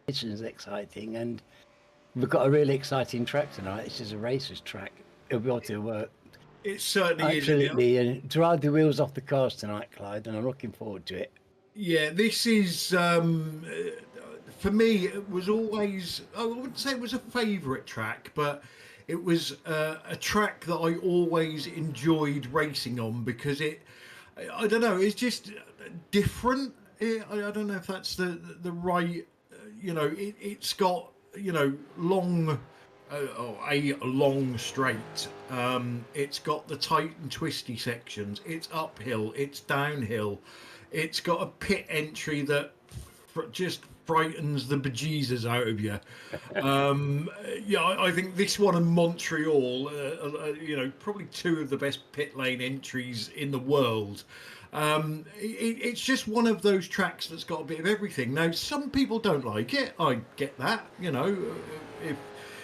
It's exciting, and we've got a really exciting track tonight. This is a racer's track. It'll be able to It certainly is. absolutely drive the wheels off the cars tonight, Clyde, and I'm looking forward to it. Yeah, this is for me. It was always, I wouldn't say it was a favourite track, but it was a track that I always enjoyed racing on because I don't know, it's just different. I don't know if that's the right, it's got long. A long straight. It's got the tight and twisty sections. It's uphill. It's downhill. It's got a pit entry that just frightens the bejesus out of you. I think this one in Montreal, probably two of the best pit lane entries in the world. It's just one of those tracks that's got a bit of everything. Now, some people don't like it. I get that.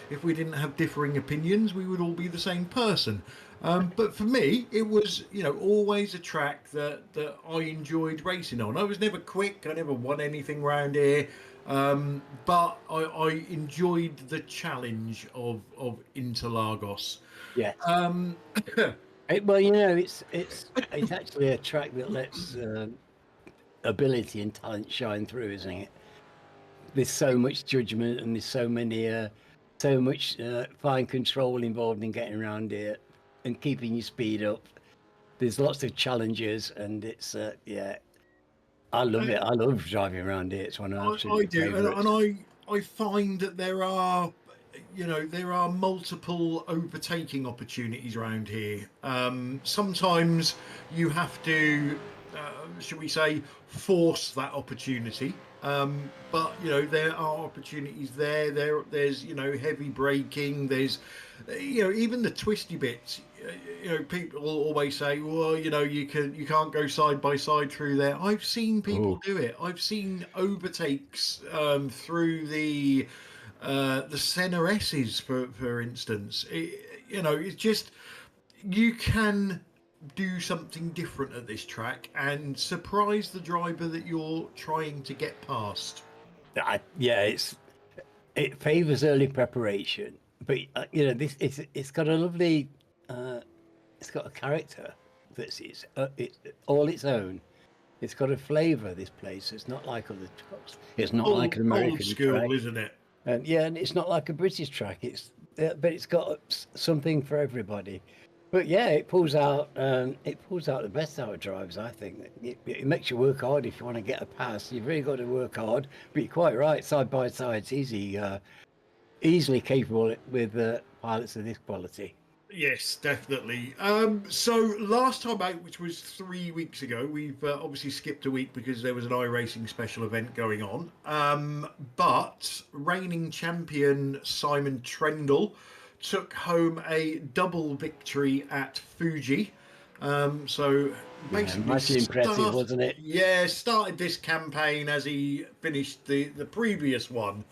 If we didn't have differing opinions, we would all be the same person. But for me, it was, always a track that I enjoyed racing on. I was never quick. I never won anything round here. But I enjoyed the challenge of Interlagos. Yeah. Well, it's actually a track that lets ability and talent shine through, isn't it? There's so much judgment, and there's so much fine control involved in getting around here and keeping your speed up. There's lots of challenges, and it's I love it. I love driving around here. It's one of my absolute favorites. And I find that there are multiple overtaking opportunities around here. Sometimes you have to, should we say, force that opportunity. But there are opportunities there. There's heavy braking. There's even the twisty bits. People always say, well, you can't go side by side through there. I've seen people do it. I've seen overtakes through the Senna S's, for instance. It's just, you can do something different at this track and surprise the driver that you're trying to get past. It favors early preparation, but it's got a lovely it's got a character that's it's all its own. It's got a flavour, this place. It's not like other tracks. It's not like an American old school track, isn't it? and it's not like a British track. But it's got something for everybody. But yeah, it pulls out the best out of drivers. I think it makes you work hard if you want to get a pass. You've really got to work hard. But you're quite right. Side by side, it's easily capable with pilots of this quality. Yes, definitely. So last time out, which was 3 weeks ago, we've obviously skipped a week because there was an iRacing special event going on. But reigning champion Simon Trendle took home a double victory at Fuji. So basically, impressive, wasn't it? Yeah, started this campaign as he finished the previous one.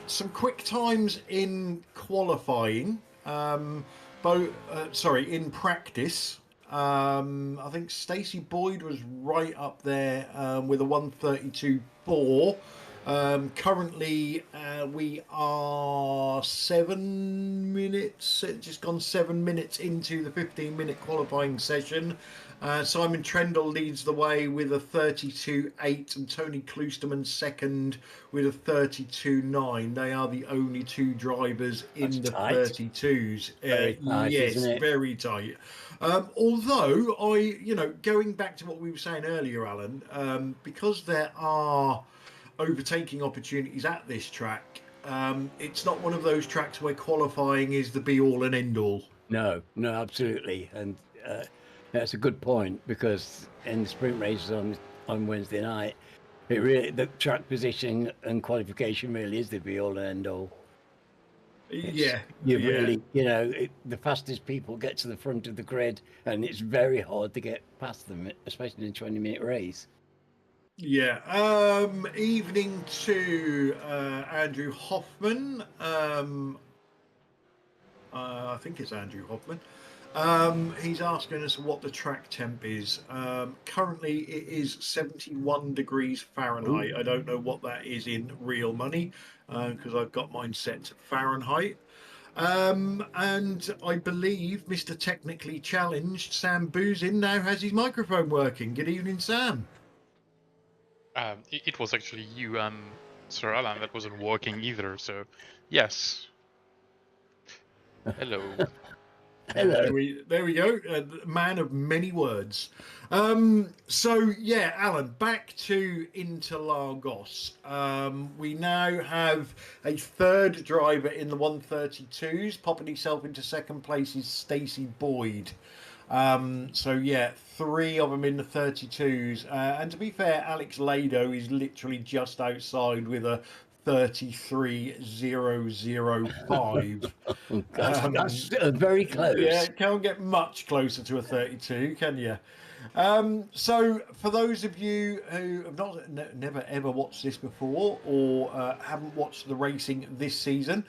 Some quick times in qualifying, in practice. I think Stacey Boyd was right up there with a 1:32.4. Currently, we are 7 minutes, just gone 7 minutes into the 15-minute qualifying session. Simon Trendle leads the way with a 32.8 and Tony Kloosterman second with a 32.9. They are the only two drivers in the tight. 32s. Very tight, yes, isn't it? Very tight. Although going back to what we were saying earlier, Alan, because there are overtaking opportunities at this track, it's not one of those tracks where qualifying is the be all and end all. No, absolutely. And that's a good point, because in the sprint races on Wednesday night, the track position and qualification really is the be all and end all. Really, the fastest people get to the front of the grid, and it's very hard to get past them, especially in a 20-minute race. Yeah. Evening to Andrew Hoffman. I think it's Andrew Hoffman. He's asking us what the track temp is. Currently, it is 71 degrees Fahrenheit. Ooh. I don't know what that is in real money because I've got mine set to Fahrenheit. And I believe Mr. Technically Challenged, Sam Boozin, now has his microphone working. Good evening, Sam. It was actually you, Sir Alan, that wasn't working either. So, yes. Hello. Hello. There we go. Man of many words. So yeah, Alan, back to Interlagos. We now have a third driver in the 132s. Popping himself into second place is Stacey Boyd. So yeah, three of them in the 32s. And to be fair, Alex Lado is literally just outside with a 33005. That's very Yeah, close. can't get much closer to a 32, can you? So, for those of you who have never ever watched this before or haven't watched the racing this season,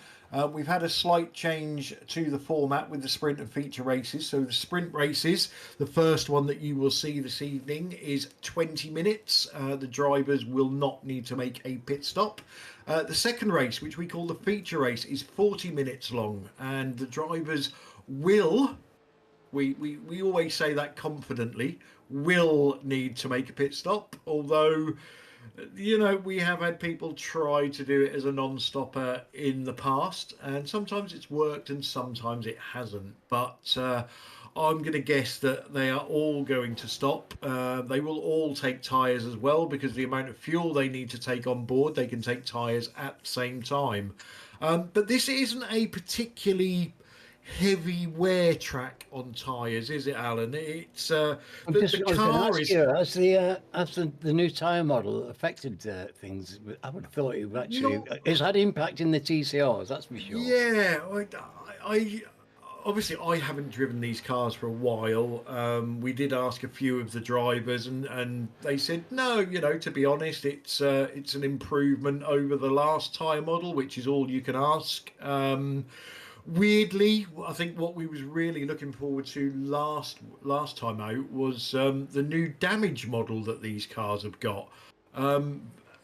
we've had a slight change to the format with the sprint and feature races. So, the sprint races, the first one that you will see this evening is 20 minutes. The drivers will not need to make a pit stop. The second race, which we call the feature race, is 40 minutes long, and the drivers will, we always say that confidently, will need to make a pit stop, although we have had people try to do it as a non-stopper in the past, and sometimes it's worked and sometimes it hasn't. But I'm going to guess that they are all going to stop. They will all take tyres as well, because the amount of fuel they need to take on board, they can take tyres at the same time. But this isn't a particularly heavy wear track on tyres, is it, Alan? It's I the was going to car ask is. you, has the new tyre model affected things? I would have thought it would actually. Not It's had impact in the TCRs, that's for sure. Yeah, I obviously I haven't driven these cars for a while. We did ask a few of the drivers, and they said no. To be honest, it's an improvement over the last tyre model, which is all you can ask. Weirdly, I think what we was really looking forward to last time out was the new damage model that these cars have got.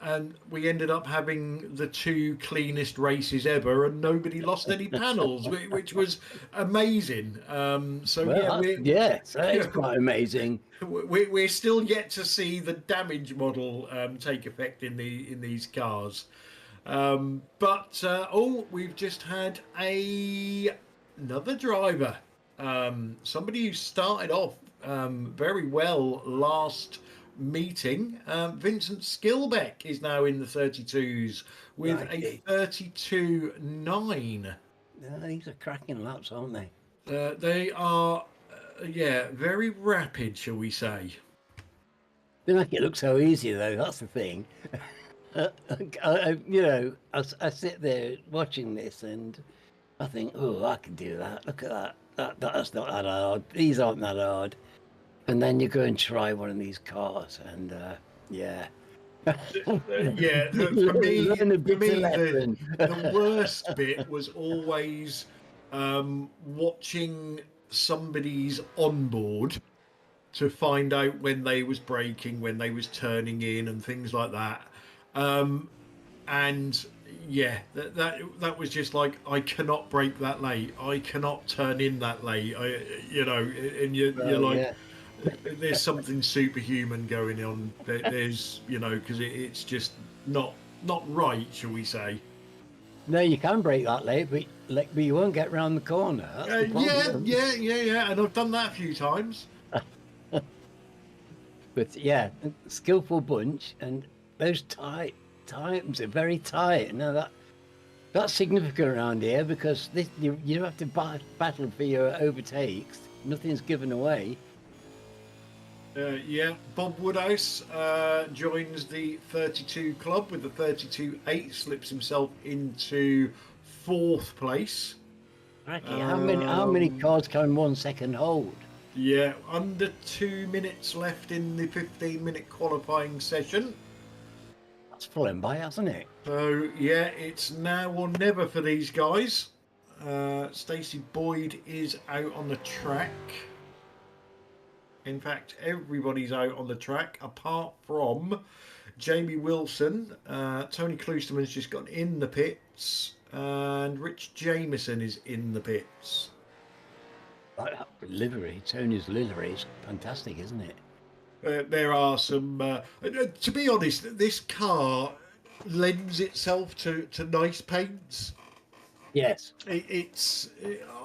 And we ended up having the two cleanest races ever, and nobody lost any panels, which was amazing. So Well, yes, that is quite amazing. we're still yet to see the damage model take effect in these cars. But we've just had another driver, somebody who started off very well last meeting. Vincent Skilbeck is now in the 32s with Crikey. a 32.9. Yeah, these are cracking laps, aren't they? They are, very rapid, shall we say. They make it look so easy, though. That's the thing. I sit there watching this and I think, oh, I can do that. Look at that. That's not that hard. These aren't that hard. And then you go and try one of these cars, and yeah. Yeah, for me, Learn a bitter lesson. the worst bit was always watching somebody's onboard to find out when they was braking, when they was turning in, and things like that. And yeah, that was just like, I cannot brake that late, I cannot turn in that late. And you're like, Yeah. there's something superhuman going on. There's because it's just not right, shall we say? No, you can brake that late, but you won't get round the corner. That's the problem. Yeah, and I've done that a few times. But yeah, skillful bunch, and those times are very tight. Now that's significant around here, because you have to battle for your overtakes. Nothing's given away. Bob Woodhouse joins the 32 club with the 32.8, slips himself into fourth place. Crikey, how many cars can 1 second hold? Yeah, under 2 minutes left in the 15-minute qualifying session. That's flown by, hasn't it? So yeah, it's now or never for these guys. Stacey Boyd is out on the track. In fact, everybody's out on the track apart from Jamie Wilson. Tony Kloosterman's just got in the pits, and Rich Jameson is in the pits. That livery, Tony's livery is fantastic, isn't it? There are some. To be honest, this car lends itself to nice paints. Yes. It's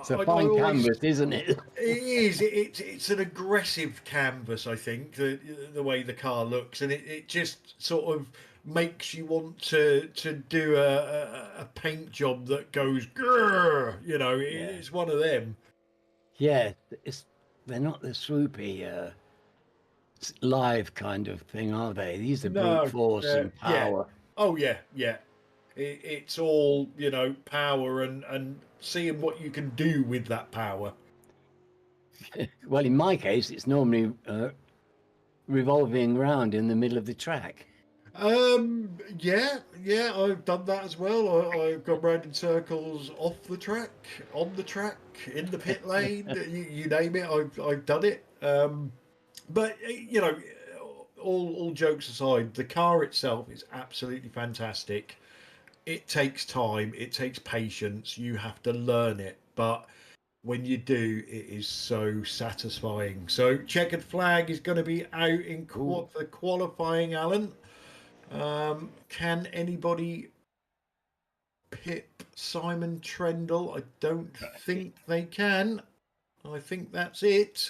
a fine canvas, isn't it? It is. It's an aggressive canvas, I think, the way the car looks, and it just sort of makes you want to do a paint job that goes, grrr, you know, it's one of them. Yeah, they're not the swoopy live kind of thing, are they? These are brute force and power. Yeah. Oh yeah, yeah. It's all, you know, power and seeing what you can do with that power. Well, in my case, it's normally revolving around in the middle of the track. Yeah, I've done that as well. I've gone round in circles off the track, on the track, in the pit lane. You name it, I've done it. But you know, all jokes aside, the car itself is absolutely fantastic. It takes time, it takes patience. You have to learn it, but when you do, it is so satisfying. So, checkered flag is going to be out in the qualifying, Alan. Can anybody pip Simon Trendle? I don't think they can. I think that's it.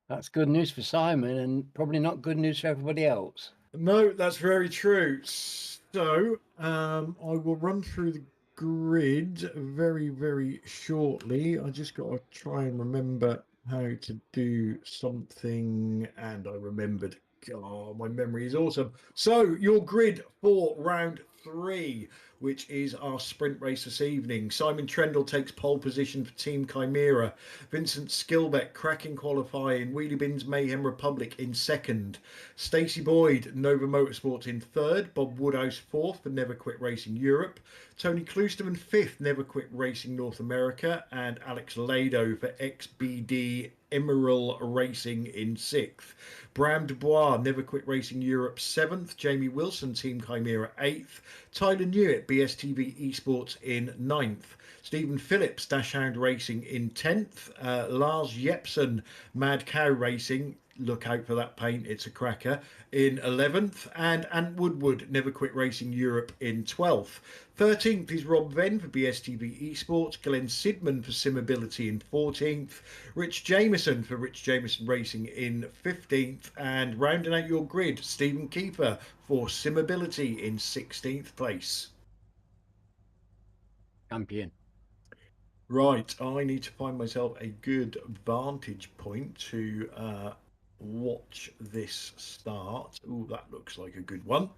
That's good news for Simon and probably not good news for everybody else. No, that's very true. So I will run through the grid very, very shortly. I just got to try and remember how to do something, and I remembered. God, my memory is awesome. So your grid for round 3, which is our sprint race this evening. Simon Trendle takes pole position for Team Chimera. Vincent Skilbeck cracking qualifying. Wheelie Bins Mayhem Republic in second. Stacey Boyd, Nova Motorsports in third. Bob Woodhouse fourth for Never Quit Racing Europe. Tony Kloosterman fifth, Never Quit Racing North America. And Alex Lado for XBD Emerald Racing in sixth. Bram Dubois, Never Quit Racing Europe 7th. Jamie Wilson, Team Chimera 8th. Tyler Newitt, BSTV Esports in 9th. Stephen Phillips, Dashhound Racing in 10th. Lars Jepsen, Mad Cow Racing, look out for that paint, it's a cracker, in 11th. And Ant Woodward, Never Quit Racing Europe in 12th. 13th is Rob Venn for BSTV Esports, Glenn Sidman for Simability in 14th, Rich Jameson for Rich Jameson Racing in 15th, and rounding out your grid, Stephen Keeper for Simability in 16th place. Champion. Right, I need to find myself a good vantage point to watch this start. Oh, that looks like a good one.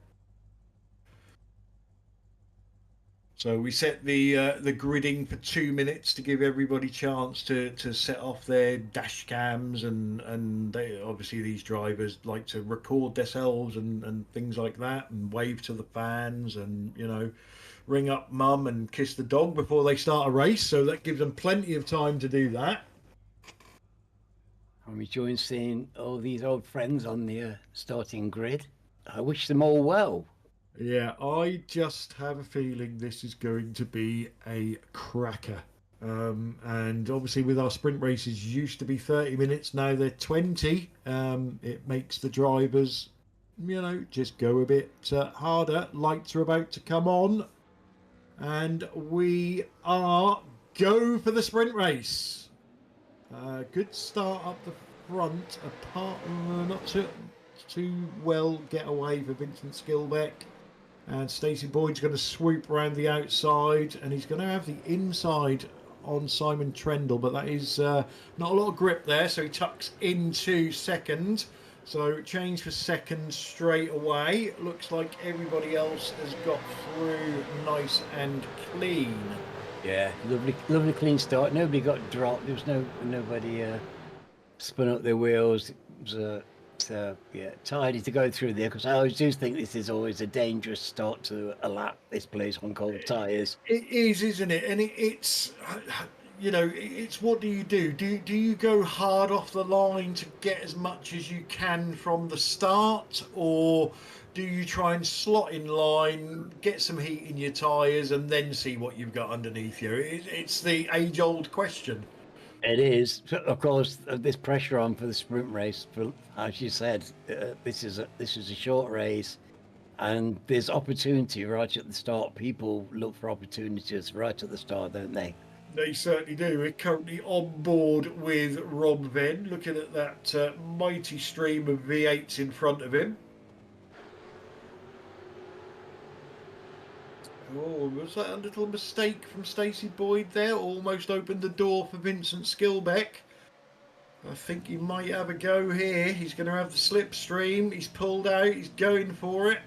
So we set the gridding for 2 minutes to give everybody chance to set off their dash cams, and they, obviously these drivers like to record themselves and things like that, and wave to the fans, and you know, ring up mum and kiss the dog before they start a race. So that gives them plenty of time to do that. I'm enjoying seeing all these old friends on the starting grid. I wish them all well. Yeah, I just have a feeling this is going to be a cracker. And obviously with our sprint races used to be 30 minutes, now they're 20. It makes the drivers, you know, just go a bit harder. Lights are about to come on. And we are go for the sprint race. Good start up the front, apart not too well get away for Vincent Skilbeck. And Stacey Boyd's going to swoop around the outside, and he's going to have the inside on Simon Trendle, but that is not a lot of grip there, so he tucks into second. So change for second straight away. Looks like everybody else has got through nice and clean. Yeah, lovely clean start. Nobody got dropped. There was nobody spun up their wheels. It was a yeah, tidy to go through there because I always do think this is always a dangerous start to a lap. This place on cold tyres. It is, isn't it? And it's, you know, it's what do you do? Do you go hard off the line to get as much as you can from the start, or do you try and slot in line, get some heat in your tyres, and then see what you've got underneath you? It's the age-old question. It is, of course, this pressure on for the sprint race. For, as you said, this is a short race, and there's opportunity right at the start. People look for opportunities right at the start, don't they? They certainly do. We're currently on board with Rob Venn, looking at that mighty stream of V8s in front of him. Oh, was that a little mistake from Stacey Boyd there? Almost opened the door for Vincent Skilbeck. I think he might have a go here. He's going to have the slipstream. He's pulled out. He's going for it.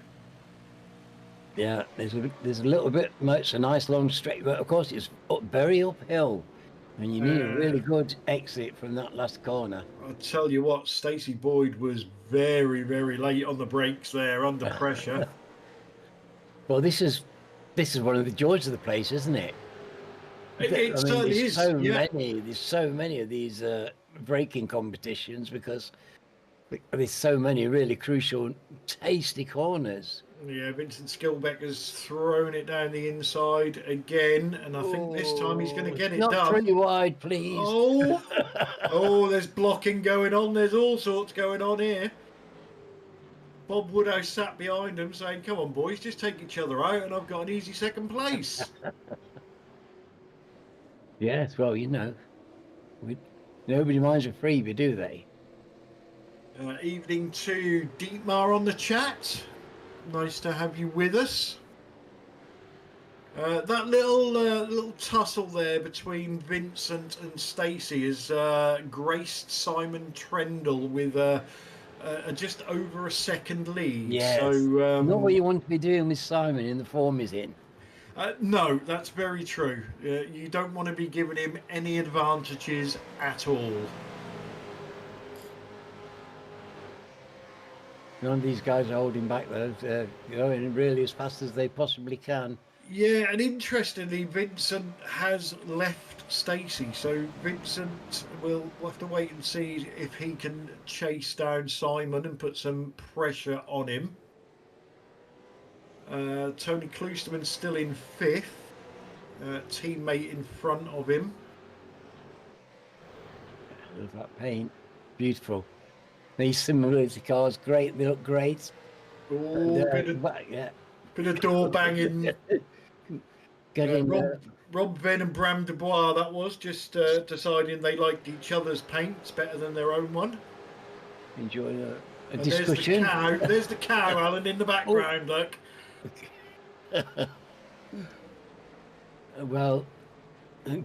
Yeah, there's a little bit much, a nice long straight, but of course it's very uphill, and you need a really good exit from that last corner. I'll tell you what, Stacey Boyd was very, very late on the brakes there, under pressure. Well, this is one of the joys of the place, isn't it? It certainly is. There's so many of these braking competitions because there's so many really crucial, tasty corners. Yeah, Vincent Skilbeck has thrown it down the inside again, and I think this time he's going to get it not done. Not 3 wide, please. Oh, there's blocking going on. There's all sorts going on here. Bob Woodhouse sat behind him saying, come on, boys, just take each other out, and I've got an easy second place. Yes, well, you know, nobody minds a freebie, do they? Evening to Dietmar on the chat. Nice to have you with us. That little tussle there between Vincent and Stacey has graced Simon Trendle with just over a second lead. Yes. So, not what you want to be doing with Simon in the form he's in. No, that's very true. You don't want to be giving him any advantages at all. None of these guys are holding back, though. They're going really as fast as they possibly can. Yeah, and interestingly, Vincent has left Stacey, so Vincent will have to wait and see if he can chase down Simon and put some pressure on him. Tony Kloosterman's still in 5th, teammate in front of him. Look at that paint, beautiful. These Simability cars, great. They look great. Oh, bit of door banging. Rob Venn and Bram Dubois, that was just deciding they liked each other's paints better than their own one. Enjoying a discussion. There's the cow, Alan, in the background, look. Well, I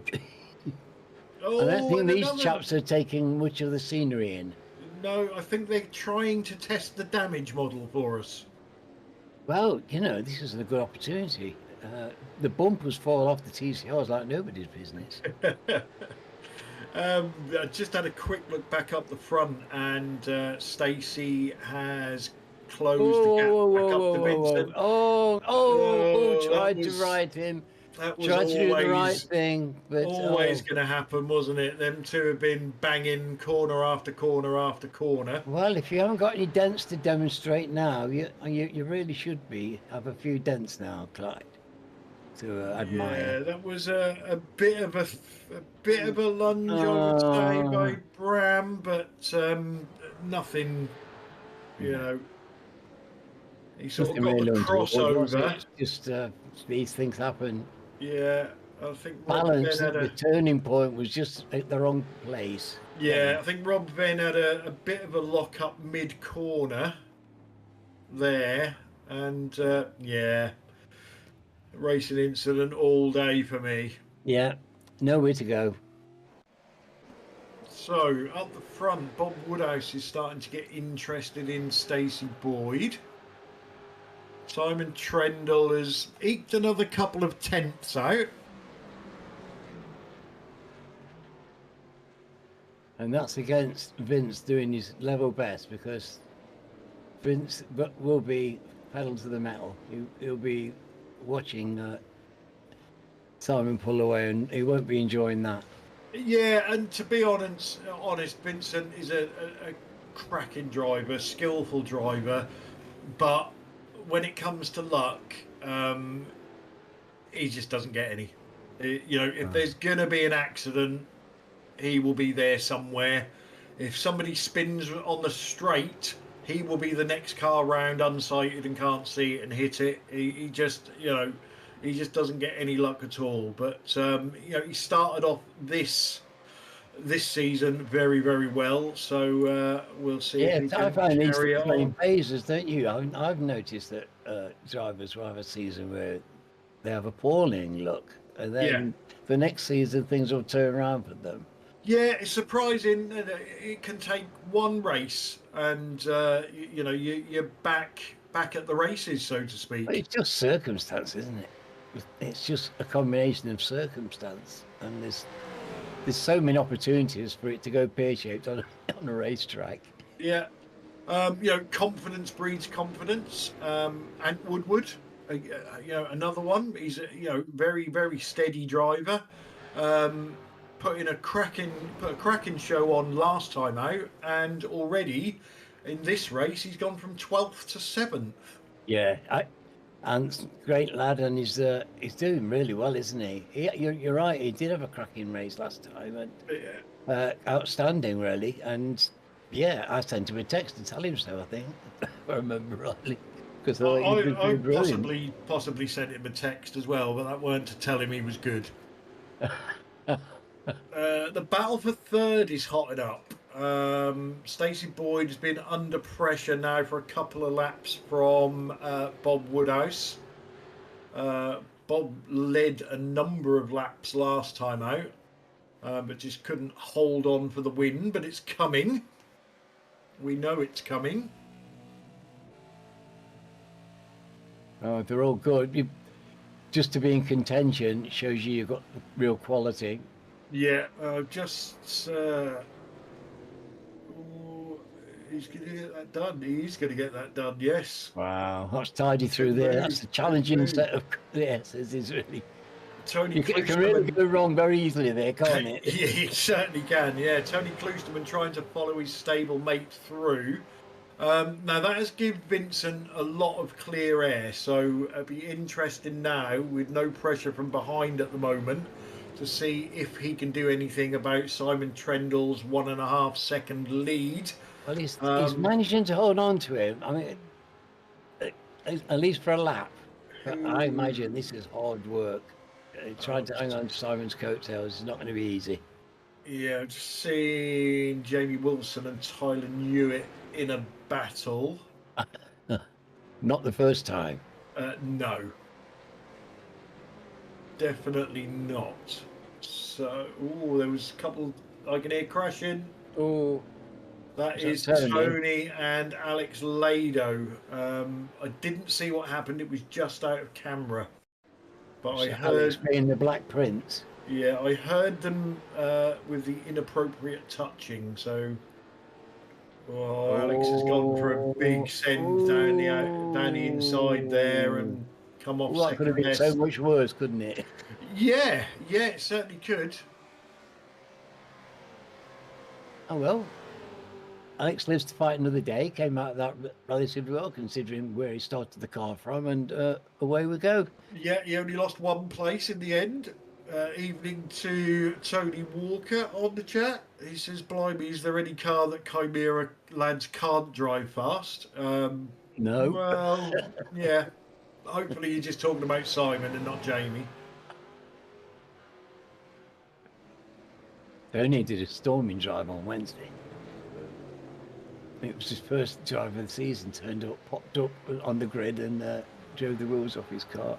don't think these chaps are taking much of the scenery in. No, I think they're trying to test the damage model for us. Well, you know, this is a good opportunity. The bumpers fall off the TCRs like nobody's business. I just had a quick look back up the front, and Stacey has closed the gap back up to Vincent. Tried to ride him. That was tried to do the right thing, but always going to happen, wasn't it? Them two have been banging corner after corner after corner. Well, if you haven't got any dents to demonstrate now, you really should have a few dents now, Clyde, to admire. Yeah, that was a bit of a lunge, I would say, by Bram, but nothing, you know. He sort of got the crossover. It's just these things happen. Yeah, I think balance at the turning point was just at the wrong place. Yeah, I think Rob Venn had a bit of a lock up mid corner there, and yeah, racing incident all day for me. Yeah, nowhere to go. So up the front, Bob Woodhouse is starting to get interested in Stacey Boyd. Simon Trendle has eked another couple of tenths out. And that's against Vince doing his level best, because Vince but will be pedal to the metal. He'll be watching Simon pull away, and he won't be enjoying that. Yeah, and to be honest, Vincent is a cracking driver, skillful driver, but when it comes to luck, he just doesn't get any. If there's going to be an accident, he will be there somewhere. If somebody spins on the straight, he will be the next car round unsighted and can't see it and hit it. He just, he just doesn't get any luck at all. But he started off this season very, very well. So we'll see if he I can find these carry it playing on. phases, don't you? I've noticed that drivers will have a season where they have appalling luck, and then the next season things will turn around for them. Yeah, it's surprising that it can take one race, and you're back at the races, so to speak. It's just circumstance, isn't it? It's just a combination of circumstance, and there's so many opportunities for it to go pear-shaped on a racetrack. Yeah, confidence breeds confidence. And Woodward, another one. He's a very, very steady driver. Put a cracking show on last time out, and already in this race he's gone from 12th to 7th. Yeah, and great lad, and he's doing really well, isn't he? You're right. He did have a cracking race last time, and outstanding, really. And yeah, I sent him a text to tell him so. I think, if I remember rightly, because I possibly sent him a text as well, but that weren't to tell him he was good. The battle for third is hotted up. Stacey Boyd has been under pressure now for a couple of laps from Bob Woodhouse. Bob led a number of laps last time out, but just couldn't hold on for the win. But it's coming. We know it's coming. Oh, they're all good. Just to be in contention shows you've got real quality. Yeah, he's going to get that done. He's going to get that done, yes. Wow, that's tidy through there. That's a challenging set of yeses, is really. Tony It can really go wrong very easily there, can't it? Yeah, it certainly can, yeah. Tony Kloosterman trying to follow his stable mate through. Now, that has given Vincent a lot of clear air, so it'll be interesting now, with no pressure from behind at the moment, to see if he can do anything about Simon Trendle's 1.5 second lead. Well, he's managing to hold on to him. I mean, at least for a lap. But I imagine this is hard work. Trying to hang on to Simon's coattails is not going to be easy. Yeah, just seeing Jamie Wilson and Tyler Newitt in a battle. Not the first time. No. Definitely not. So, there was a couple I can hear crashing. Oh, that is Tony and Alex Lado. I didn't see what happened. It was just out of camera. But I heard Alex being the Black Prince. Yeah, I heard them with the inappropriate touching. So, Alex has gone for a big send down the inside there and come off that could have been so much worse, couldn't it? Yeah, it certainly could. Oh well. Alex lives to fight another day. Came out of that relatively well, considering where he started the car from, and away we go. Yeah, he only lost one place in the end. Evening to Tony Walker on the chat. He says, "Blimey, is there any car that Chimera lads can't drive fast?" No. Well, yeah. Hopefully, you're just talking about Simon and not Jamie. Tony did a storming drive on Wednesday. It was his first drive of the season. Popped up on the grid, and drove the wheels off his car.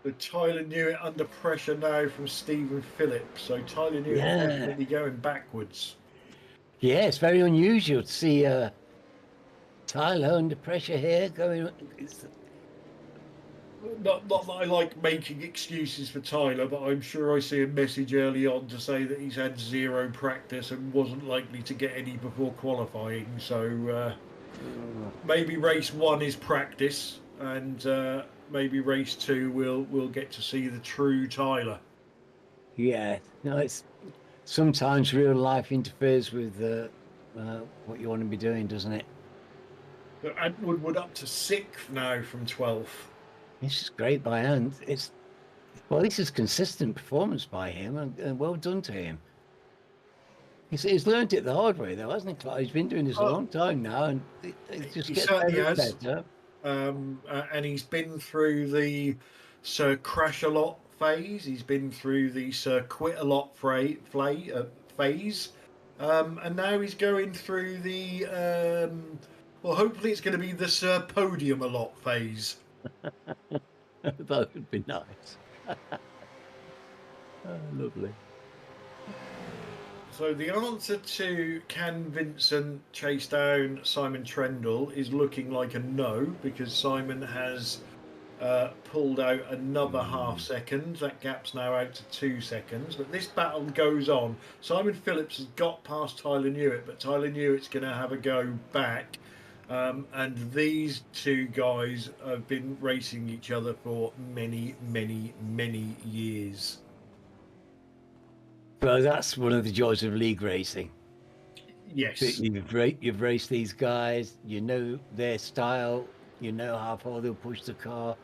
But Tyler Newitt under pressure now from Stephen Phillips. So Tyler Newitt definitely going backwards. Yeah, it's very unusual to see Tyler under pressure here going. Not that I like making excuses for Tyler, but I'm sure I see a message early on to say that he's had zero practice and wasn't likely to get any before qualifying. So Maybe race 1 is practice, and maybe race 2 we'll get to see the true Tyler. Yeah, no, it's sometimes real life interferes with what you want to be doing, doesn't it? But Antwood up to 6th now from 12th. This is great by hand. This is consistent performance by him, and well done to him. He's learned it the hard way, though, hasn't he, Clive? He's been doing this a long time now, and it just He gets certainly better and has. better. And he's been through the Sir Crash a lot phase. He's been through the Sir Quit a lot phase. And now he's going through the, well, hopefully it's going to be the Sir Podium a lot phase. That would be nice. Lovely. So the answer to can Vincent chase down Simon Trendle is looking like a no, because Simon has pulled out another half second. That gap's now out to 2 seconds. But this battle goes on. Simon Phillips has got past Tyler Newitt, but Tyler Newitt's going to have a go back. And these two guys have been racing each other for many, many, many years. Well, that's one of the joys of league racing. Yes. You've raced these guys, you know their style, you know how far they'll push the car.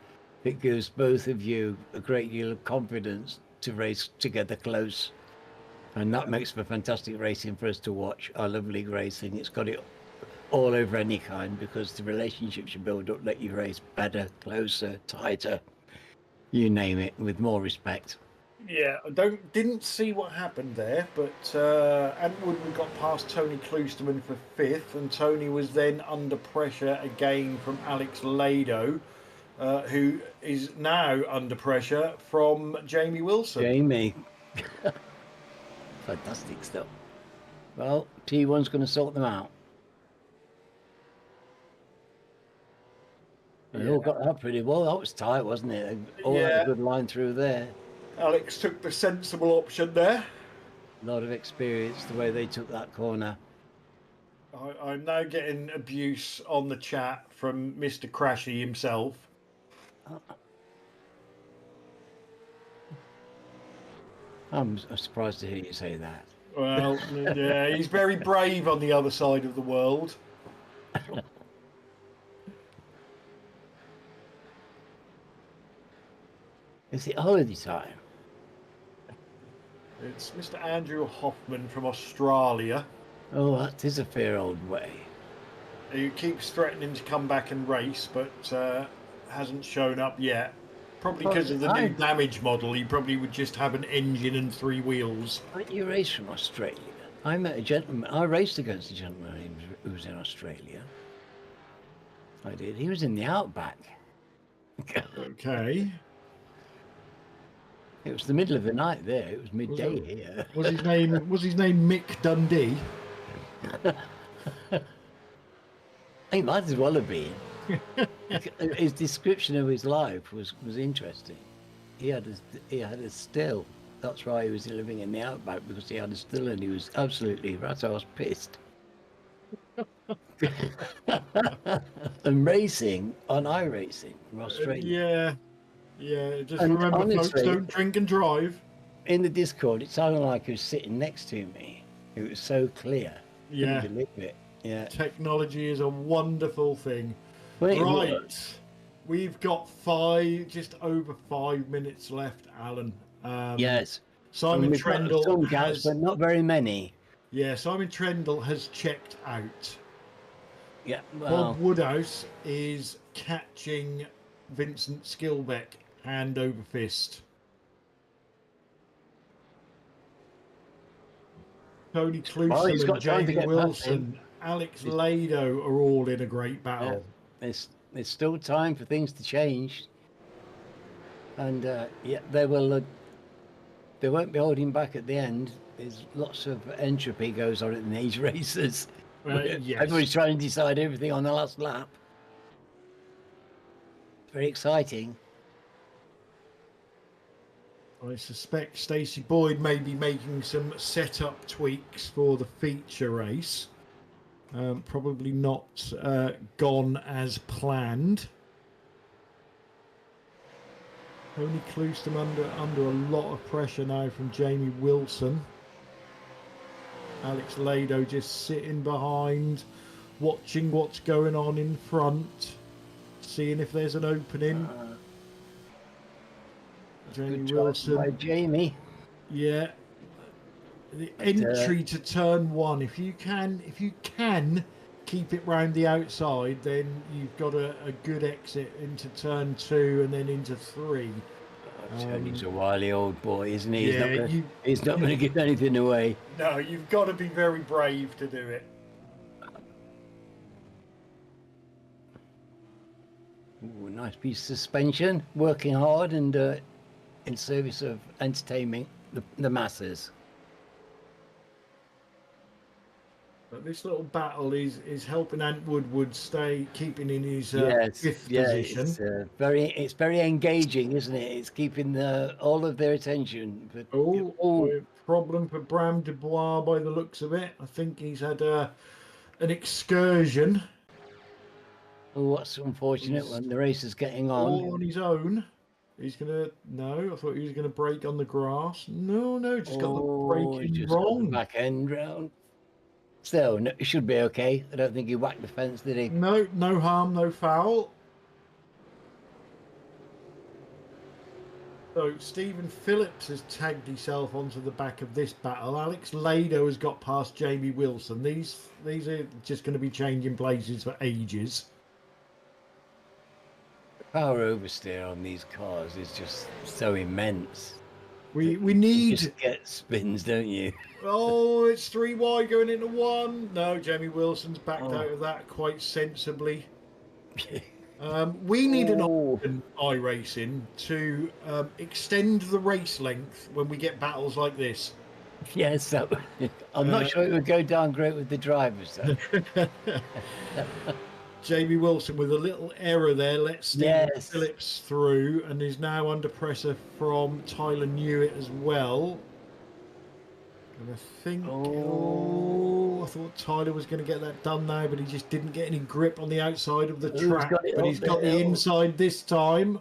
It gives both of you a great deal of confidence to race together close. And that makes for fantastic racing for us to watch. I love league racing. It's got it all over any kind, because the relationships you build up let you race better, closer, tighter, you name it, with more respect. Yeah, I didn't see what happened there, but Antwood got past Tony Kloosterman for 5th, and Tony was then under pressure again from Alex Lado, who is now under pressure from Jamie Wilson. Jamie. Fantastic stuff. Well, T1's going to sort them out. They all got that pretty well. That was tight, wasn't it? They all had a good line through there. Alex took the sensible option there. A lot of experience the way they took that corner. I'm now getting abuse on the chat from Mr. Crashy himself. I'm surprised to hear you say that. Well, yeah, he's very brave on the other side of the world. Is it holiday time? It's Mr. Andrew Hoffman from Australia. Oh, that is a fair old way. Who keeps threatening to come back and race, but hasn't shown up yet. Probably because of the new damage model. He probably would just have an engine and 3 wheels. Aren't you race from Australia? I met a gentleman. I raced against a gentleman who was in Australia. I did. He was in the outback. Okay. It was the middle of the night there. It was midday here. Was his name Mick Dundee? He might as well have been. His description of his life was interesting. He had a still. That's why he was living in the outback, because he had a still, and he was absolutely rat-ass pissed. And racing on iRacing from Australia. Yeah. Just remember, honestly, folks, don't drink and drive. In the Discord, it sounded like he was sitting next to me. It was so clear. Yeah. Couldn't believe it. Yeah. Technology is a wonderful thing. Well, right. We've got just over 5 minutes left, Alan. Yes. Simon Trendle some guys, but not very many. Yeah, Simon Trendle has checked out. Yeah. Well, Bob Woodhouse is catching Vincent Skilbeck hand over fist. Tony Kloosterman, Jamie Wilson, Alex Lado are all in a great battle. Yeah. There's still time for things to change, and they will. They won't be holding back at the end. There's lots of entropy goes on in these races. Yes. Everybody's trying to decide everything on the last lap. Very exciting. I suspect Stacey Boyd may be making some setup tweaks for the feature race. Probably not gone as planned. Tony Kloostem under a lot of pressure now from Jamie Wilson. Alex Lado just sitting behind, watching what's going on in front, seeing if there's an opening. Jamie Wilson. By Jamie. Yeah. The entry to turn one. If you can keep it round the outside, then you've got a good exit into turn 2 and then into 3. Tony's a wily old boy, isn't he? Yeah, he's not going to give anything away. No, you've got to be very brave to do it. Ooh, nice piece of suspension, working hard and in service of entertaining the masses. But this little battle is helping Ant Woodward keeping in his fifth position. It's very engaging, isn't it? It's keeping all of their attention. But, problem for Bram Dubois by the looks of it. I think he's had an excursion. Oh, what's unfortunate when the race is getting on. All on his own. He's gonna I thought he was gonna brake on the grass. No, just got the braking wrong. Got the back end round. Still, no, it should be okay. I don't think he whacked the fence, did he? No harm, no foul. So Stephen Phillips has tagged himself onto the back of this battle. Alex Lado has got past Jamie Wilson. These are just going to be changing places for ages. The power oversteer on these cars is just so immense. We need... You just get spins, don't you? Oh, it's 3 wide going into 1. No, Jamie Wilson's backed out of that quite sensibly. We need an option, iRacing, to extend the race length when we get battles like this. Yes, so I'm not sure it would go down great with the drivers, though. Jamie Wilson with a little error there. Let's Stephen Phillips through, and is now under pressure from Tyler Newitt as well. And I think, I thought Tyler was going to get that done now, but he just didn't get any grip on the outside of the track. But he's got the inside this time.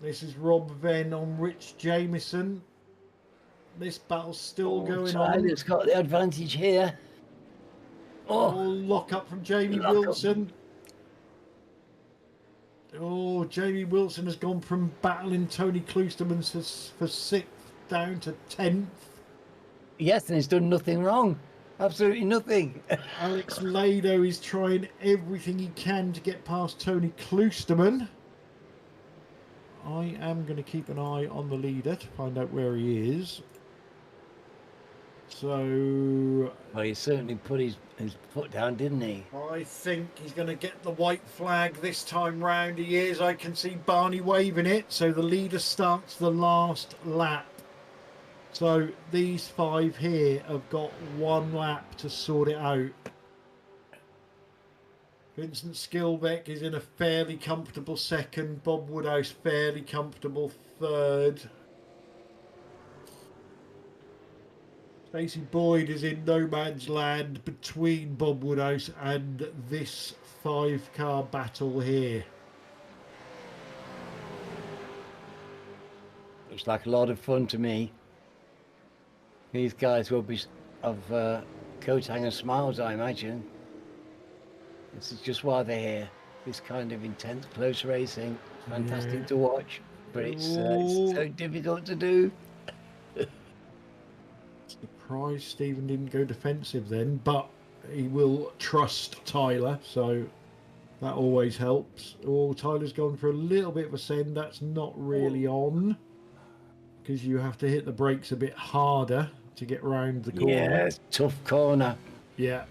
This is Rob Venn on Rich Jamieson. This battle's still going on. Tyler's got the advantage here. Lock up from Jamie Wilson. Jamie Wilson has gone from battling Tony Kloostem for 6th down to 10th. Yes, and he's done nothing wrong. Absolutely nothing. Alex Lado is trying everything he can to get past Tony Kloostem. I am going to keep an eye on the leader to find out where he is. So... Well, he certainly put his foot down, didn't he? I think he's going to get the white flag this time round. He is. I can see Barney waving it. So the leader starts the last lap. So these 5 here have got 1 lap to sort it out. Vincent Skilbeck is in a fairly comfortable 2nd. Bob Woodhouse fairly comfortable 3rd. Stacey Boyd is in no man's land between Bob Woodhouse and this 5-car battle here. Looks like a lot of fun to me. These guys will be of coat hanger smiles, I imagine. This is just why they're here. This kind of intense, close racing. Fantastic to watch, but it's so difficult to do. Surprised Stephen didn't go defensive then, but he will trust Tyler, so that always helps. Tyler's gone for a little bit of a send. That's not really on, because you have to hit the brakes a bit harder to get round the corner. Yeah, tough corner. Yeah.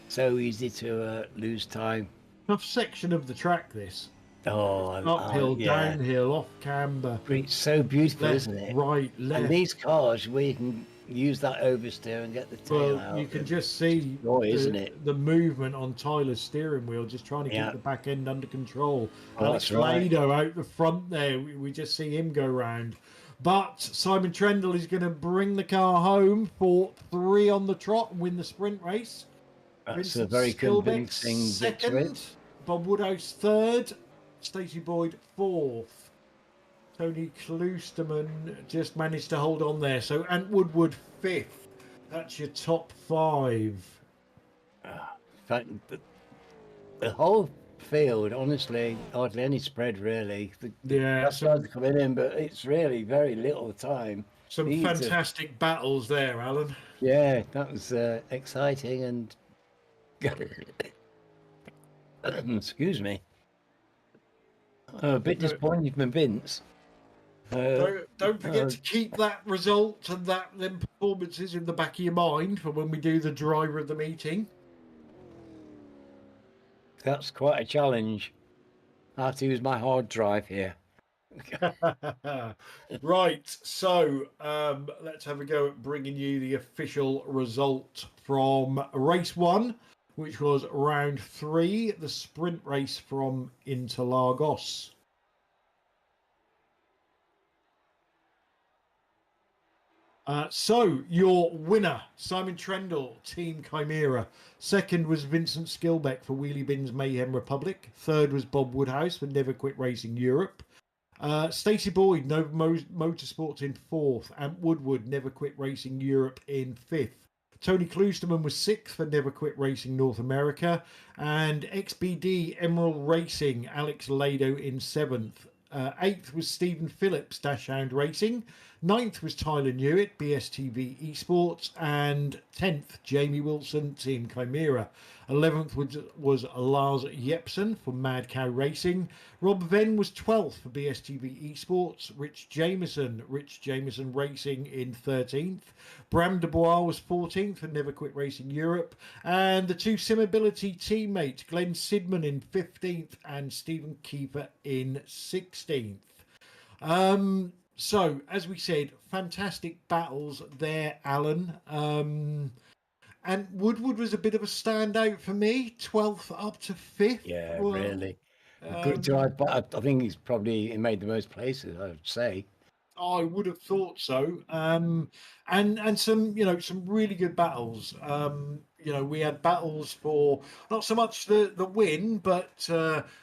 So easy to lose time. Tough section of the track, this. Uphill, downhill, off camber. It's so beautiful, left, isn't it? Right, left. And these cars, where you can use that oversteer and get the tail out. You can just see the movement on Tyler's steering wheel, just trying to keep the back end under control. Alex Lado out the front there. We just see him go round. But Simon Trendle is going to bring the car home for 3 on the trot and win the sprint race. That's Vincent a very Skilbeck convincing victory. second, Bob Woodhouse third, Stacey Boyd fourth. Tony Kloosterman just managed to hold on there. So Ant Woodward fifth. That's your top 5. In fact, the whole field, honestly, hardly any spread really. Yeah, That's guys coming in, but it's really very little time. some These are- fantastic battles there, Alan. Yeah, that was exciting and excuse me. A bit disappointed from Vince. Don't forget to keep that result and them performances in the back of your mind for when we do the driver of the meeting. That's quite a challenge. I have to use my hard drive here. Right, so let's have a go at bringing you the official result from race 1, which was round 3, the sprint race from Interlagos. So your winner, Simon Trendle, Team Chimera. Second was Vincent Skilbeck for Wheelie Bins Mayhem Republic. Third was Bob Woodhouse for Never Quit Racing Europe. Stacey Boyd, Nova Motorsports in 4th. Ant Woodward, Never Quit Racing Europe in 5th. Tony Kloosterman was 6th for Never Quit Racing North America. And XBD Emerald Racing, Alex Lado in 7th. 8th was Stephen Phillips, Dashhound Racing. 9th was Tyler Newitt, BSTV Esports. And 10th, Jamie Wilson, Team Chimera. 11th was Lars Jepsen for Mad Cow Racing. Rob Venn was 12th for BSTV Esports. Rich Jameson Racing in 13th. Bram Dubois was 14th for Never Quit Racing Europe. And the 2 Simability teammates, Glenn Sidman in 15th and Stephen Keeper in 16th. So, as we said, fantastic battles there, Alan. And Woodward was a bit of a standout for me, 12th up to 5th. Yeah, really. Good drive, but I think he made the most places, I would say. I would have thought so. And some, some really good battles. We had battles for not so much the win, but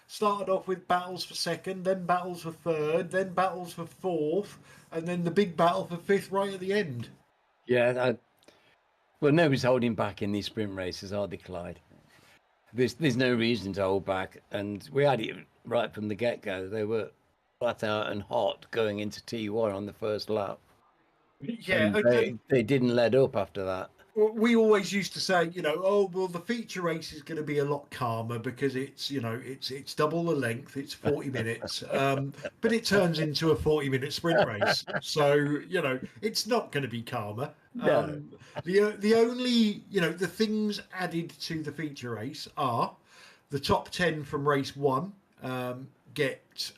started off with battles for second, then battles for third, then battles for fourth, and then the big battle for 5th right at the end. Yeah, well, nobody's holding back in these sprint races, are they, Clyde? There's no reason to hold back, and we had it right from the get-go. They were flat out and hot going into T1 on the first lap. Yeah, and they didn't let up after that. We always used to say, the feature race is going to be a lot calmer because it's double the length, it's 40 minutes, but it turns into a 40-minute sprint race. So, it's not going to be calmer. No. The only, the things added to the feature race are the top 10 from race 1 get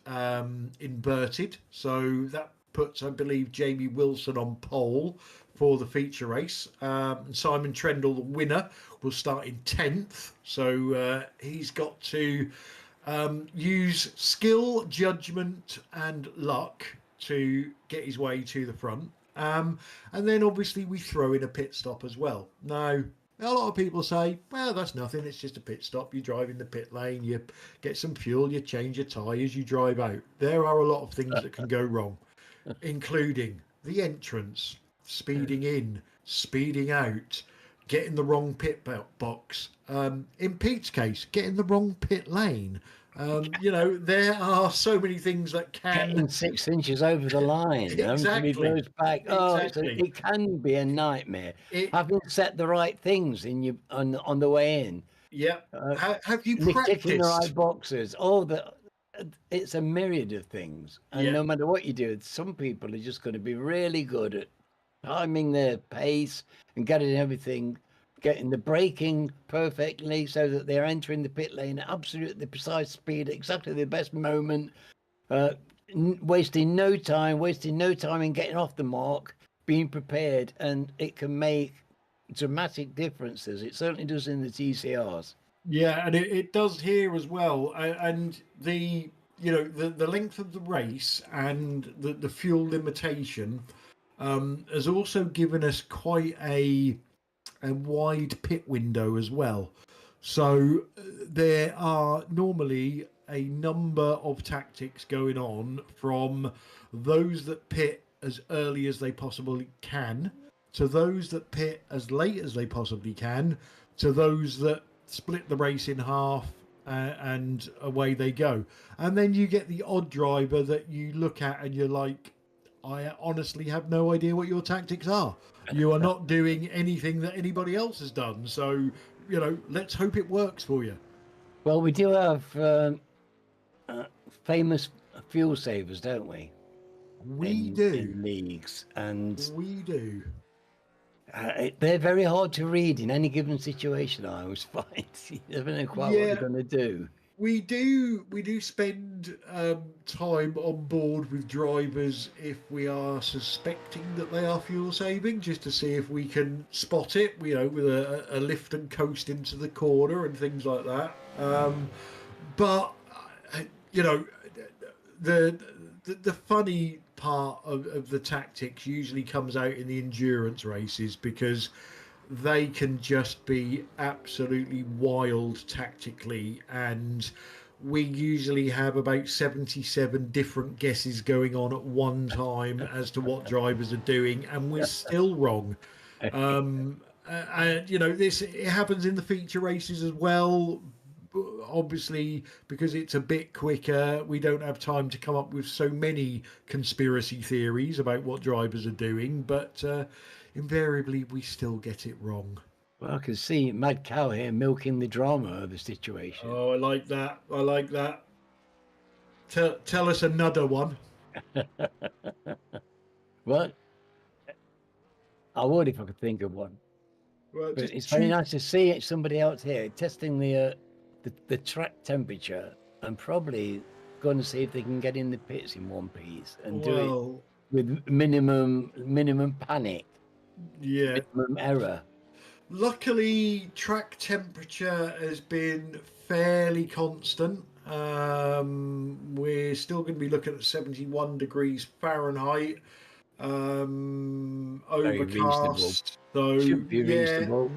inverted. So that puts, I believe, Jamie Wilson on pole for the feature race. Simon Trendle, the winner, will start in 10th. So he's got to use skill, judgment, and luck to get his way to the front. And then obviously we throw in a pit stop as well. Now, a lot of people say, well, that's nothing. It's just a pit stop. You drive in the pit lane, you get some fuel, you change your tyres, you drive out. There are a lot of things that can go wrong, including the entrance, speeding in, speeding out, getting the wrong pit box. In Pete's case, getting the wrong pit lane. There are so many things that can... Getting 6 inches over the line. Exactly. He goes back. Exactly. It can be a nightmare. Having set the right things in on the way in. Yeah. Have you practiced? Ticking the right boxes. It's a myriad of things. And no matter what you do, some people are just going to be really good at timing their pace and getting everything, getting the braking perfectly so that they're entering the pit lane at absolutely precise speed, exactly the best moment, wasting no time in getting off the mark, being prepared, and it can make dramatic differences. It certainly does in the TCRs. Yeah, and it does here as well. And the the length of the race and the fuel limitation has also given us quite a wide pit window as well. So there are normally a number of tactics going on, from those that pit as early as they possibly can, to those that pit as late as they possibly can, to those that split the race in half, and away they go. And then you get the odd driver that you look at and you're like, I honestly have no idea what your tactics are. You are not doing anything that anybody else has done. So, let's hope it works for you. Well, we do have famous fuel savers, don't we? We do. In leagues, and We do. they're very hard to read in any given situation. I always find you never know quite what they're going to do. We do spend time on board with drivers if we are suspecting that they are fuel saving, just to see if we can spot it, with a lift and coast into the corner and things like that. But the funny part of the tactics usually comes out in the endurance races, because they can just be absolutely wild tactically, and we usually have about 77 different guesses going on at one time as to what drivers are doing, and we're still wrong. And it happens in the feature races as well. Obviously, because it's a bit quicker, we don't have time to come up with so many conspiracy theories about what drivers are doing, but invariably we still get it wrong. Well, I can see Mad Cow here milking the drama of the situation. Oh, I like that. Tell us another one. Well, I would if I could think of one. Well, but it's very nice to see somebody else here testing the track temperature, and probably going to see if they can get in the pits in one piece and do it with minimum panic, minimum error. Luckily, track temperature has been fairly constant. We're still going to be looking at 71 degrees Fahrenheit. Overcast. So reasonable.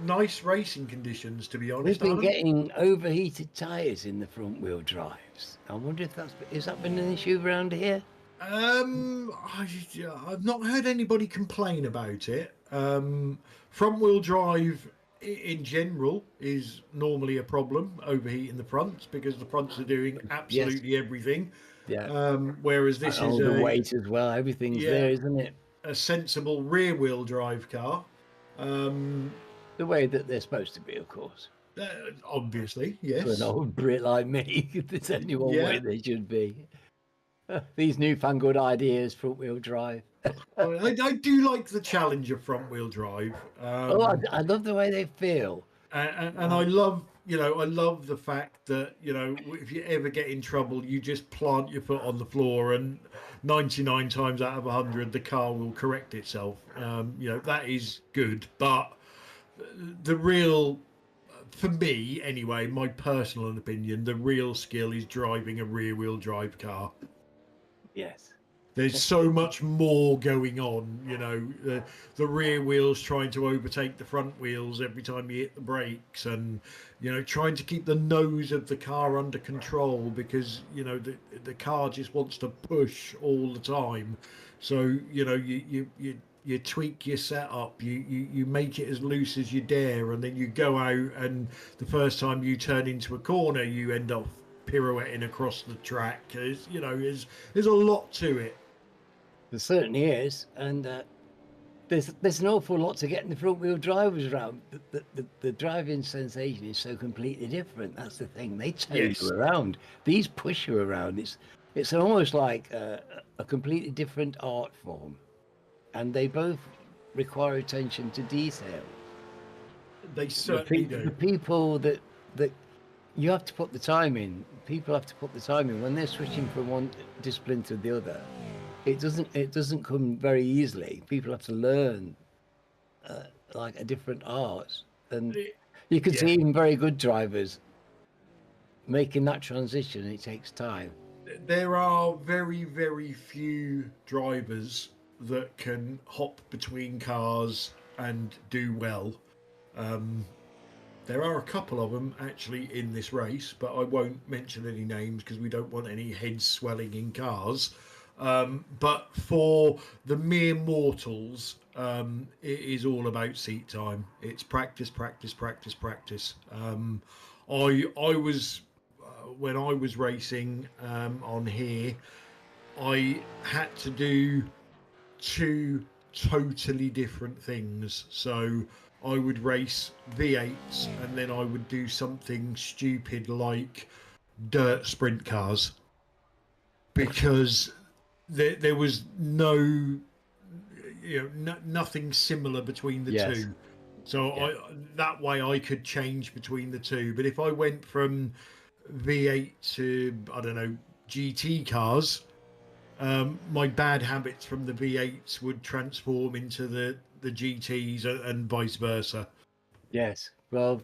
Nice racing conditions, to be honest. We've been getting overheated tyres in the front wheel drives. I wonder if has that been an issue around here? I've not heard anybody complain about it. Front wheel drive in general is normally a problem, overheating the fronts, because the fronts are doing absolutely everything. Yeah. Whereas this is the weight as well. Everything's there, isn't it? A sensible rear wheel drive car. The way that they're supposed to be, of course. Obviously, yes. For an old Brit like me, if there's any one way they should be. These newfangled ideas, front wheel drive. I do like the challenge of front wheel drive. I love the way they feel. And I love, I love the fact that, if you ever get in trouble, you just plant your foot on the floor, and 99 times out of 100, the car will correct itself. That is good. But the real, for me anyway, my personal opinion, the real skill is driving a rear wheel drive car. Yes. There's so much more going on, the rear wheels trying to overtake the front wheels every time you hit the brakes, and, trying to keep the nose of the car under control, because, the car just wants to push all the time. So, you tweak your setup, you make it as loose as you dare, and then you go out, and the first time you turn into a corner, you end up pirouetting across the track. There's a lot to it. There certainly is, and there's an awful lot to getting the front wheel drivers around. The driving sensation is so completely different. That's the thing. They turn you around. These push you around. It's almost like a completely different art form, and they both require attention to detail. They certainly do. The people that you have to put the time in. People have to put the time in when they're switching from one discipline to the other. It doesn't come very easily. People have to learn like a different art, and you can see even very good drivers making that transition, it takes time. There are very, very few drivers that can hop between cars and do well. There are a couple of them actually in this race, but I won't mention any names because we don't want any heads swelling in cars. But for the mere mortals, it is all about seat time. It's practice, practice, practice, practice. I was when I was racing on here, I had to do two totally different things. So I would race V8s and then I would do something stupid like dirt sprint cars because there was nothing similar between the Yes. two. So that way I could change between the two. But if I went from V8 to, I don't know, GT cars, my bad habits from the V8s would transform into the GTs and vice versa. Yes. Well,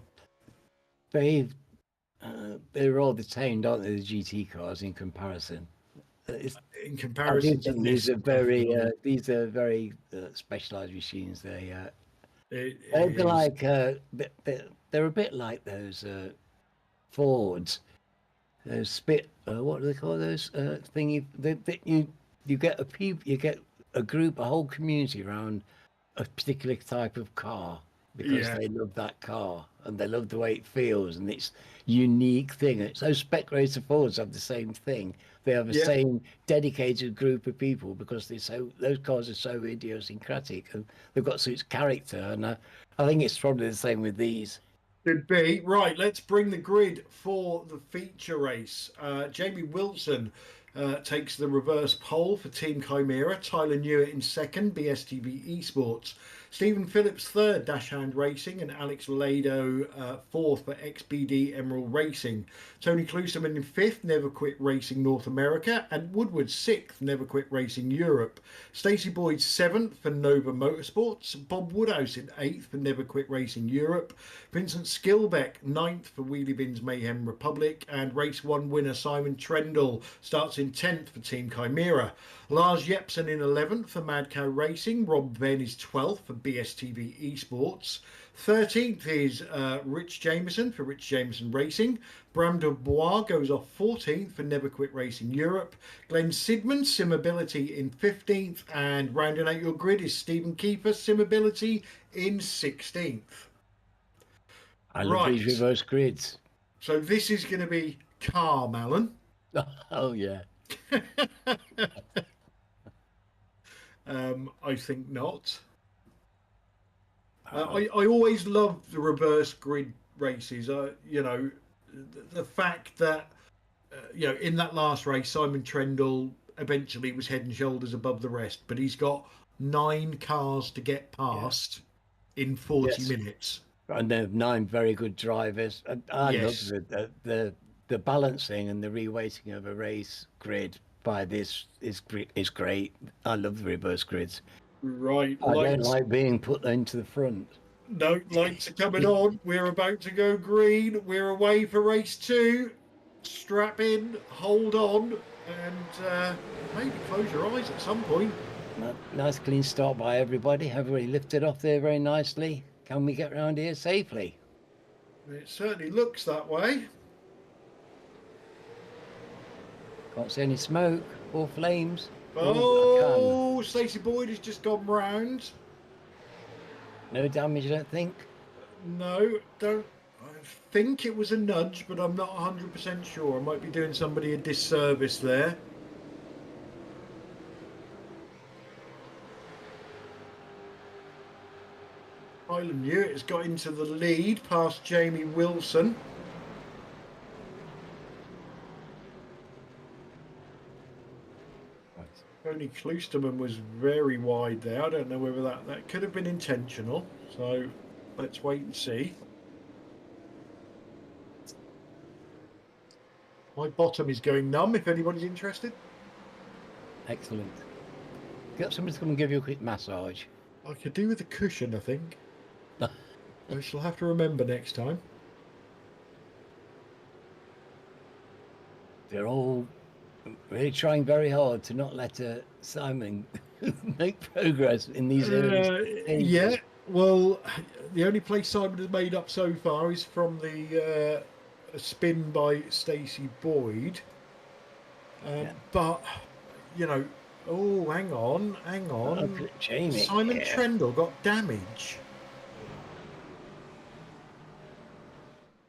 they're all the same, aren't they? The GT cars in comparison. In I do comparison to think this, these are very specialized machines. it They're is, like they're a bit like those Fords. Those what do they call those thingy? You get you get a group, a whole community around a particular type of car because yeah. they love that car and they love the way it feels and it's unique thing. And so spec racer Fords have the same thing. They have the Yeah. same dedicated group of people because those cars are so idiosyncratic and they've got such character. And I think it's probably the same with these. Could be. Right, let's bring the grid for the feature race. Jamie Wilson takes the reverse pole for Team Chimera. Tyler Newitt in second, BSTV Esports. Stephen Phillips third, Dash Hand Racing. And Alex Lado fourth for XBD Emerald Racing. Tony Kluseman in fifth, Never Quit Racing North America. And Woodward sixth, Never Quit Racing Europe. Stacey Boyd seventh for Nova Motorsports. Bob Woodhouse in eighth for Never Quit Racing Europe. Vincent Skilbeck ninth for Wheelie Bins Mayhem Republic. And race one winner Simon Trendle starts in 10th for Team Chimera. Lars Jepsen in 11th for Mad Cow Racing. Rob Venn is 12th for BSTV Esports. 13th is Rich Jameson for Rich Jameson Racing. Bram Dubois goes off 14th for Never Quit Racing Europe. Glenn Sidman, Simability in 15th. And rounding out your grid is Stephen Keefer, Simability in 16th. I love these reverse grids. So this is going to be calm, Alan. Oh yeah. I think not. I always love the reverse grid races. The fact that in that last race, Simon Trendle eventually was head and shoulders above the rest, but he's got 9 cars to get past in 40 minutes. And there are 9 very good drivers. And I Yes. love the balancing and the reweighting of a race grid by this is great. I love the reverse grids. Right. I don't like being put into the front. No, lights are coming on. We're about to go green. We're away for race 2. Strap in, hold on, and maybe close your eyes at some point. Nice clean start by everybody. Everybody lifted off there very nicely. Can we get around here safely? It certainly looks that way. Can't see any smoke or flames. Oh, Stacey Boyd has just gone round. No damage, I don't think. No, don't. I think it was a nudge, but I'm not 100% sure. I might be doing somebody a disservice there. Tyler Newitt has got into the lead past Jamie Wilson. Tony Klusterman was very wide there. I don't know whether that could have been intentional. So let's wait and see. My bottom is going numb if anybody's interested. Excellent. Get somebody to come and give you a quick massage. I could do with a cushion, I think. I shall have to remember next time. they're all really trying very hard to not let Simon make progress in these early stages. Yeah, well, the only place Simon has made up so far is from the spin by Stacey Boyd. Yeah. But, oh, hang on. Look at Jamie. Simon Yeah. Trendle got damage.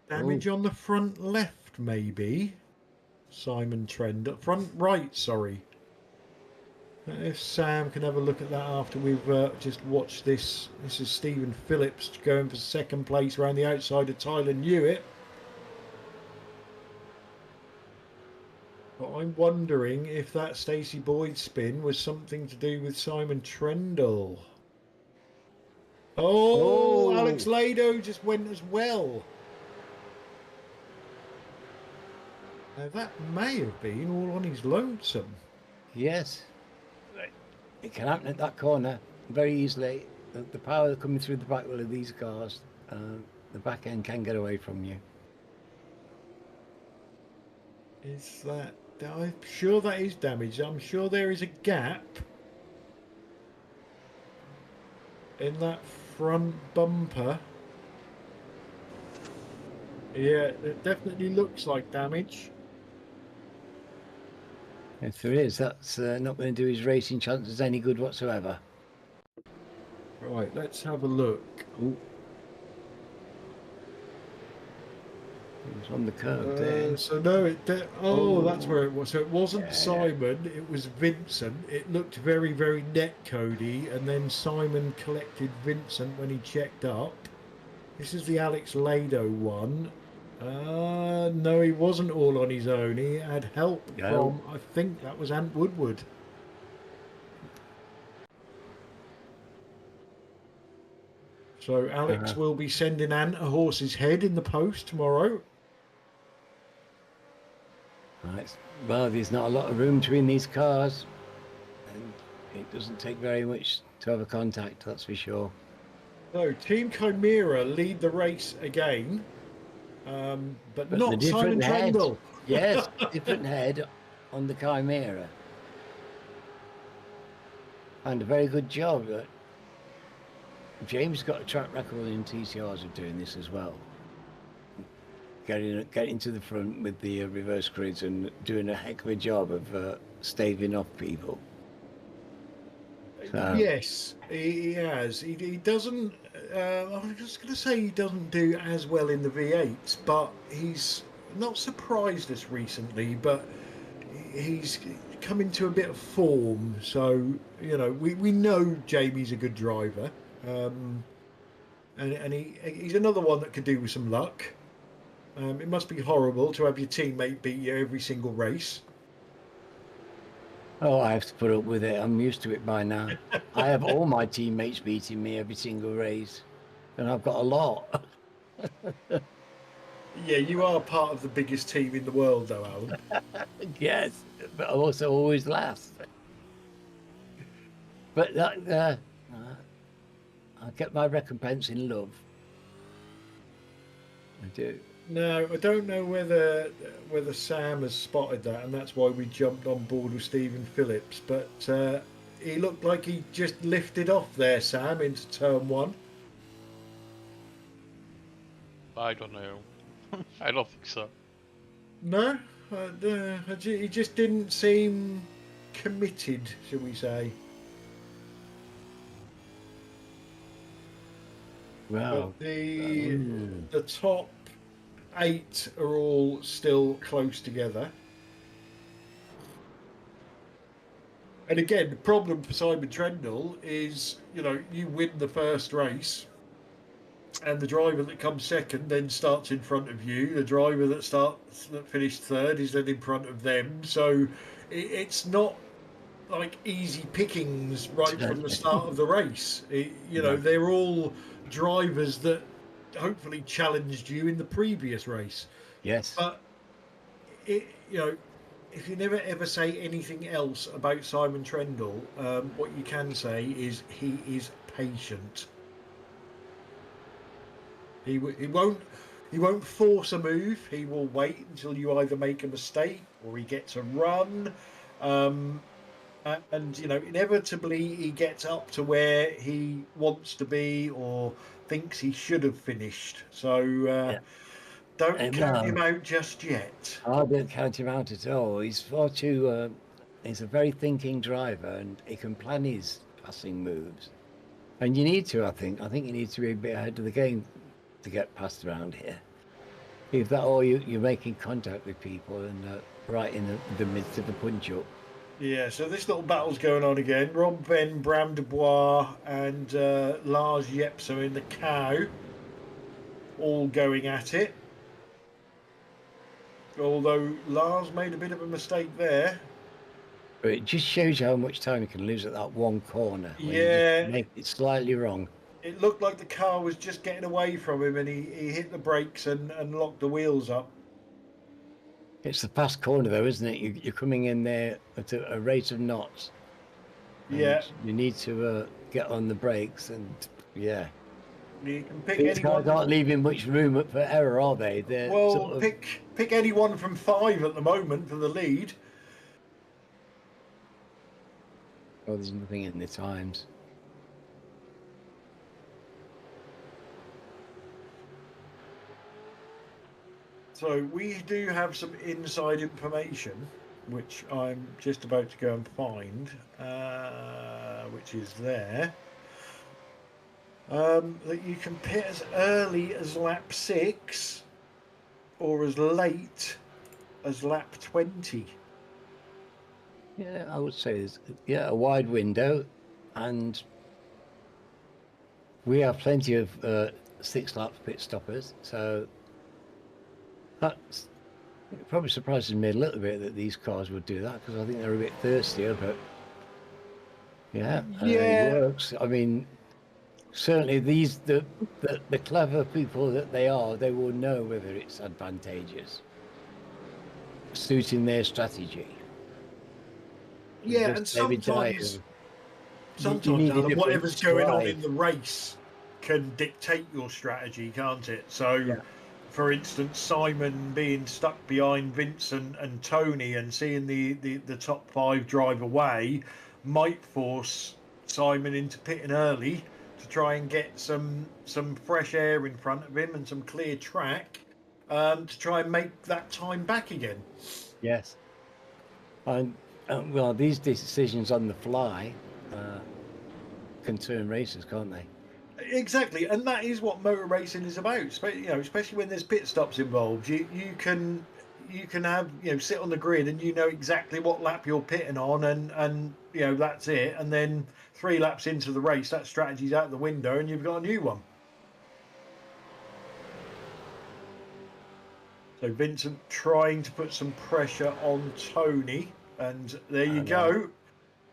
Damage on the front left, maybe. Simon Trendle. Front right, sorry. If Sam can have a look at that after we've just watched this. This is Stephen Phillips going for second place around the outside of Tyler Newitt. But I'm wondering if that Stacey Boyd spin was something to do with Simon Trendle. Oh, Alex Lado just went as well. Now that may have been all on his lonesome. Yes. It can happen at that corner very easily. The power coming through the back wheel of these cars, the back end can get away from you. Is that... I'm sure that is damaged. I'm sure there is a gap in that front bumper. Yeah, it definitely looks like damage. If there is, that's not going to do his racing chances any good whatsoever. Right, let's have a look. Ooh. It was on the curve there. So no, that's where it was. So it wasn't Simon, it was Vincent. It looked very, very net cody, and then Simon collected Vincent when he checked up. This is the Alex Lado one. No, he wasn't all on his own. He had help from, I think that was Ant Woodward. So Alex will be sending Ant a horse's head in the post tomorrow. Right. Well, there's not a lot of room between these cars, and it doesn't take very much to have a contact, that's for sure. So Team Chimera lead the race again, but not Simon Trendle. Yes, different head on the Chimera. And a very good job. James got a track record in TCRs of doing this as well. Getting to the front with the reverse grids and doing a heck of a job of staving off people. So, yes, he has. He doesn't. I was just going to say he doesn't do as well in the V8s, but he's not surprised us recently. But he's come into a bit of form. So we know Jamie's a good driver, and he's another one that could do with some luck. It must be horrible to have your teammate beat you every single race. Oh, I have to put up with it. I'm used to it by now. I have all my teammates beating me every single race, and I've got a lot. Yeah, you are part of the biggest team in the world, though, Alan. Yes, but I also always last. But I get my recompense in love. I do. No, I don't know whether Sam has spotted that, and that's why we jumped on board with Stephen Phillips. But he looked like he just lifted off there, Sam, into turn one. I don't know. I don't think so. No, he just didn't seem committed, shall we say? Well, but the top 8 are all still close together. And again, the problem for Simon Trendle is, you win the first race, and the driver that comes second then starts in front of you. The driver that finished third is then in front of them. So it's not like easy pickings right from the start of the race. They're all drivers that hopefully challenged you in the previous race. yes. But if you never ever say anything else about Simon Trendle, what you can say is he is patient. He won't He won't force a move. He will wait until you either make a mistake or he gets a run. And, you know, inevitably he gets up to where he wants to be or thinks he should have finished. So don't count him out just yet. I don't count him out at all. He's far too. He's a very thinking driver, and he can plan his passing moves. And you need to, I think. I think you need to be a bit ahead of the game to get passed around here. If that, or you're making contact with people and right in the midst of the punch up. Yeah, so this little battle's going on again. Rob Ben, Bram Dubois, and Lars Jepso in the cow, all going at it. Although Lars made a bit of a mistake there. But it just shows you how much time you can lose at that one corner. When Yeah. You just make it slightly wrong. It looked like the car was just getting away from him and he hit the brakes and locked the wheels up. It's the fast corner though, isn't it? You're coming in there at a rate of knots. Yeah. You need to get on the brakes and, yeah. You can pick These anyone. guys aren't leaving much room for error, are they? They're Well, sort of... pick anyone from 5 at the moment for the lead. Oh, there's nothing in the times. So we do have some inside information, which I'm just about to go and find, which is there. That you can pit as early as lap 6 or as late as lap 20. Yeah, I would say there's a wide window, and we have plenty of 6 lap pit stoppers, so that's, it probably surprises me a little bit that these cars would do that, because I think they're a bit thirstier, but yeah, it works. I mean, certainly the clever people that they are, they will know whether it's advantageous, suiting their strategy. Yeah, and sometimes Alan, whatever's going on in the race can dictate your strategy, can't it? So, for instance, Simon being stuck behind Vincent and Tony and seeing the top 5 drive away might force Simon into pitting early to try and get some fresh air in front of him and some clear track to try and make that time back again. Yes. And well, these decisions on the fly can turn races, can't they? Exactly, and that is what motor racing is about. Especially when there's pit stops involved. You can have sit on the grid and you know exactly what lap you're pitting on, and that's it. And then 3 laps into the race, that strategy's out the window, and you've got a new one. So Vincent trying to put some pressure on Tony, and there you go.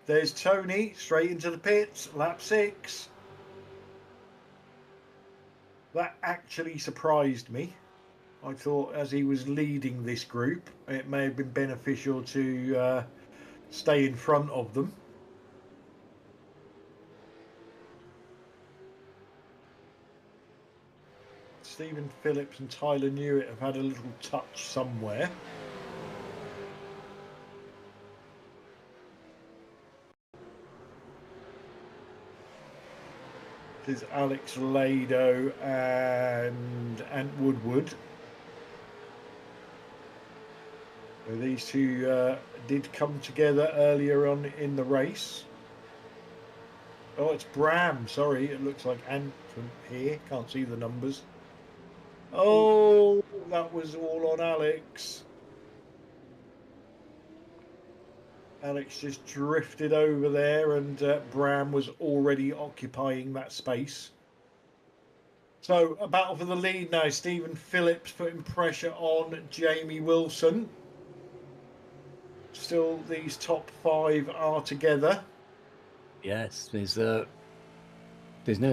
There's Tony straight into the pits, lap 6. That actually surprised me. I thought as he was leading this group, it may have been beneficial to stay in front of them. Stephen Phillips and Tyler Newitt have had a little touch somewhere. This is Alex Lado and Ant Woodward. So these two did come together earlier on in the race. Oh, it's Bram. Sorry, it looks like Ant from here. Can't see the numbers. Oh, that was all on Alex. Alex just drifted over there and Bram was already occupying that space. So a battle for the lead now. Stephen Phillips putting pressure on Jamie Wilson. Still, these top 5 are together. Yes, there's no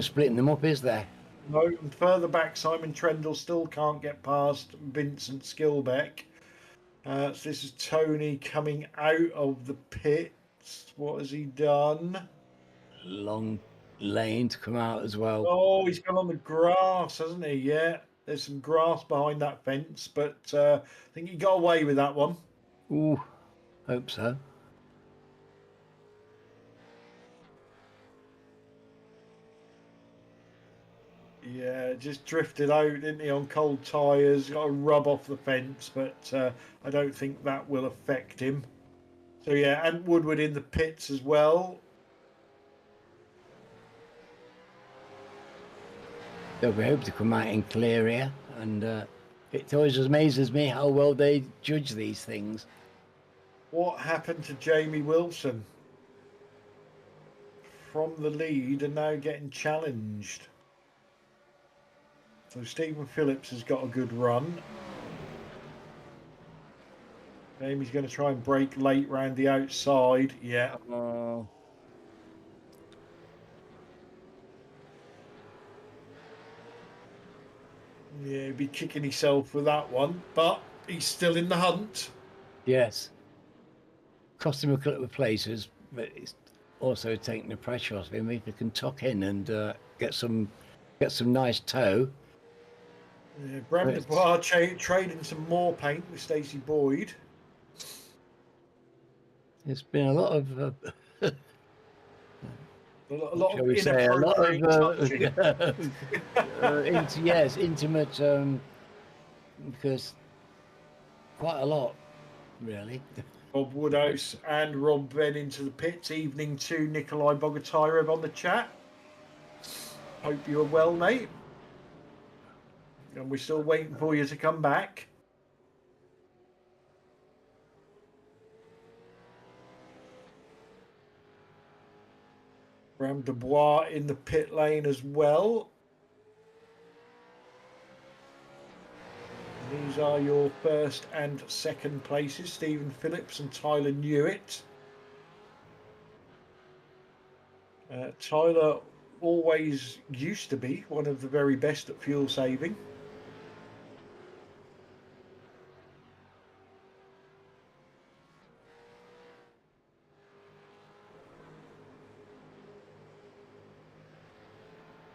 splitting them up, is there? No, and further back, Simon Trendle still can't get past Vincent Skilbeck. So this is Tony coming out of the pits. What has he done? Long lane to come out as well. Oh, he's gone on the grass, hasn't he? Yeah. There's some grass behind that fence, but I think he got away with that one. Ooh, hope so. Yeah, just drifted out, didn't he, on cold tyres. Got to rub off the fence, but I don't think that will affect him. So yeah, and Woodward in the pits as well. So we hope to come out in clear here, and it always amazes me how well they judge these things. What happened to Jamie Wilson? From the lead and now getting challenged. So Stephen Phillips has got a good run. Jamie's going to try and break late round the outside. Yeah. Yeah, he'd be kicking himself with that one, but he's still in the hunt. Yes. Cost him a couple of places, but it's also taking the pressure off him. If he can tuck in and get some nice toe. Yeah, Bram Dubois trading some more paint with Stacey Boyd. There's been a lot of a lot shall of we say, a lot inappropriate of yes, intimate, because quite a lot, really. Bob Woodhouse and Rob Ben into the pits. Evening to Nikolai Bogotyrev on the chat. Hope you are well, mate. And we're still waiting for you to come back. Bram Dubois in the pit lane as well. These are your first and second places, Stephen Phillips and Tyler Newitt. Tyler always used to be one of the very best at fuel saving.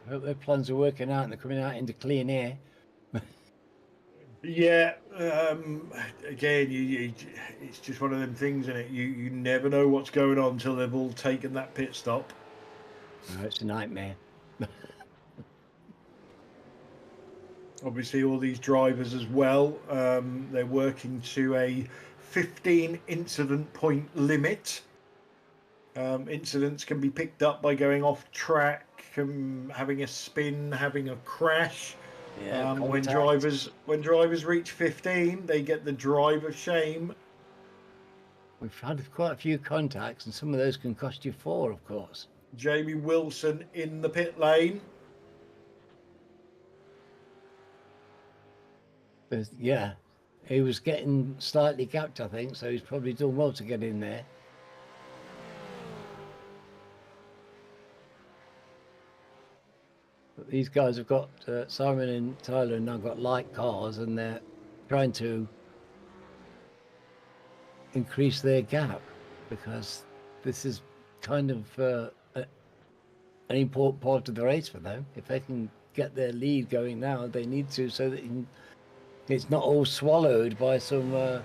I hope their plans are working out and they're coming out into clean air. Yeah, again, it's just one of them things, isn't it? You never know what's going on until they've all taken that pit stop. Oh, it's a nightmare. Obviously, all these drivers as well, they're working to a 15 incident point limit. Incidents can be picked up by going off track, having a spin, having a crash. Yeah, when drivers reach 15, they get the drive of shame. We've had quite a few contacts, and some of those can cost you 4, of course. Jamie Wilson in the pit lane. But yeah, he was getting slightly gapped, I think, so he's probably done well to get in there. But these guys have got, Simon and Tyler have now got light cars, and they're trying to increase their gap, because this is kind of an important part of the race for them. If they can get their lead going now, they need to, so that it's not all swallowed by some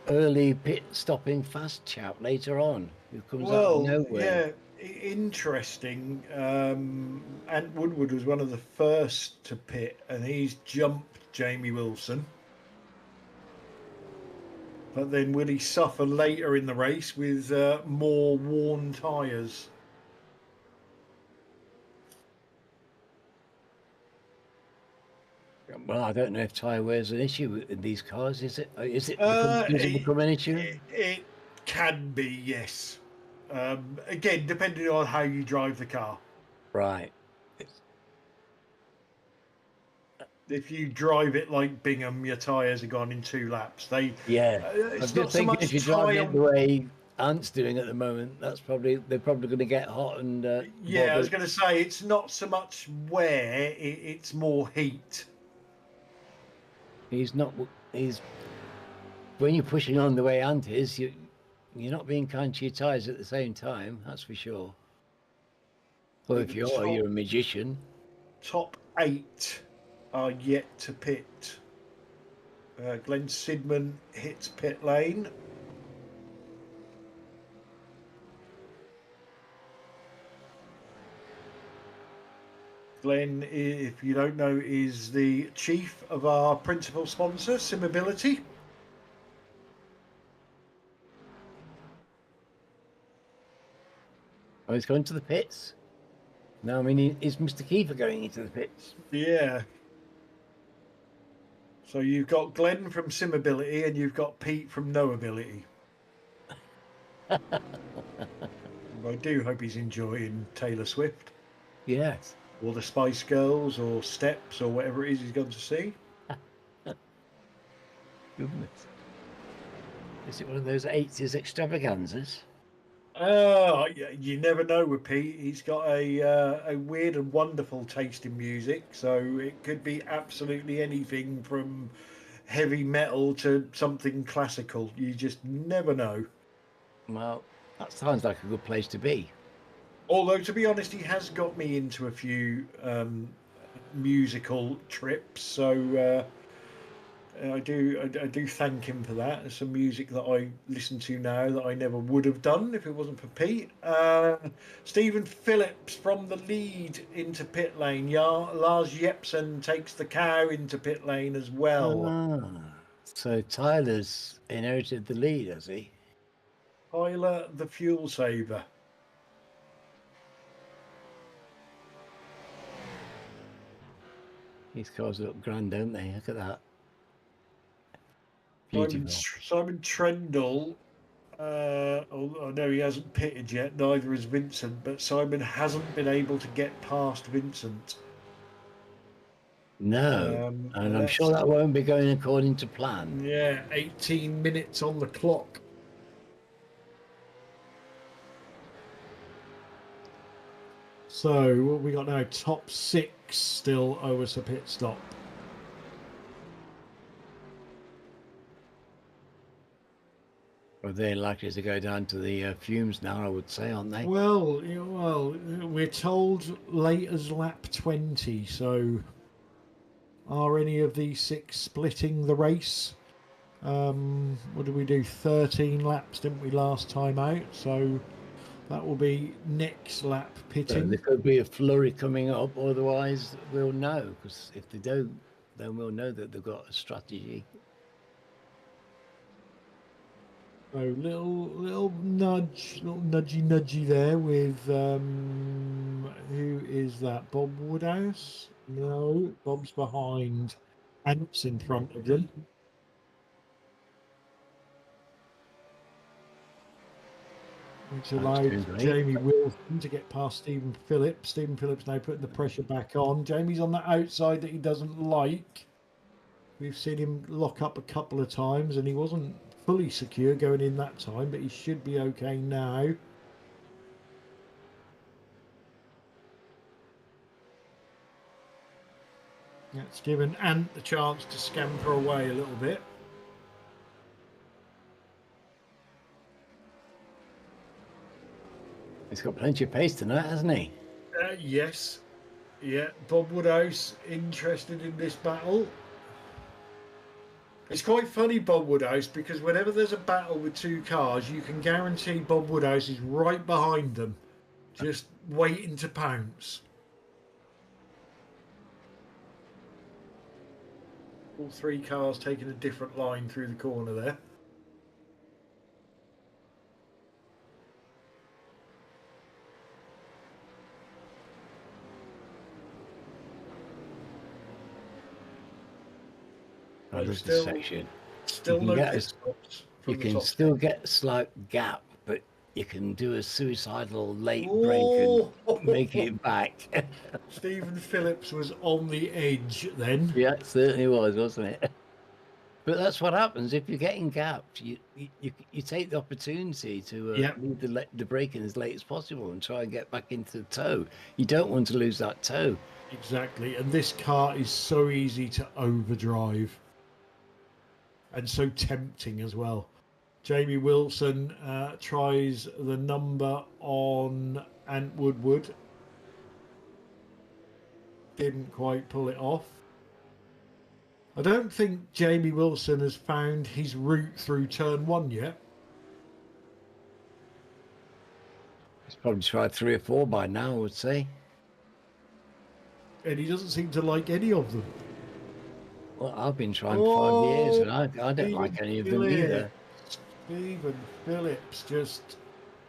early pit stopping fast chap later on who comes out of nowhere. Yeah, interesting. Ant Woodward was one of the first to pit, and he's jumped Jamie Wilson. But then will he suffer later in the race with more worn tyres? Well, I don't know if tyre wear is an issue in these cars. Does it become an issue? It can be, yes. Again, depending on how you drive the car. Right. If you drive it like Bingham, your tyres are gone in 2 laps. Yeah. It's I'm not so much if you drive it the way Ant's doing at the moment, they're probably going to get hot and. Yeah, I was going to say it's not so much wear; it's more heat. He's when you're pushing on the way Ant is, you're not being kind to your tyres at the same time. That's for sure. Well, if you're a magician. Top 8 are yet to pit. Glenn Sidman hits pit lane. Glenn, if you don't know, is the chief of our principal sponsor, Simability. Oh, he's going to the pits. No, I mean, is Mr. Kiefer going into the pits? Yeah. So you've got Glenn from Simability and you've got Pete from Knowability. I do hope he's enjoying Taylor Swift Yes. or the Spice Girls or Steps or whatever it is he's gone to see. Goodness. Is it one of those 80s extravaganzas? You never know with Pete. He's got a weird and wonderful taste in music, so it could be absolutely anything from heavy metal to something classical. You just never know. Well, that sounds like a good place to be. Although, to be honest, he has got me into a few musical trips, so I do thank him for that. There's some music that I listen to now that I never would have done if it wasn't for Pete. Stephen Phillips from the lead into pit lane. Lars Jepsen takes the car into pit lane as well. So Tyler's inherited the lead, has he? Tyler, the fuel saver. These cars look grand, don't they? Look at that. Simon, Beautiful. Simon Trendle. I know he hasn't pitted yet, neither has Vincent, but Simon hasn't been able to get past Vincent. No. And I'm sure that's that won't be going according to plan. Yeah, 18 minutes on the clock. So what we got now? Top 6 still owe us a pit stop. Or they're likely to go down to the fumes now, I would say, aren't they? Well, we're told late as lap 20. So are any of these 6 splitting the race? What did we do? 13 laps, didn't we, last time out? So that will be next lap So pitting. there could be a flurry coming up, otherwise we'll know. Because if they don't, then we'll know that they've got a strategy. So little nudge, little nudgy there with who is that? Bob Woodhouse? No, Bob's behind. Ants in front of them. Which allowed Jamie Wilson to get past Stephen Phillips. Stephen Phillips now putting the pressure back on. Jamie's on the outside that he doesn't like. We've seen him lock up a couple of times and he wasn't fully secure going in that time, but he should be okay now. That's given Ant the chance to scamper away a little bit. He's got plenty of pace tonight, hasn't he? Yes. Yeah, Bob Woodhouse interested in this battle. It's quite funny, Bob Woodhouse, because whenever there's a battle with 2 cars, you can guarantee Bob Woodhouse is right behind them, just waiting to pounce. All 3 cars taking a different line through the corner there. Section. Still no pit stops. You can still get a slight gap, but you can do a suicidal late break and make it back. Stephen Phillips was on the edge then. Yeah, it certainly was, wasn't it? But that's what happens if you're getting gapped. You take the opportunity to leave the break in as late as possible and try and get back into the tow. You don't want to lose that tow. Exactly, and this car is so easy to overdrive. And so tempting as well. Jamie Wilson tries the number on Ant Woodward. Didn't quite pull it off. I don't think Jamie Wilson has found his route through turn 1 yet. He's probably tried 3 or 4 by now, I would say. And he doesn't seem to like any of them. Well, I've been trying for 5 years, and I don't Stephen like any of them either. Stephen Phillips just...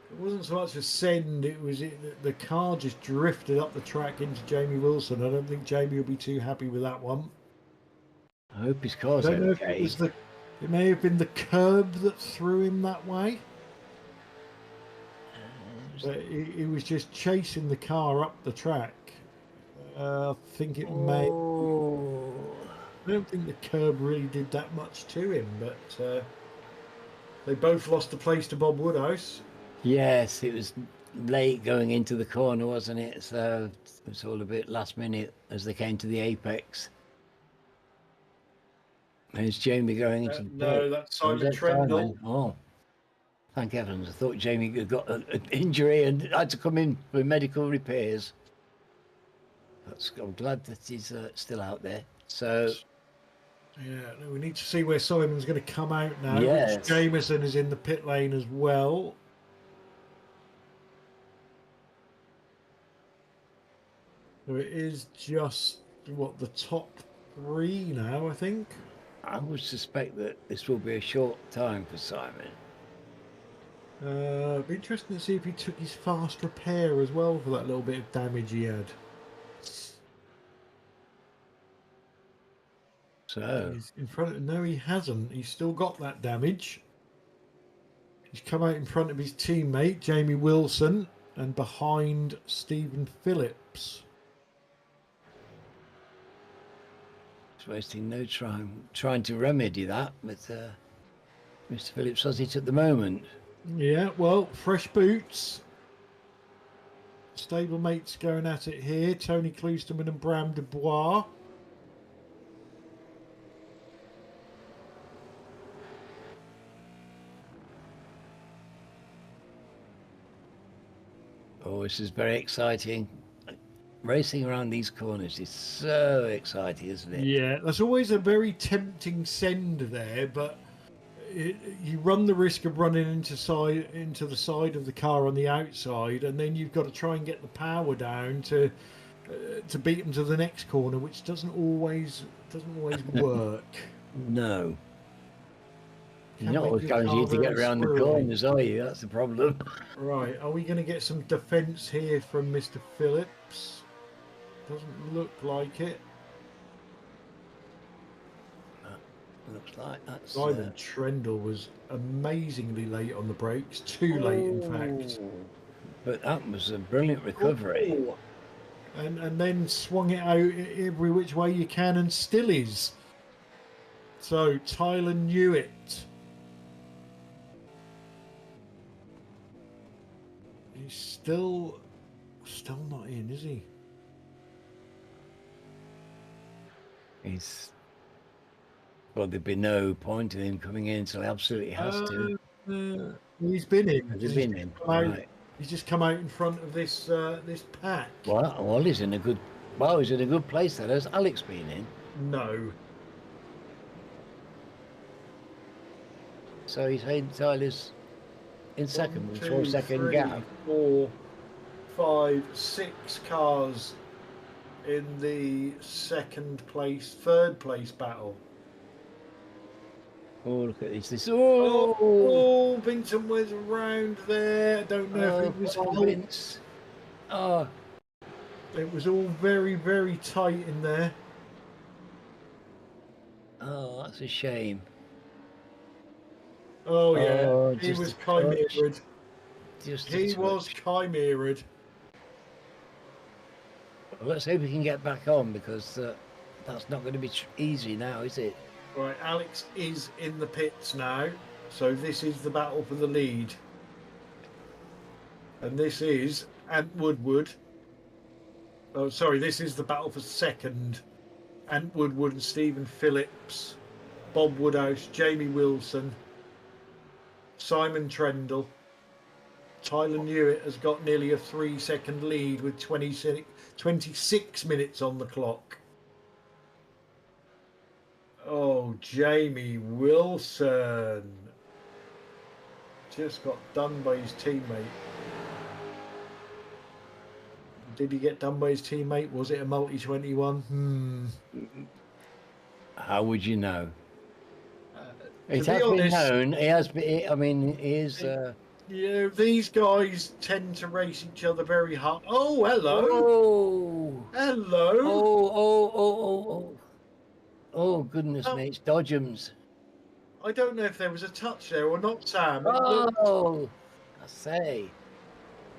It wasn't so much a send, the car just drifted up the track into Jamie Wilson. I don't think Jamie will be too happy with that one. I hope his I car's don't know if okay. it may have been the curb that threw him that way. But he was just chasing the car up the track. I think it may... I don't think the curb really did that much to him, but they both lost the place to Bob Woodhouse. Yes, it was late going into the corner, wasn't it? So it was all a bit last minute as they came to the apex. There's Jamie going into the No, pit. that's Was Simon that Trendle. Simon? Oh, thank heavens. I thought Jamie had got an injury and had to come in for medical repairs. I'm glad that he's still out there. So, yeah, no, we need to see where Simon's going to come out now. yes. Rich Jameson is in the pit lane as well. So it is just, what, the top 3 now, I think? I would suspect that this will be a short time for Simon. It'd be interesting to see if he took his fast repair as well for that little bit of damage he had. So He's in front of... No, he hasn't. He's still got that damage. He's come out in front of his teammate, Jamie Wilson, and behind Stephen Phillips. he's wasting no time trying to remedy that, but Mr. Phillips has it at the moment. Yeah, well, fresh boots. Stablemates going at it here. Tony Clouston and Bram Dubois. Oh, this is very exciting. Racing around these corners is so exciting, isn't it? Yeah, that's always a very tempting send there, but you run the risk of running into the side of the car on the outside, and then you've got to try and get the power down to beat them to the next corner, which doesn't always work. No. You're Can't not make always your car guaranteed to get very around the squirrely. corners, are you? That's the problem. Right, are we going to get some defence here from Mr. Phillips? Doesn't look like it. Looks like that's... Simon Trendle was amazingly late on the brakes. Too late, in fact. But that was a brilliant recovery. Oh. And then swung it out every which way you can and still is. So, Tyler Newitt. He's still not in, is he? Well, there'd be no point in him coming in until he absolutely has to. He's been in. Has he been in? Right. He's just come out in front of this pack. Well, he's in a good place there. Has Alex been in? No. So he's saying Tyler's in second with 4 second gap. 4, 5, 6 cars in the third place battle. Oh, look at this. Oh, Vincent was around there. I don't know if it was Vince. Oh, it was all very, very tight in there. Oh, that's a shame. Oh yeah, he just was a touch. chimered. He was chimered. Well, let's hope he can get back on, because that's not going to be easy now, is it? Right, Alex is in the pits now, so this is the battle for the lead. And this is Ant Woodward. Oh, sorry, this is the battle for second. Ant Woodward and Stephen Phillips, Bob Woodhouse, Jamie Wilson, Simon Trendle. Tyler Newitt has got nearly a 3-second lead with 26 minutes on the clock. Oh, Jamie Wilson just got done by his teammate. Did he get done by his teammate? Was it a multi-21? How would you know? To It be has been honest, known. It has been. I mean, he is. you know, these guys tend to race each other very hard. Oh, hello. Oh, Hello. oh. Oh, goodness Oh, me, it's Dodgems. I don't know if there was a touch there or not, Sam. It looked, Oh, I say,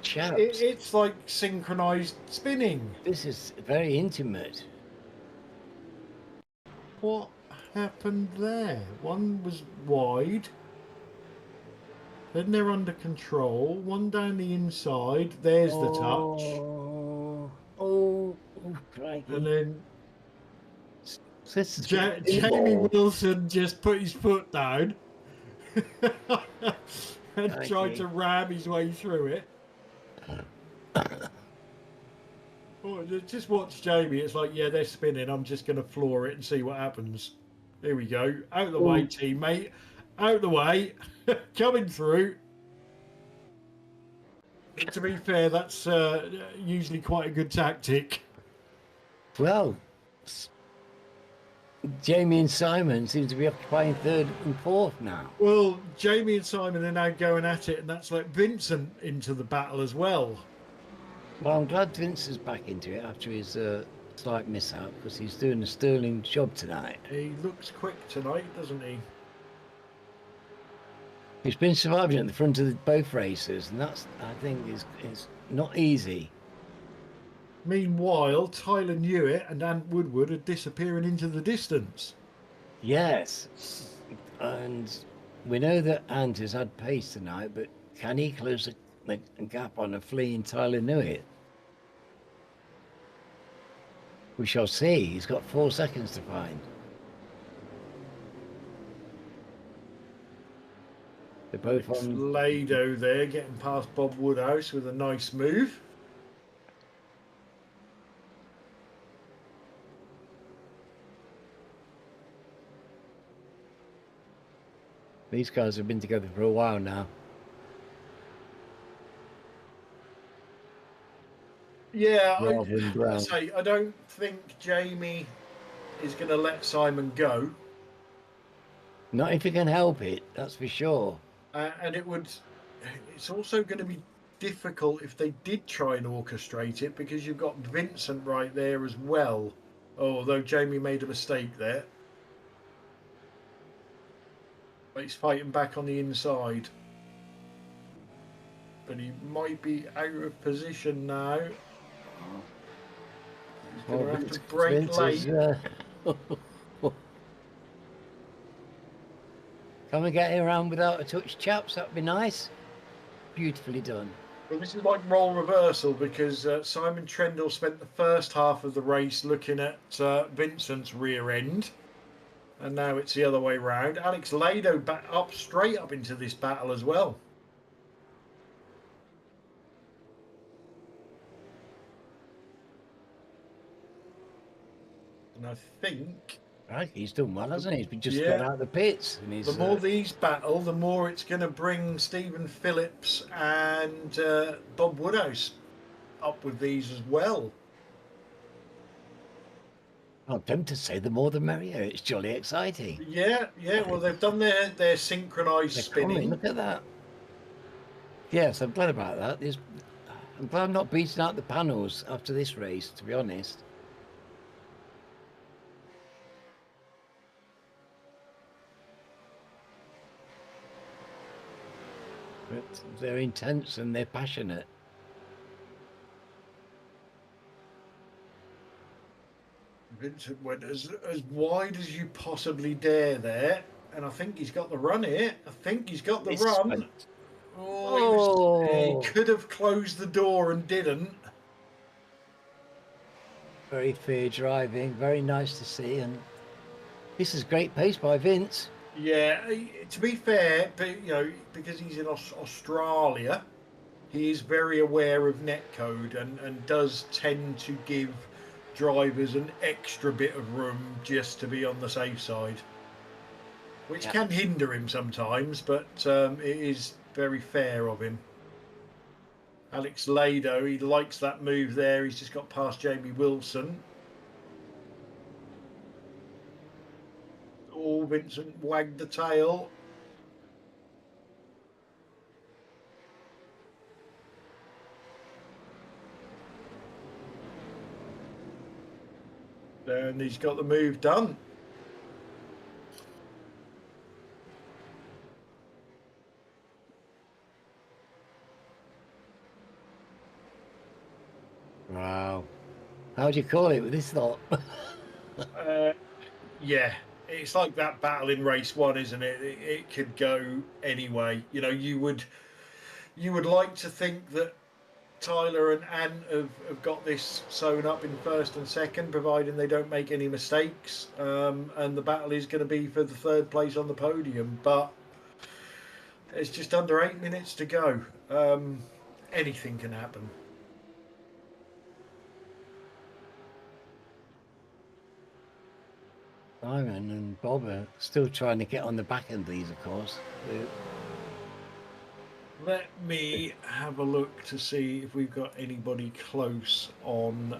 chaps, it's like synchronized spinning. this is very intimate. What happened there? One was wide. Then they're under control. One down the inside. There's the touch. Oh, crikey. And then This is Jamie Wilson just put his foot down and tried Crikey. to ram his way through it. Oh, just watch Jamie. It's like, yeah, they're spinning. I'm just going to floor it and see what happens. Here we go. Out of the way, teammate. Out of the way. Coming through. To be fair, that's usually quite a good tactic. Well, Jamie and Simon seem to be occupying third and fourth now. Well, Jamie and Simon are now going at it, and that's like Vincent into the battle as well. Well, I'm glad Vince is back into it after his slight mishap, because he's doing a sterling job tonight. He looks quick tonight, doesn't he? He's been surviving at the front of both races, and that's, I think, is not easy. Meanwhile, Tyler Newitt and Ant Woodward are disappearing into the distance. Yes, and we know that Ant has had pace tonight, but can he close the gap on a fleeing Tyler Newitt? We shall see. He's got 4 seconds to find. They're both on. Lado there, getting past Bob Woodhouse with a nice move. These guys have been together for a while now. Yeah, I don't think Jamie is going to let Simon go. Not if you can help it, that's for sure. And it's also going to be difficult if they did try and orchestrate it, because you've got Vincent right there as well. Although Jamie made a mistake there. But he's fighting back on the inside. But he might be out of position now. He's going to have to break late. Can we get around without a touch, chaps? That'd be nice. Beautifully done. Well, this is like role reversal, because Simon Trendle spent the first half of the race looking at Vincent's rear end. And now it's the other way round. Alex Lado back up straight up into this battle as well. And I think... Right, he's done well, hasn't he? He's just got out of the pits. And he's, the more these battle, the more it's going to bring Stephen Phillips and Bob Woodhouse up with these as well. I'm tempted to say the more the merrier. It's jolly exciting. Yeah. Well, they've done their synchronised spinning. Look at that. Yes, I'm glad about that. I'm glad I'm not beating out the panels after this race, to be honest. But they're intense and they're passionate. Vincent went as wide as you possibly dare there, and I think he's got the run here. I think he's got the run. He could have closed the door and didn't. Very fair driving, very nice to see, and this is great pace by Vince. Yeah, to be fair, but because he's in Australia, he is very aware of netcode and does tend to give drivers an extra bit of room just to be on the safe side, which can hinder him sometimes, but it is very fair of him. Alex Lado, he likes that move there. He's just got past Jamie Wilson. Oh, Vincent wagged the tail. And he's got the move done. Wow. How do you call it with this lot? Yeah, it's like that battle in race one, isn't it? It could go anyway. You know, you would like to think that Tyler and Ant have got this sewn up in first and second, providing they don't make any mistakes. And the battle is going to be for the third place on the podium. But it's just under 8 minutes to go. Anything can happen. Simon and Bob are still trying to get on the back end of these, of course. Let me have a look to see if we've got anybody close on.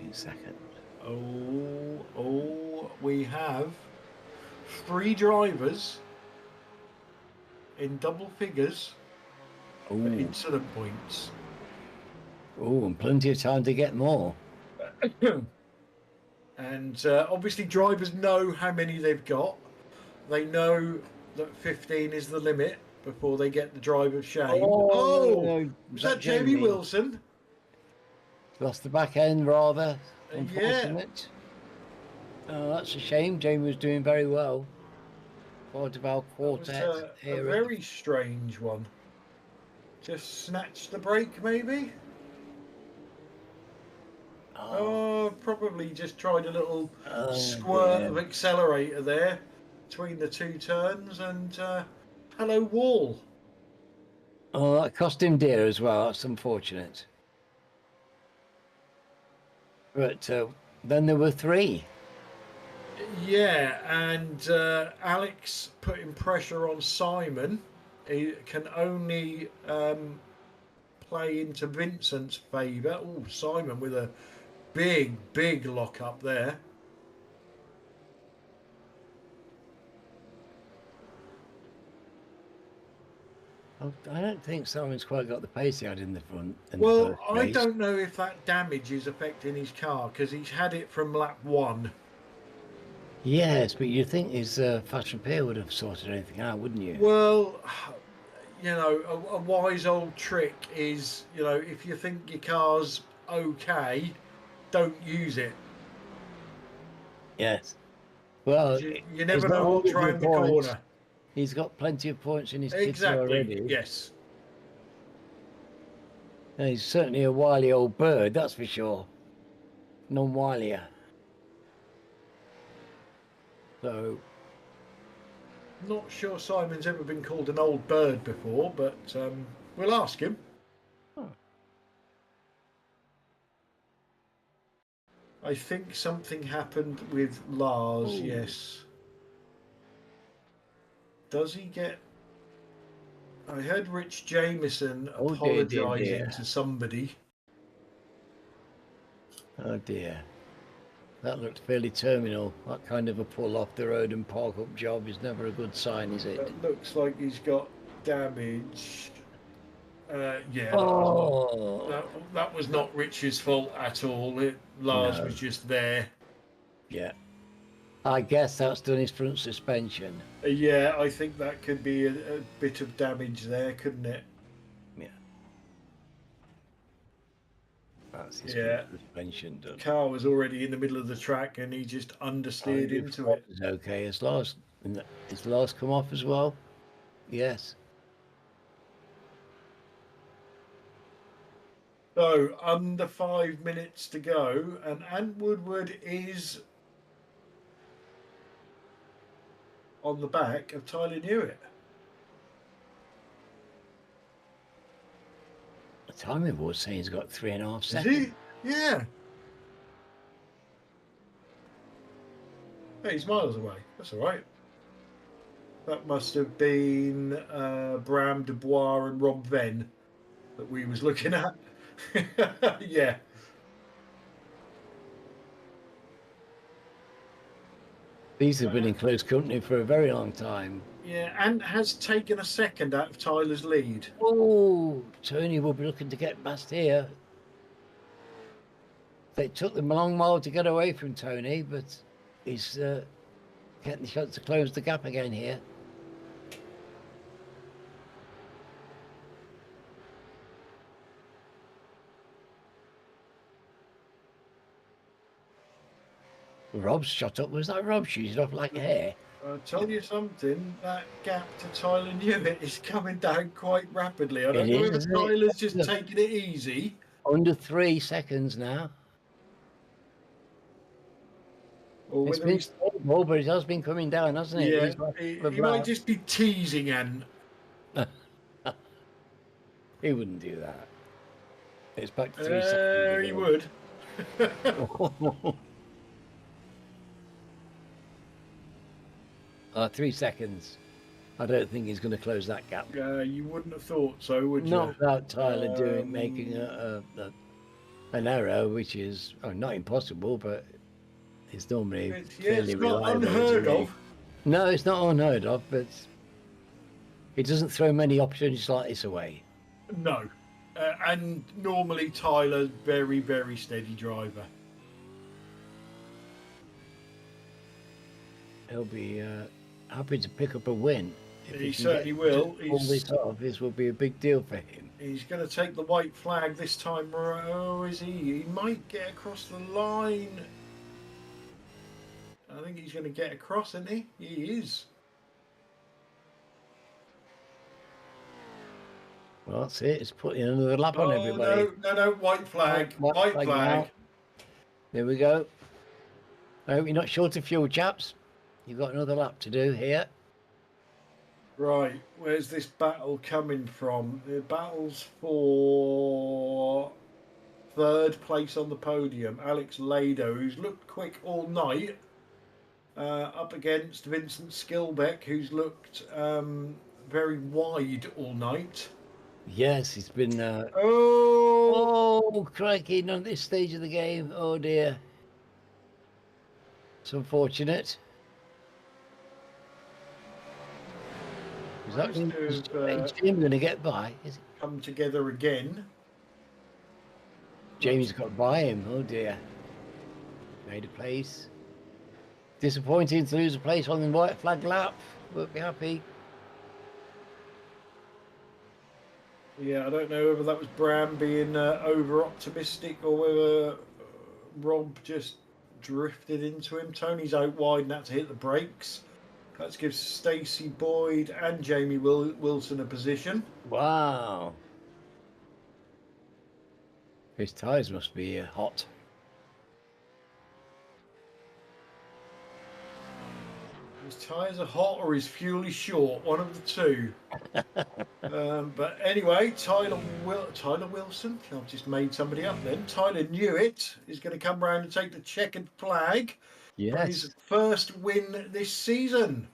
In a second. We have 3 drivers in double figures for incident points. Oh, and plenty of time to get more. And obviously drivers know how many they've got. They know that 15 is the limit before they get the drive of shame. No, was that Jamie Wilson? Lost the back end rather. Unfortunate. Oh, that's a shame. Jamie was doing very well. Part of our quartet. A very strange one. Just snatched the brake, maybe? Probably just tried a little squirt of accelerator there between the 2 turns, and hello wall. Oh, that cost him dear as well. That's unfortunate. But then there were 3. Yeah, and Alex putting pressure on Simon. He can only play into Vincent's favour. Oh, Simon with a big lock up there. I don't think Simon's quite got the pace he had in the front. Well, I don't know if that damage is affecting his car, because he's had it from lap 1. Yes, but you'd think his fast repair would have sorted anything out, wouldn't you? Well, you know, a wise old trick is, you know, if you think your car's okay, don't use it. Yes. Well, you never know what's round the corner. He's got plenty of points in his kit already. already. Yes. And he's certainly a wily old bird, that's for sure. Non-wilier. So. Not sure Simon's ever been called an old bird before, but we'll ask him. Huh. I think something happened with Lars, yes. Does he get... I heard Rich Jameson apologising to somebody. Oh dear. That looked fairly terminal. That kind of a pull off the road and park up job is never a good sign, is it? It looks like he's got damage. Yeah. That was not Rich's fault at all. Lars was just there. Yeah. I guess that's done his front suspension. Yeah, I think that could be a bit of damage there, couldn't it? Yeah. That's his front suspension done. The car was already in the middle of the track and he just understeered into it. Okay, has Lars come off as well? Yes. So, under 5 minutes to go, and Ant Woodward is on the back of Tyler Newitt. The timing board saying he's got 3.5 seconds. Is he? Yeah. Hey, he's miles away. That's all right. That must have been Bram Dubois and Rob Venn that we was looking at. Yeah. These have been in close company for a very long time. Yeah, and has taken a second out of Tyler's lead. Oh, Tony will be looking to get past here. They took them a long while to get away from Tony, but he's getting the shot to close the gap again here. Rob's shot up. Was that Rob shooting off like hair? I'll tell you something, that gap to Tyler Newitt is coming down quite rapidly. I don't know whether Tyler's just taking it easy. Under 3 seconds now. Or It's whether been he's... stable, but it has been coming down, hasn't it? Yeah, he might just be teasing and... He wouldn't do that. It's back to 3 seconds. He would. 3 seconds. I don't think he's going to close that gap. You wouldn't have thought so, would you? Not without Tyler making an error, which is not impossible, but it's normally fairly it's not reliable. unheard of. No, it's not unheard of, but it doesn't throw many opportunities like this away. No. And normally Tyler's very, very steady driver. He'll be happy to pick up a win. If He certainly will. All this off, this will be a big deal for him. He's going to take the white flag this time. Oh, is he? He might get across the line. I think he's going to get across, isn't he? He is. Well, that's it. It's putting another lap on everybody. No, white flag. White flag. Now. There we go. I hope you're not short of fuel, chaps. You've got another lap to do here. Right, where's this battle coming from? The battle's for third place on the podium. Alex Lado, who's looked quick all night, up against Vincent Skilbeck, who's looked very wide all night. Yes, he's been... Oh, crikey, not at this stage of the game. Oh, dear. It's unfortunate. Is that Jamie going to get by? Is it? Come together again. Jamie's got by him. Oh dear. Made a place. Disappointing to lose a place on the white flag lap. Won't be happy. Yeah, I don't know whether that was Bram being over optimistic or whether Rob just drifted into him. Tony's out wide and had to hit the brakes. That gives Stacey Boyd and Jamie Wilson a position. Wow. His tyres must be hot. His tyres are hot or his fuel is short, one of the two. But anyway, Tyler Wilson, I've just made somebody up then. Tyler Newitt is going to come round and take the checkered flag. Yes. His first win this season.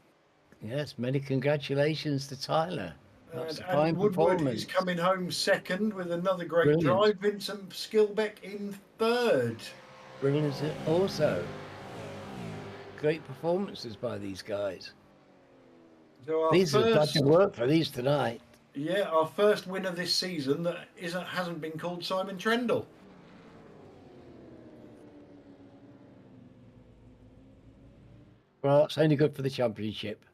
Yes, many congratulations to Tyler. That's a fine Woodward performance. is coming home second with another great drive. Vincent Skilbeck in third. Brilliant also. Great performances by these guys. So these are got to work for these tonight. Yeah, our first winner this season that hasn't been called Simon Trendle. Well, it's only good for the championship.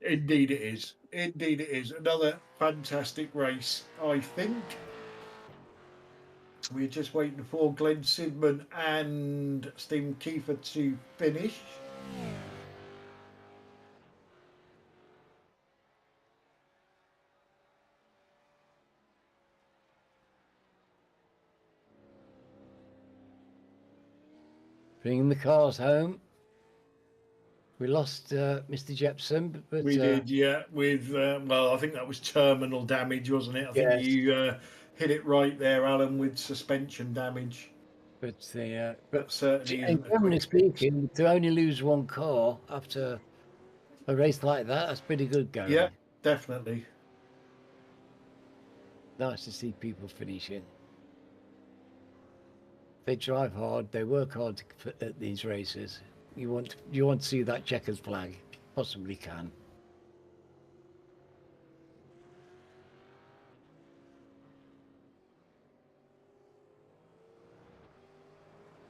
Indeed it is. Indeed it is. Another fantastic race, I think. We're just waiting for Glenn Sidman and Stephen Kiefer to finish. Bringing the cars home. We lost Mr. Jepson, but we did, yeah. With well, I think that was terminal damage, wasn't it? I think you hit it right there, Alan, with suspension damage. But That certainly and isn't a generally quick fix. speaking, to only lose one car after a race like that, that's pretty good going. Yeah, definitely. Nice to see people finishing. They drive hard. They work hard at these races. You want to see that checkers flag? Possibly can.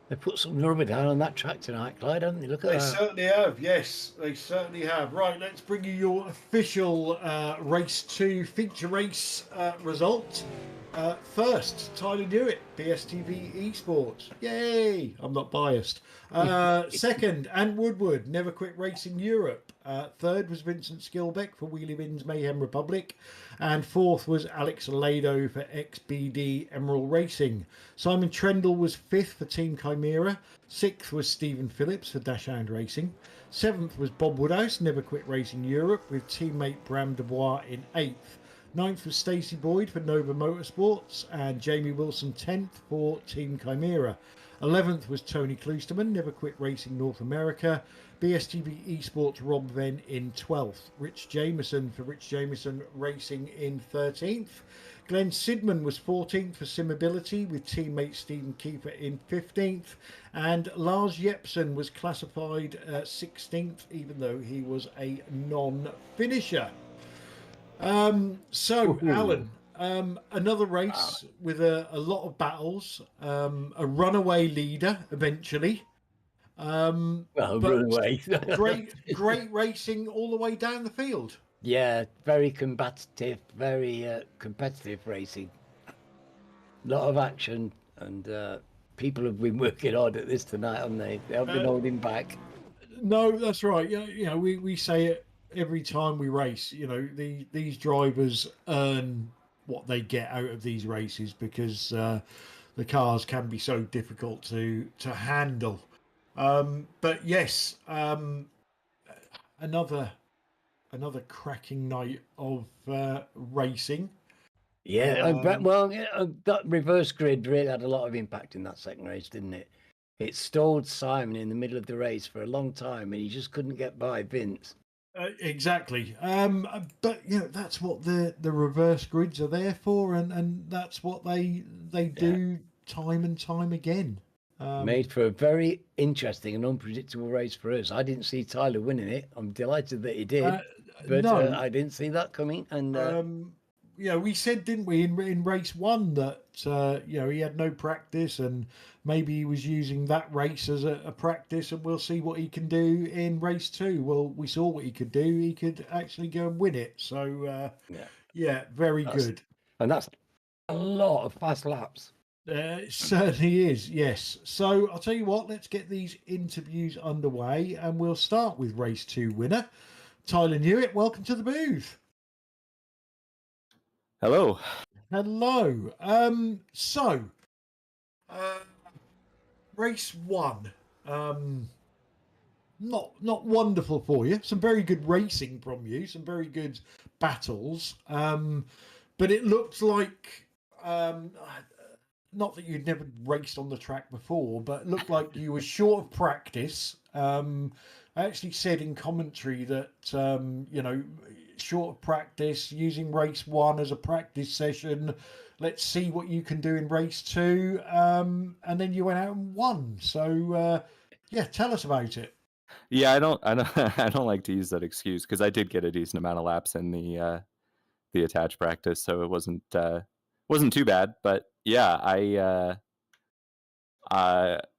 They put some rubber down on that track tonight, Clyde, haven't they? Look at They that. certainly have. Yes, they certainly have. Right, let's bring you your official race 2 feature race result. First, Tyler Dewitt, BSTV Esports. Yay! I'm not biased. Second, Ant Woodward, Never Quit Racing Europe. Third was Vincent Skilbeck for Wheelie Bins Mayhem Republic. And fourth was Alex Alado for XBD Emerald Racing. Simon Trendle was fifth for Team Chimera. Sixth was Stephen Phillips for Dashhound Racing. Seventh was Bob Woodhouse, Never Quit Racing Europe, with teammate Bram Dubois in eighth. Ninth was Stacey Boyd for Nova Motorsports, and Jamie Wilson 10th for Team Chimera. 11th was Tony Kloosterman, Never Quit Racing North America. BSTV Esports Rob Venn in 12th. Rich Jameson for Rich Jameson Racing in 13th. Glenn Sidman was 14th for Simability, with teammate Stephen Keefer in 15th. And Lars Jepsen was classified 16th, even though he was a non-finisher. So, Alan, another race with a lot of battles, a runaway leader eventually. Well, But runaway. great racing all the way down the field. Yeah, very combative, very competitive racing. A lot of action, and people have been working hard at this tonight, haven't they? They haven't been holding back. No, that's right. We say it every time we race. These drivers earn what they get out of these races because the cars can be so difficult to handle. But yes, another cracking night of racing. Yeah, that reverse grid really had a lot of impact in that second race, didn't it? It stalled Simon in the middle of the race for a long time, and he just couldn't get by Vince. Exactly. But that's what the reverse grids are there for, and that's what they do time and time again. Made for a very interesting and unpredictable race for us. I didn't see Tyler winning it. I'm delighted that he did, but no. I didn't see that coming. And we said, didn't we, in race 1 that he had no practice, and maybe he was using that race as a practice, and we'll see what he can do in race 2. Well, we saw what he could do. He could actually go and win it. So very good. And that's a lot of fast laps. It certainly is, yes. So I'll tell you what, let's get these interviews underway, and we'll start with race 2 winner, Tyler Newitt. Welcome to the booth. Hello. Race 1, not wonderful for you. Some very good racing from you, some very good battles, but it looked like not that you'd never raced on the track before, but it looked like you were short of practice. I actually said in commentary that short of practice, using race 1 as a practice session. Let's see what you can do in race 2, and then you went out and won. So tell us about it. Yeah, I don't like to use that excuse, because I did get a decent amount of laps in the attached practice, so it wasn't too bad. But yeah,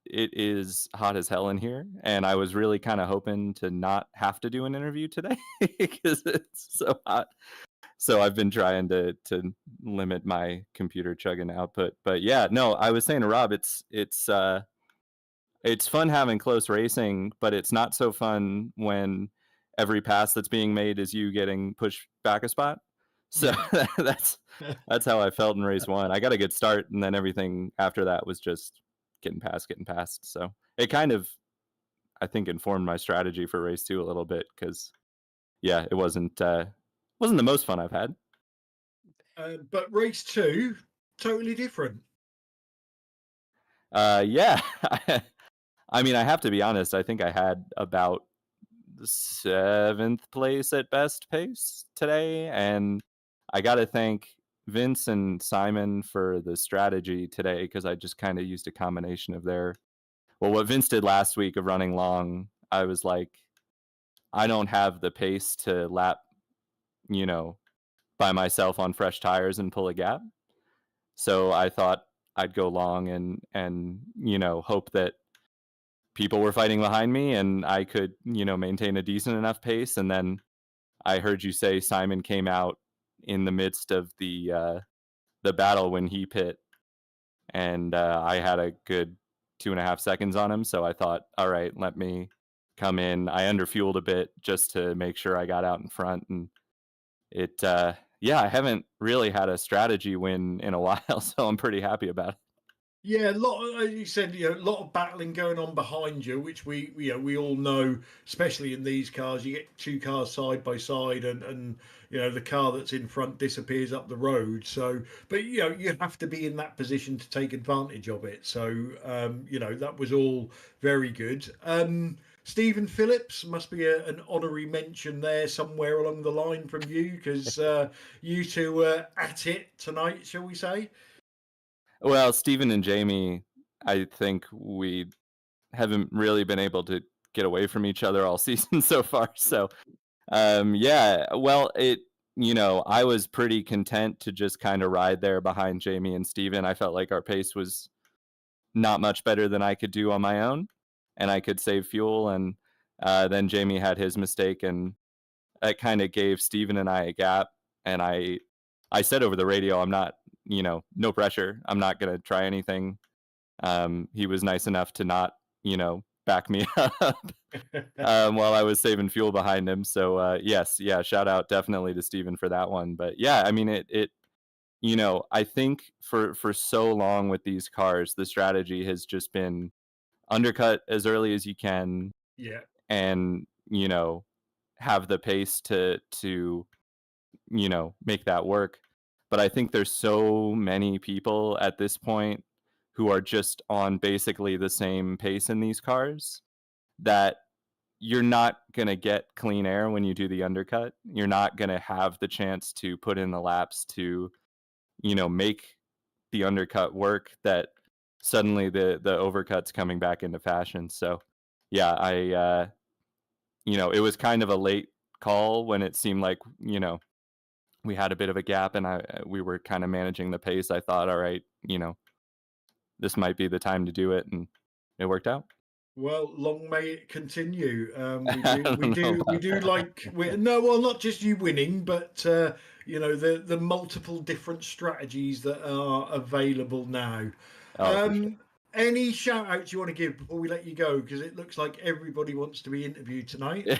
it is hot as hell in here, and I was really kind of hoping to not have to do an interview today because it's so hot. So I've been trying to limit my computer chugging output. But yeah, no, I was saying to Rob, it's fun having close racing, but it's not so fun when every pass that's being made is you getting pushed back a spot. So that's how I felt in race 1. I got a good start, and then everything after that was just getting past. So it kind of, I think, informed my strategy for race 2 a little bit, because yeah, it wasn't the most fun I've had. But race 2, totally different. Yeah. I mean, I have to be honest. I think I had about the 7th place at best pace today, and I got to thank Vince and Simon for the strategy today, because I just kind of used a combination of what Vince did last week of running long. I was like, I don't have the pace to lap, you know, by myself on fresh tires and pull a gap. So I thought I'd go long and hope that people were fighting behind me and I could, maintain a decent enough pace. And then I heard you say Simon came out in the midst of the battle when he pit, and I had a good 2.5 seconds on him. So I thought, all right, let me come in. I underfueled a bit just to make sure I got out in front, and it I haven't really had a strategy win in a while, so I'm pretty happy about it. Yeah, a lot. As you said, a lot of battling going on behind you, which we all know, especially in these cars. You get two cars side by side, and the car that's in front disappears up the road. So, but you have to be in that position to take advantage of it. So, that was all very good. Stephen Phillips must be an honorary mention there somewhere along the line from you, because you two were at it tonight, shall we say? Well, Steven and Jamie, I think we haven't really been able to get away from each other all season so far. So, well, I was pretty content to just kind of ride there behind Jamie and Steven. I felt like our pace was not much better than I could do on my own, and I could save fuel. And then Jamie had his mistake, and that kind of gave Steven and I a gap. And I said over the radio, I'm not, no pressure. I'm not going to try anything. He was nice enough to not, back me up while I was saving fuel behind him. So yes, shout out definitely to Steven for that one. But yeah, I mean, it I think for so long with these cars, the strategy has just been undercut as early as you can. Yeah. And, have the pace to make that work. But I think there's so many people at this point who are just on basically the same pace in these cars that you're not going to get clean air when you do the undercut. You're not going to have the chance to put in the laps to, make the undercut work, that suddenly the overcut's coming back into fashion. So yeah, I it was kind of a late call when it seemed like, we had a bit of a gap and we were kind of managing the pace. I thought, all right, this might be the time to do it, and it worked out. Well, long may it continue. We do like not just you winning, but the multiple different strategies that are available now. Sure. Any shout outs you want to give before we let you go? Because it looks like everybody wants to be interviewed tonight.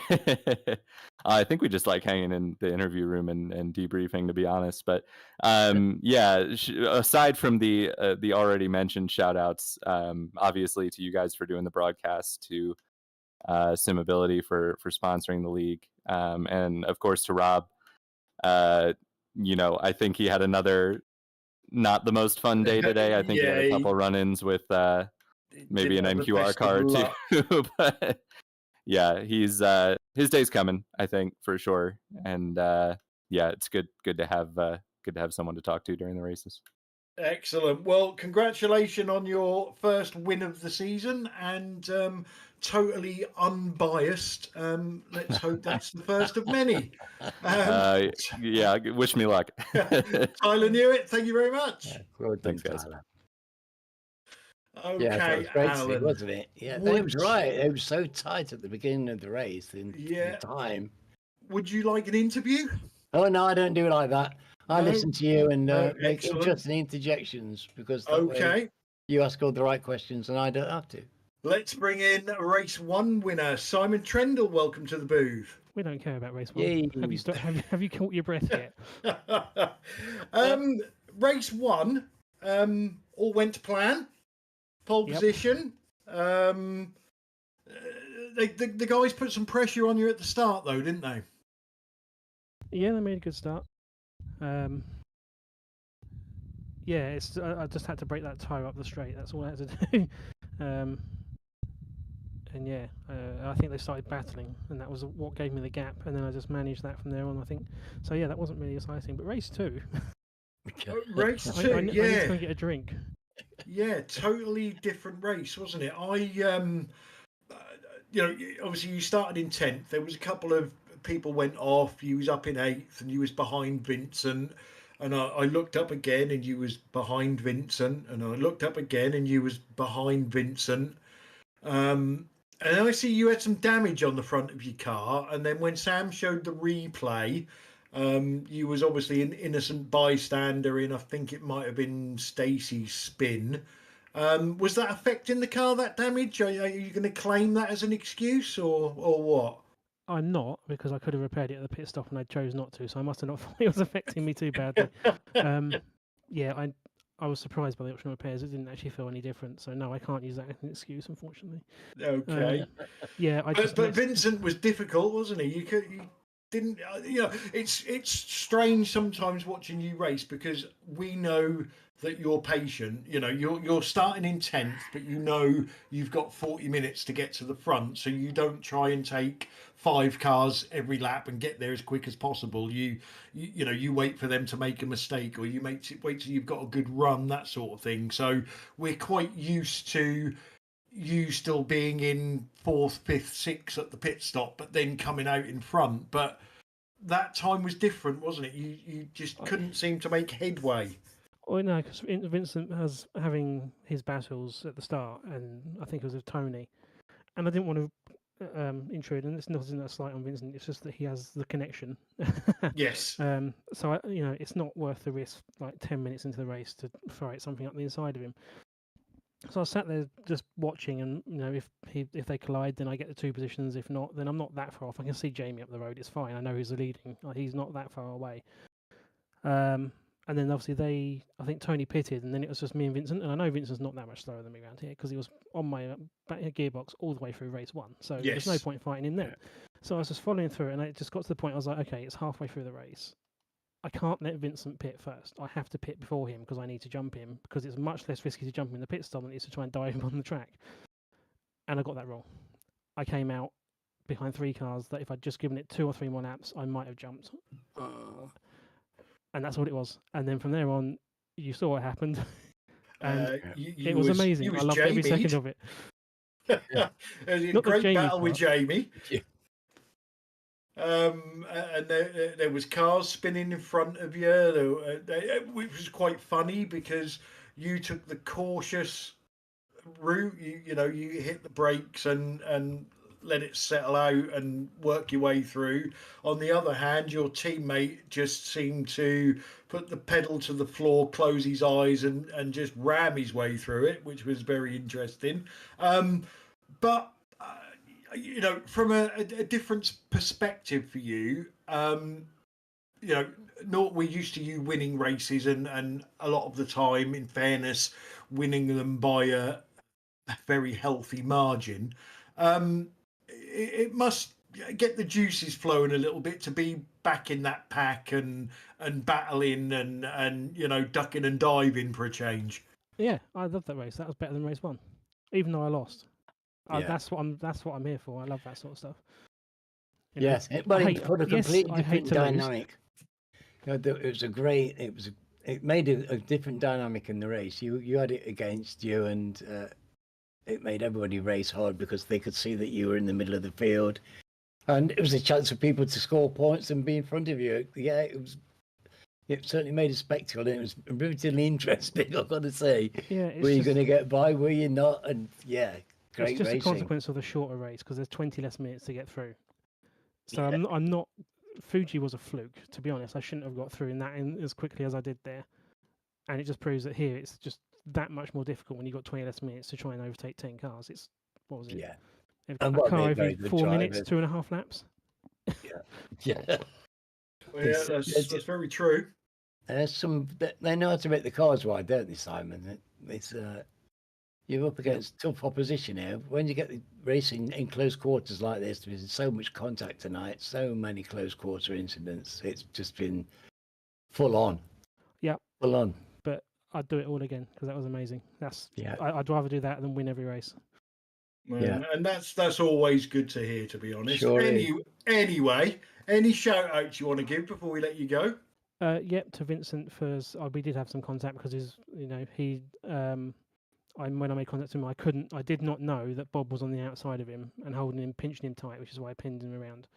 I think we just like hanging in the interview room and debriefing, to be honest. But aside from the already mentioned shout outs, obviously to you guys for doing the broadcast, to Simability for sponsoring the league, and of course to Rob. I think he had another not the most fun day today. I think he had a couple run-ins with maybe an NQR car too. But yeah, he's his day's coming, I think, for sure. And it's good to have someone to talk to during the races. Excellent. Well, congratulations on your first win of the season, and totally unbiased. Let's hope that's the first of many. Wish me luck. Tyler Newitt, thank you very much. Yeah, well done, Thanks, guys. Tyler. Okay, yeah, it was great Alan, wasn't it? Yeah, it was right. It was so tight at the beginning of the race in time. Would you like an interview? Oh no, I don't do it like that. I listen to you and make excellent. interesting interjections, because Okay, you ask all the right questions and I don't have to. let's bring in race 1 winner, Simon Trendle. Welcome to the booth. We don't care about race 1. Yay. Have you caught your breath yet? Race 1, all went to plan. Pole position. The guys put some pressure on you at the start, though, didn't they? Yeah, they made a good start. Yeah, it's I just had to break that tyre up the straight. That's all I had to do. And yeah, I think they started battling, and that was what gave me the gap. And then I just managed that from there on. I think so. Yeah, that wasn't really exciting. But race 2, Race I 2, need to go yeah. and get a drink. Yeah, totally different race, wasn't it? Obviously you started in 10th. There was a couple of people went off. You was up in 8th, and you was behind Vincent. And I looked up again, and you was behind Vincent. And I looked up again, and you was behind Vincent. And I see you had some damage on the front of your car. And then when Sam showed the replay, you was obviously an innocent bystander in, I think it might have been Stacey's spin. Was that affecting the car, that damage? Are you going to claim that as an excuse or what? I'm not, because I could have repaired it at the pit stop, and I chose not to. So I must have not thought it was affecting me too badly. Yeah, I was surprised by the optional repairs. It didn't actually feel any different. So no, I can't use that as an excuse, unfortunately. Okay. Yeah, But Vincent was difficult, wasn't he? You didn't, it's strange sometimes watching you race, because we know that you're patient. You're starting in 10th, but you've got 40 minutes to get to the front, so you don't try and take 5 cars every lap and get there as quick as possible. You wait for them to make a mistake, or you wait till you've got a good run, that sort of thing. So we're quite used to you still being in 4th, 5th, 6th at the pit stop, but then coming out in front. But that time was different, wasn't it? You just couldn't seem to make headway. Well, no, because Vincent was having his battles at the start, and I think it was with Tony, and I didn't want to intrude. And it's not a slight on Vincent; it's just that he has the connection. Yes. So it's not worth the risk. Like 10 minutes into the race to throw out something up the inside of him. So I sat there just watching, and if they collide, then I get the 2 positions. If not, then I'm not that far off. I can see Jamie up the road. It's fine. I know who's the leading. He's not that far away. And then obviously I think Tony pitted, and then it was just me and Vincent. And I know Vincent's not that much slower than me around here, because he was on my gearbox all the way through race 1. So there's no point fighting him then. So I was just following through, and it just got to the point I was like, okay, it's halfway through the race. I can't let Vincent pit first. I have to pit before him, because I need to jump him, because it's much less risky to jump him in the pit stop than it is to try and dive him on the track. And I got that wrong. I came out behind 3 cars that if I'd just given it 2 or 3 more laps, I might have jumped. And that's what it was. And then from there on, you saw what happened. And it was amazing. I loved every second of it. It was a great battle with Jamie. Yeah. And there was cars spinning in front of you, which was quite funny, because you took the cautious route. You hit the brakes and let it settle out and work your way through. On the other hand, your teammate just seemed to put the pedal to the floor, close his eyes, and just ram his way through it, which was very interesting. But from a different perspective for you, we're used to you winning races, and a lot of the time, in fairness, winning them by a very healthy margin. It must get the juices flowing a little bit to be back in that pack and battling and ducking and diving for a change. Yeah, I love that race. That was better than race 1, even though I lost. Yeah. That's what I'm here for. I love that sort of stuff. Yes, but it put a completely different dynamic. It made a different dynamic in the race. You had it against you, and it made everybody race hard, because they could see that you were in the middle of the field, and it was a chance for people to score points and be in front of you. Yeah, it certainly made a spectacle, and it was rivetingly interesting, I've got to say. Yeah, were you going to get by? Were you not? And yeah, great it's just racing. a consequence of the shorter race, because there's 20 less minutes to get through. So yeah. I'm not. Fuji was a fluke, to be honest. I shouldn't have got through in that as quickly as I did there, and it just proves that here it's just that much more difficult when you've got 20 less minutes to try and overtake 10 cars. It's what was it? Yeah. A car every 4 minutes, 2.5 laps. Yeah. Well, yeah, that's very true. There's they know how to make the cars wide, don't they, Simon? You're up against tough opposition here. When you get racing in close quarters like this, there's so much contact tonight, so many close quarter incidents. It's just been full on. Yeah. Full on. But I'd do it all again because that was amazing. Yeah. I'd rather do that than win every race. Yeah. And that's always good to hear, to be honest. Sure is. Anyway, any shout outs you want to give before we let you go? Yep, to Vincent first. We did have some contact because he when I made contact with him, I did not know that Bob was on the outside of him and holding him, pinching him tight, which is why I pinned him around.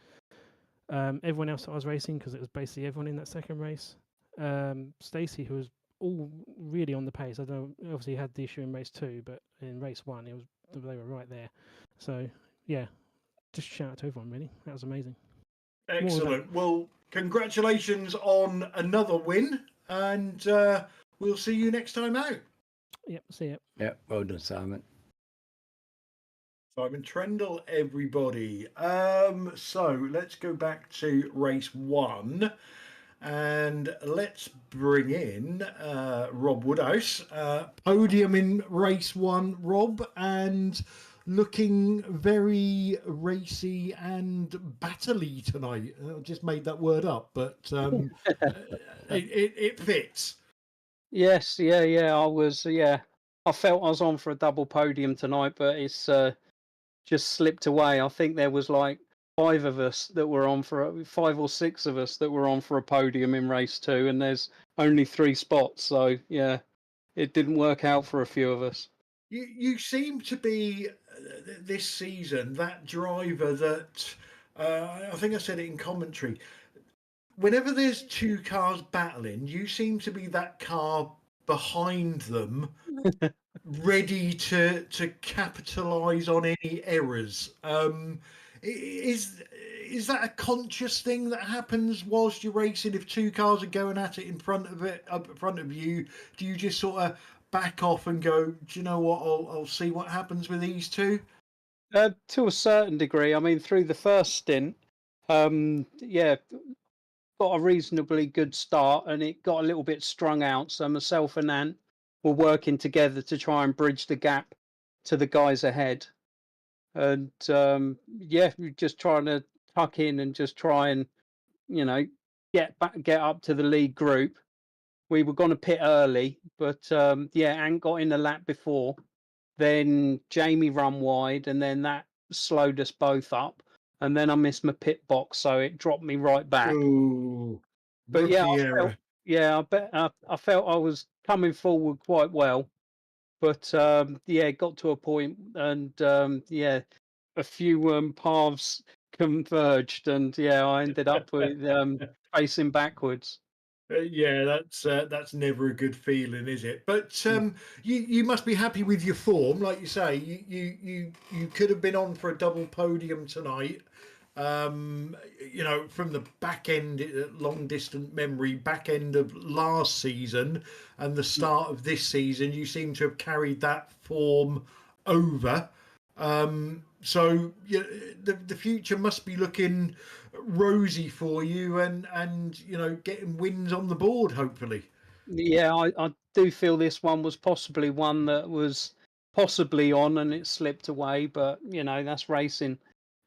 Everyone else that I was racing, because it was basically everyone in that second race. Stacey, who was all really on the pace. I don't know, obviously had the issue in race 2, but in race 1, they were right there. So yeah, just shout out to everyone really. That was amazing. Excellent. Well, congratulations on another win, and we'll see you next time out. Yep, see it. Yeah, well done, Simon. Simon Trendle, everybody. So let's go back to race 1. And let's bring in Rob Woodhouse. Podium in race 1, Rob, and looking very racy and battley tonight. I just made that word up, but it fits. Yes, yeah. I felt I was on for a double podium tonight, but it's just slipped away. I think there was like 5 or 6 of us that were on for a podium in race 2, and there's only 3 spots. So yeah, it didn't work out for a few of us. You seem to be this season that driver that I think I said it in commentary. Whenever there's 2 cars battling, you seem to be that car behind them, ready to capitalise on any errors. Is that a conscious thing that happens whilst you're racing? If 2 cars are going at it in front of you, do you just sort of back off and go, do you know what, I'll see what happens with these 2? To a certain degree. I mean, through the first stint, got a reasonably good start, and it got a little bit strung out. So myself and Ant were working together to try and bridge the gap to the guys ahead. And we're just trying to tuck in and just try and, get up to the lead group. We were going to pit early, but Ant got in the lap before. Then Jamie run wide, and then that slowed us both up. And then I missed my pit box, so it dropped me right back. Ooh, But yeah, I felt I was coming forward quite well. But it got to a point, and a few paths converged, and I ended up with facing backwards. That's never a good feeling, is it? But you must be happy with your form, like you say. You could have been on for a double podium tonight. From the back end, long distant memory, back end of last season and the start of this season, you seem to have carried that form over. So the future must be looking rosy for you, and getting wins on the board, hopefully. Yeah, I do feel this one was possibly one that was possibly on and it slipped away, but that's racing.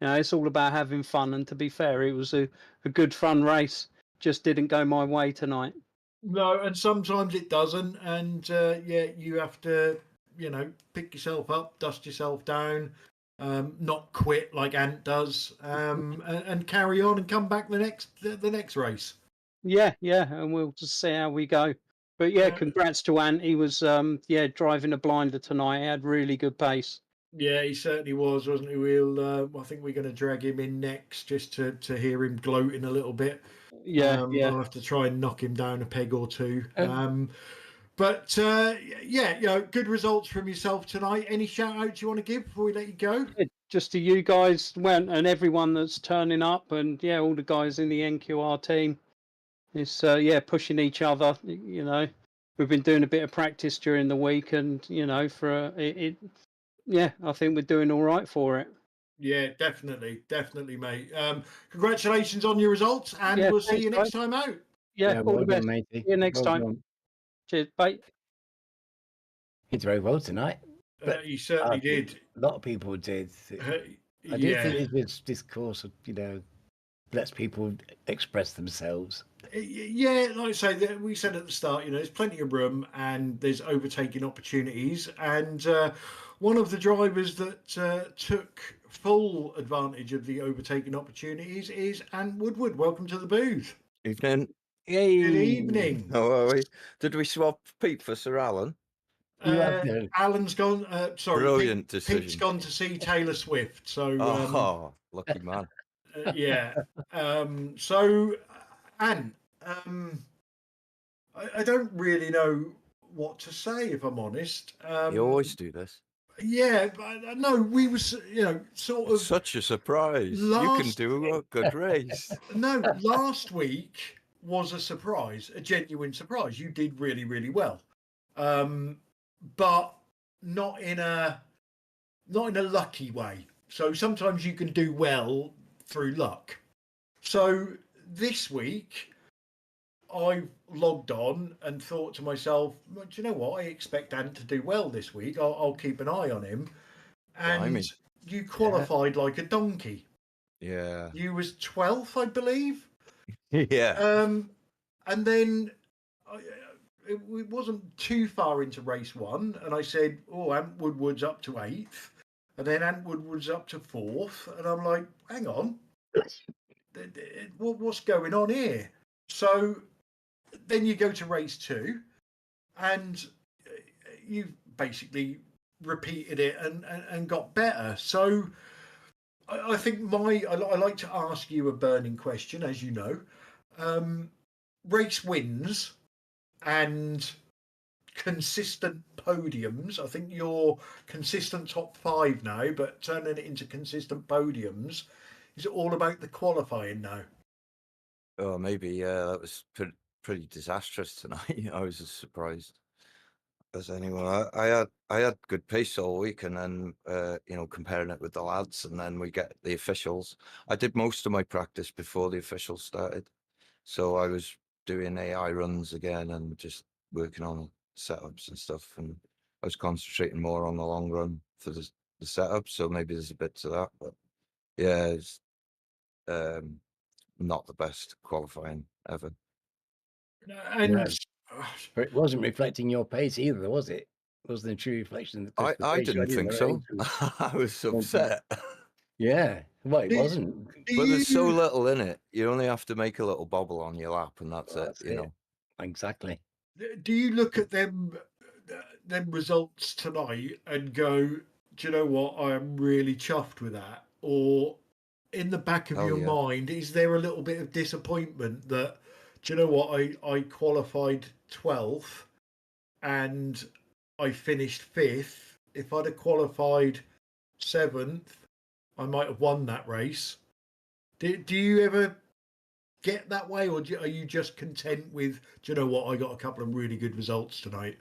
It's all about having fun, and to be fair, it was a good fun race. Just didn't go my way tonight. No, and sometimes it doesn't, and you have to pick yourself up, dust yourself down, not quit like Ant does, and carry on and come back the next race. Yeah, and we'll just see how we go. But congrats to Ant. He was driving a blinder tonight. He had really good pace. Yeah, he certainly was, wasn't he? I think we're going to drag him in next just to hear him gloating a little bit. Yeah. I'll have to try and knock him down a peg or 2. But good results from yourself tonight. Any shout outs you want to give before we let you go? Just to you guys, and everyone that's turning up, and all the guys in the NQR team. It's pushing each other. We've been doing a bit of practice during the week, and I think we're doing all right for it. Yeah, definitely, mate. Congratulations on your results, and we'll see you next time out. Yeah, all the best. Matey. See you next time. Done. Cheers, bye. He drove well tonight. But You certainly did. A lot of people did. I do think it was this course of, lets people express themselves. Yeah, like I say, we said at the start, there's plenty of room and there's overtaking opportunities. And one of the drivers that took full advantage of the overtaking opportunities is Ant Woodward. Welcome to the booth. Evening. Yay! Good evening. How are we? Did we swap Pete for Sir Alan? You have done. Alan's gone. Sorry, Brilliant Pete's decision. gone to see Taylor Swift. So Oh, lucky man. yeah. So Ant, I don't really know what to say, if I'm honest. You always do this. Yeah, but no, we was sort of Such a surprise. You can last- do a good race. no. Last week was a surprise, a genuine surprise. You did really, really well, but not in a lucky way. So sometimes you can do well through luck. So this week, I logged on and thought to myself, well, do you know what? I expect Ant to do well this week. I'll keep an eye on him. And Blimey. you qualified like a donkey. Yeah. You was 12th, I believe. Yeah. And then it wasn't too far into race one, and I said, "Oh, Ant Woodward's up to 8th," and then Ant Woodward's up to 4th, and I'm like, "Hang on, what's going on here?" So then you go to race 2, and you basically repeated it and got better. So I think I like to ask you a burning question, as you know. Race wins and consistent podiums. I think you're consistent top 5 now, but turning it into consistent podiums. Is it all about the qualifying now? Oh, maybe. Yeah, that was pretty disastrous tonight. I was as surprised as anyone. I had good pace all week, and then comparing it with the lads, and then we get the officials. I did most of my practice before the officials started, so I was doing AI runs again and just working on setups and stuff, and I was concentrating more on the long run for the setup. So maybe there's a bit to that, but yeah, it's not the best qualifying ever. And No. But it wasn't reflecting your pace either, was it? It wasn't a true reflection of the I pace you didn't had in think the so. race. It was- I was upset. Yeah, well, it Do- wasn't. But there's so little in it. You only have to make a little bobble on your lap, and that's Well, it. that's You it. know. Exactly. Do you look at them results tonight and go, do you know what? I am really chuffed with that. Or in the back of Oh, your yeah. mind, is there a little bit of disappointment that, do you know what? I qualified 12th and I finished 5th. If I'd have qualified 7th, I might have won that race. Do you ever get that way, or are you just content with, do you know what, I got a couple of really good results tonight?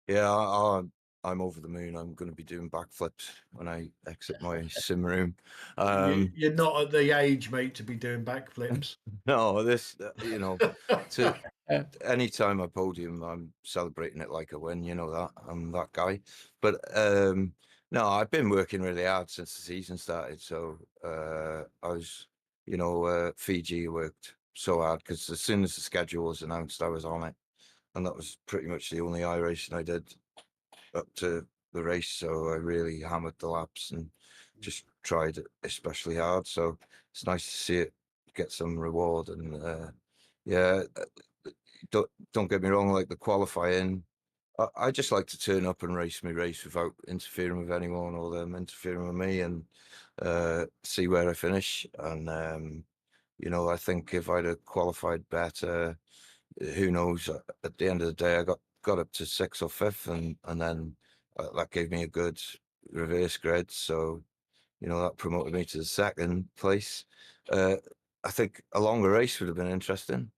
Yeah, I'm over the moon. I'm going to be doing backflips when I exit my sim room. You're not at the age, mate, to be doing backflips. No, this to anytime I podium, I'm celebrating it like a win. You know that I'm that guy. But no, I've been working really hard since the season started. So I was, Fiji worked so hard because as soon as the schedule was announced, I was on it, and that was pretty much the only iRacing I did up to the race. So I really hammered the laps and just tried it especially hard. So it's nice to see it get some reward. And yeah, don't get me wrong, like the qualifying, I just like to turn up and race my race without interfering with anyone or them interfering with me, and see where I finish. And I think if I'd have qualified better, who knows, at the end of the day I got up to 6th or 5th, and then that gave me a good reverse grid, so that promoted me to the 2nd place. I think a longer race would have been interesting,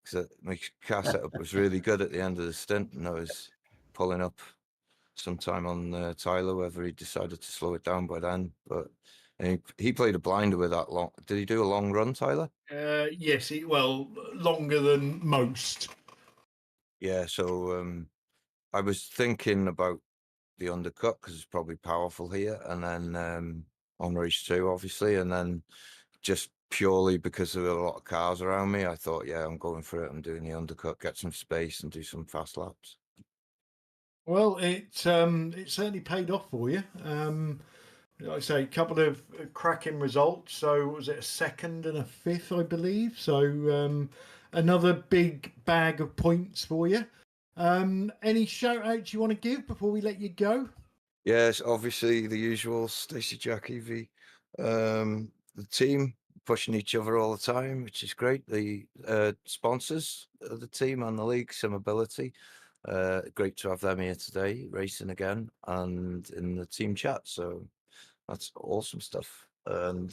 because my car setup was really good at the end of the stint, and I was pulling up sometime on Tyler, whether he decided to slow it down by then. But he played a blinder with that long. Did he do a long run, Tyler? Yes, longer than most. Yeah, so I was thinking about the undercut because it's probably powerful here, and then on race 2, obviously, and then just purely because there were a lot of cars around me, I thought, yeah, I'm going for it. I'm doing the undercut, get some space and do some fast laps. Well, it certainly paid off for you. Like I say, a couple of cracking results. So was it a second and a fifth, I believe? So another big bag of points for you. Any shout outs you want to give before we let you go? Yes, obviously the usual Stacey, Jackie, V. The team pushing each other all the time, which is great. The sponsors of the team and the league, Simability. Great to have them here today, racing again and in the team chat. So that's awesome stuff. And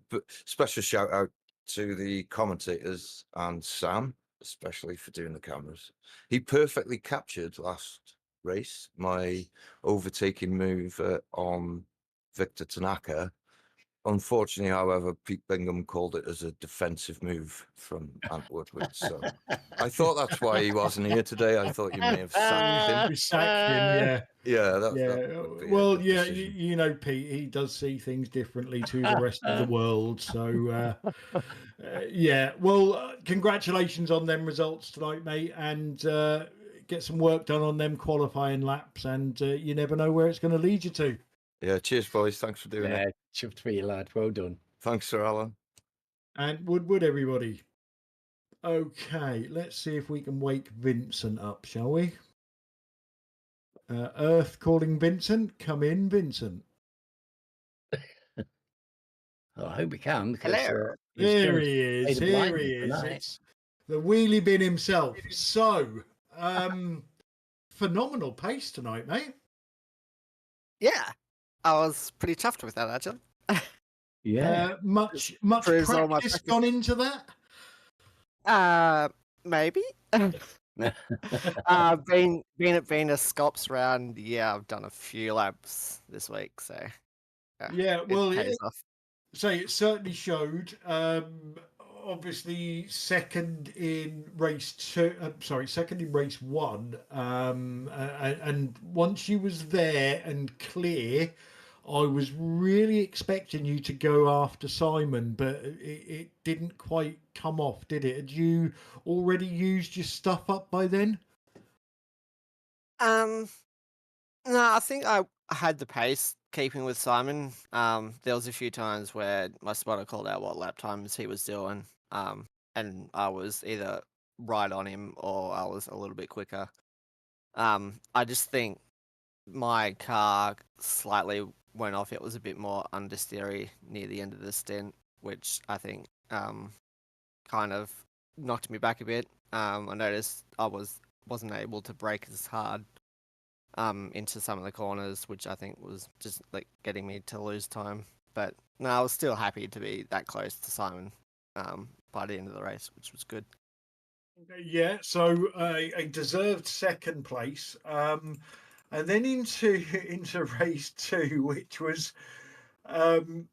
but special shout out to the commentators and Sam, especially for doing the cameras. He perfectly captured last race my overtaking move on Victor Tanaka. Unfortunately, however, Pete Bingham called it as a defensive move from Ant Woodward. So I thought that's why he wasn't here today. I thought you may have sacked him. We sacked him, yeah. Yeah, that Yeah, would be a well, good yeah, decision. you know, Pete, he does see things differently to the rest of the world. So, yeah, well, congratulations on them results tonight, mate, and get some work done on them qualifying laps. And you never know where it's going to lead you to. Yeah, cheers, boys. Thanks for doing it. Chuffed for you, lad. Well done. Thanks, Sir Alan. And Woodward, everybody. Okay, let's see if we can wake Vincent up, shall we? Earth calling Vincent. Come in, Vincent. Well, I hope we can. Because, Hello. There he is. made a Here blind he is. tonight. It's the wheelie bin himself. So, phenomenal pace tonight, mate. Yeah, I was pretty chuffed with that actually. Yeah. Much Proves all my practice practice. gone into that. Maybe. Being a Scops round, yeah, I've done a few laps this week, so Yeah, well, it pays off. so it certainly showed. Obviously, second in race two. Second in race one. And once you was there and clear, I was really expecting you to go after Simon, but it didn't quite come off, did it? Had you already used your stuff up by then? No, I think I had the pace keeping with Simon. There was a few times where my spotter called out what lap times he was doing. And I was either right on him or I was a little bit quicker. I just think my car slightly went off. It was a bit more understeery near the end of the stint, which I think kind of knocked me back a bit. I noticed I wasn't able to brake as hard into some of the corners, which I think was just like getting me to lose time. But no, I was still happy to be that close to Simon by the end of the race, which was good. Yeah, so a deserved second place, and then into race two, which was, don't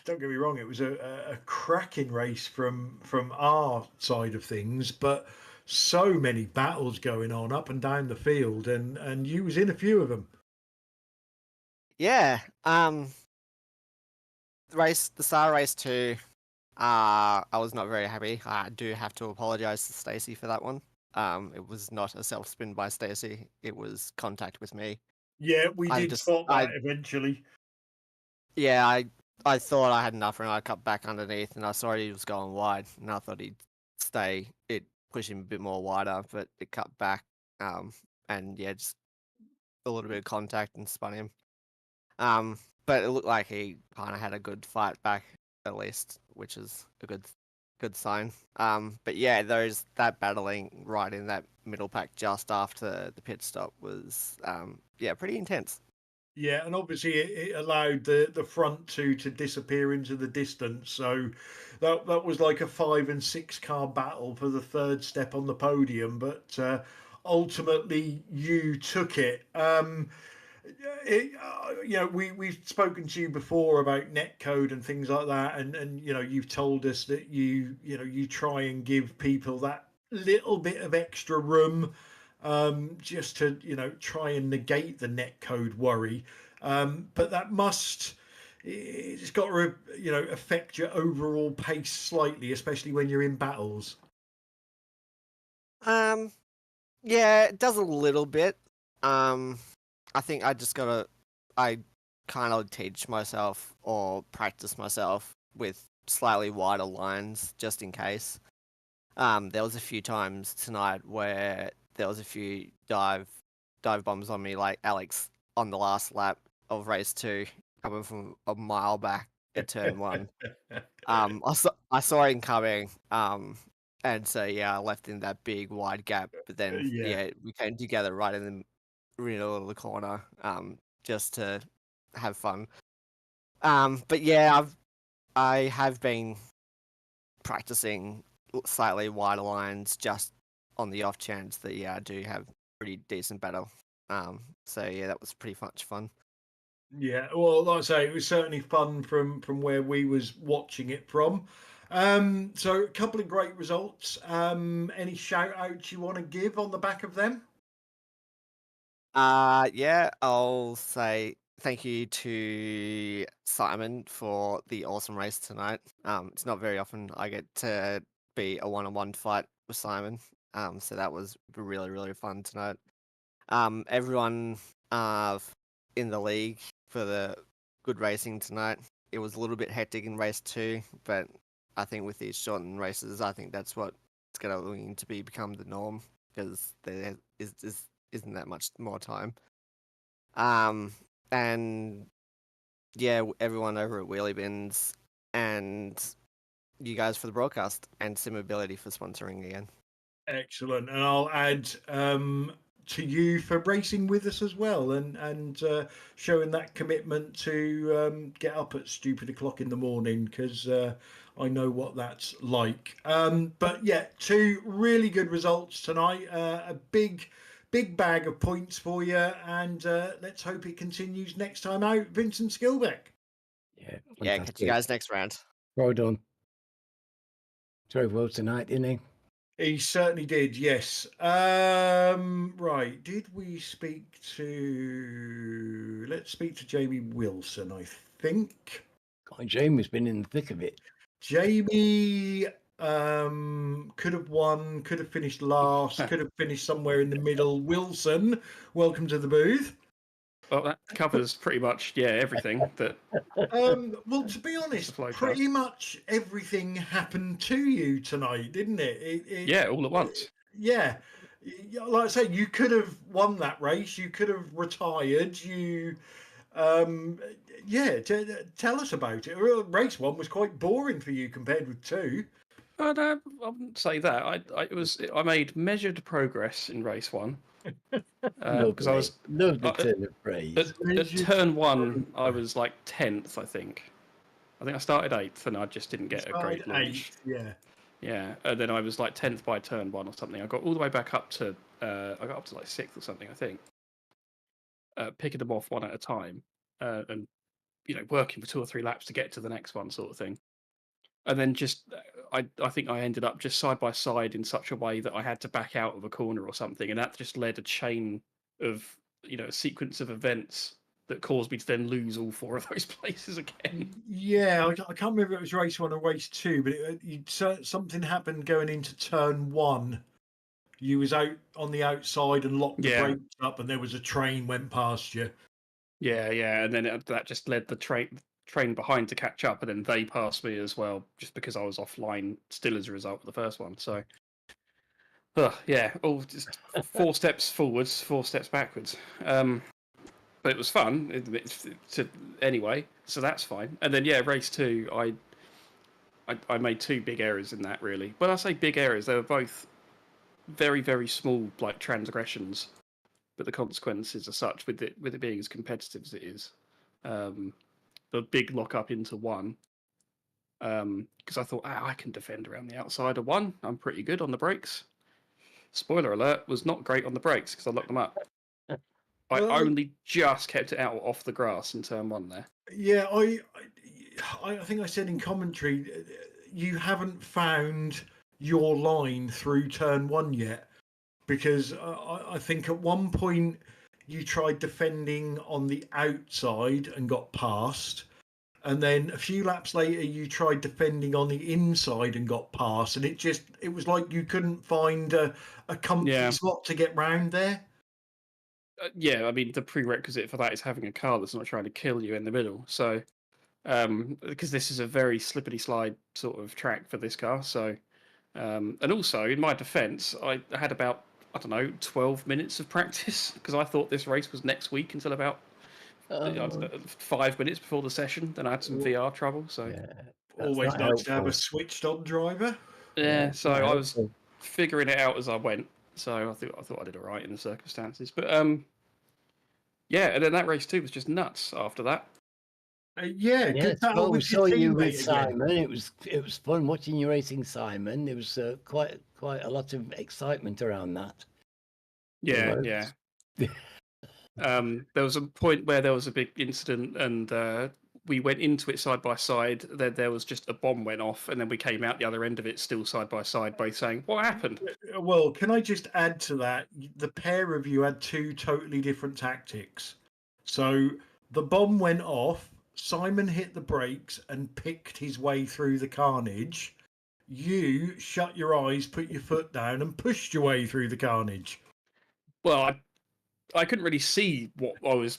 get me wrong, it was a cracking race from our side of things, but so many battles going on up and down the field, and you was in a few of them. Yeah, the Star Race 2. I was not very happy. I do have to apologise to Stacey for that one. It was not a self spin by Stacey. It was contact with me. Yeah, we did spot that eventually. Yeah, I thought I had enough, and I cut back underneath, and I saw he was going wide, and I thought he'd push him a bit more wider, but it cut back. And yeah, just a little bit of contact and spun him. But it looked like he kind of had a good fight back at least, which is a good sign. But yeah, that battling right in that middle pack just after the pit stop was pretty intense. Yeah, and obviously it allowed the front two to disappear into the distance. So that was like a 5 and 6 car battle for the third step on the podium. But ultimately, you took it. We've spoken to you before about netcode and things like that, and you've told us that you try and give people that little bit of extra room, just to try and negate the netcode worry, but that must it's got to, affect your overall pace slightly, especially when you're in battles. Yeah, it does a little bit. I think I kind of teach myself or practice myself with slightly wider lines just in case. There was a few times tonight where there was a few dive bombs on me, like Alex on the last lap of race 2, coming from a mile back at turn 1. I saw him coming. And so I left in that big wide gap. But then we came together right in the middle of the corner, just to have fun. But I have been practicing slightly wider lines just on the off chance that I do have pretty decent battle. So that was pretty much fun. Yeah, well, like I say, it was certainly fun from where we was watching it from. So a couple of great results. Any shout outs you want to give on the back of them? I'll say thank you to Simon for the awesome race tonight. It's not very often I get to be a one-on-one fight with Simon. So that was really, really fun tonight. Everyone in the league for the good racing tonight. It was a little bit hectic in race 2, but I think with these shortened races, I think that's what it's going to become the norm, because there isn't that much more time. And everyone over at Wheelie Bins and you guys for the broadcast, and Simability for sponsoring again. Excellent. And I'll add to you for racing with us as well, and showing that commitment to get up at stupid o'clock in the morning, because I know what that's like. But 2 really good results tonight. A big bag of points for you, and let's hope it continues next time out. Vincent Skilbeck. Yeah, catch you guys next round. Well done. Drove well tonight, didn't he? He certainly did, yes. Right, did we speak to... Let's speak to Jamie Wilson, I think. God, Jamie's been in the thick of it. Jamie could have won, could have finished last, could have finished somewhere in the middle. Wilson, welcome to the booth. Well, that covers pretty much everything that. Well, to be honest, pretty much everything happened to you tonight, didn't it? All at once. Yeah, like I say, you could have won that race. You could have retired. Tell us about it. Race 1 was quite boring for you compared with 2. I wouldn't say that. I made measured progress in race 1. Because I was love the turn of praise. At turn 1, I was like 10th, I think. I started 8th, and I just didn't get a great launch. Yeah, and then I was like 10th by turn 1 or something. I got all the way back up to like 6th or something, I think. Picking them off one at a time, and working for 2 or 3 laps to get to the next one, sort of thing. And then I think I ended up just side by side in such a way that I had to back out of a corner or something, and that just led a chain of a sequence of events that caused me to then lose all 4 of those places again. Yeah, I can't remember if it was race 1 or race 2, but something happened going into turn 1. You was out on the outside and locked the brakes up, and there was a train went past you. Yeah, and then that just led the train behind to catch up, and then they passed me as well, just because I was offline still as a result of the first one. So, all just 4 steps forwards, 4 steps backwards. But it was fun anyway, so that's fine. And then race 2, I made 2 big errors in that, really. When I say big errors, they were both very, very small, like transgressions, but the consequences are such with it being as competitive as it is. The big lock up into 1, because I thought, I can defend around the outside of 1. I'm pretty good on the brakes. Spoiler alert, was not great on the brakes because I locked them up. I only just kept it out off the grass in turn 1 there. Yeah, I think I said in commentary, you haven't found your line through turn 1 yet, because I think at one point you tried defending on the outside and got past, and then a few laps later you tried defending on the inside and got past, and it was like you couldn't find a comfy Yeah. spot to get round there. Yeah, I mean the prerequisite for that is having a car that's not trying to kill you in the middle. So, because this is a very slippity slide sort of track for this car. So, and also in my defence, I had about, I don't know, 12 minutes of practice because I thought this race was next week until about I don't know, 5 minutes before the session. Then I had some VR trouble. So Yeah, that's Always not nice to have a helpful. switched on driver. yeah, it's so not I was helpful. figuring it out as I went. So I thought I did all right in the circumstances. But yeah, and then that race too was just nuts after that. Yeah, Yes, good battle well, we with saw your you with teammate again. Simon. It was fun watching you racing Simon. There was quite a lot of excitement around that. Yeah, There yeah. was. There was a point where there was a big incident, and we went into it side by side. Then there was just a bomb went off, and then we came out the other end of it still side by side, both saying, "What happened?" Well, can I just add to that? The pair of you had two totally different tactics. So the bomb went off. Simon hit the brakes and picked his way through the carnage. You shut your eyes, put your foot down, and pushed your way through the carnage. Well, I couldn't really see what I was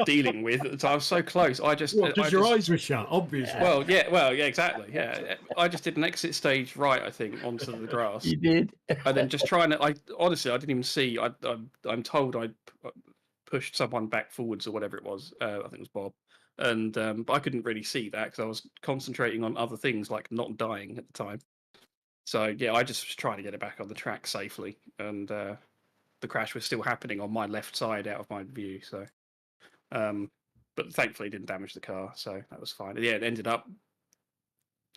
dealing with at the time. I was so close. Because your eyes were shut, obviously. Well, yeah, exactly. Yeah, I just did an exit stage right, I think, onto the grass. You did. And then just trying to, honestly, I didn't even see. I'm told I pushed someone back forwards or whatever it was. I think it was Bob, and but I couldn't really see that because I was concentrating on other things like not dying at the time. So yeah, I just was trying to get it back on the track safely, and the crash was still happening on my left side out of my view. So, but thankfully, it didn't damage the car, so that was fine. Yeah, it ended up,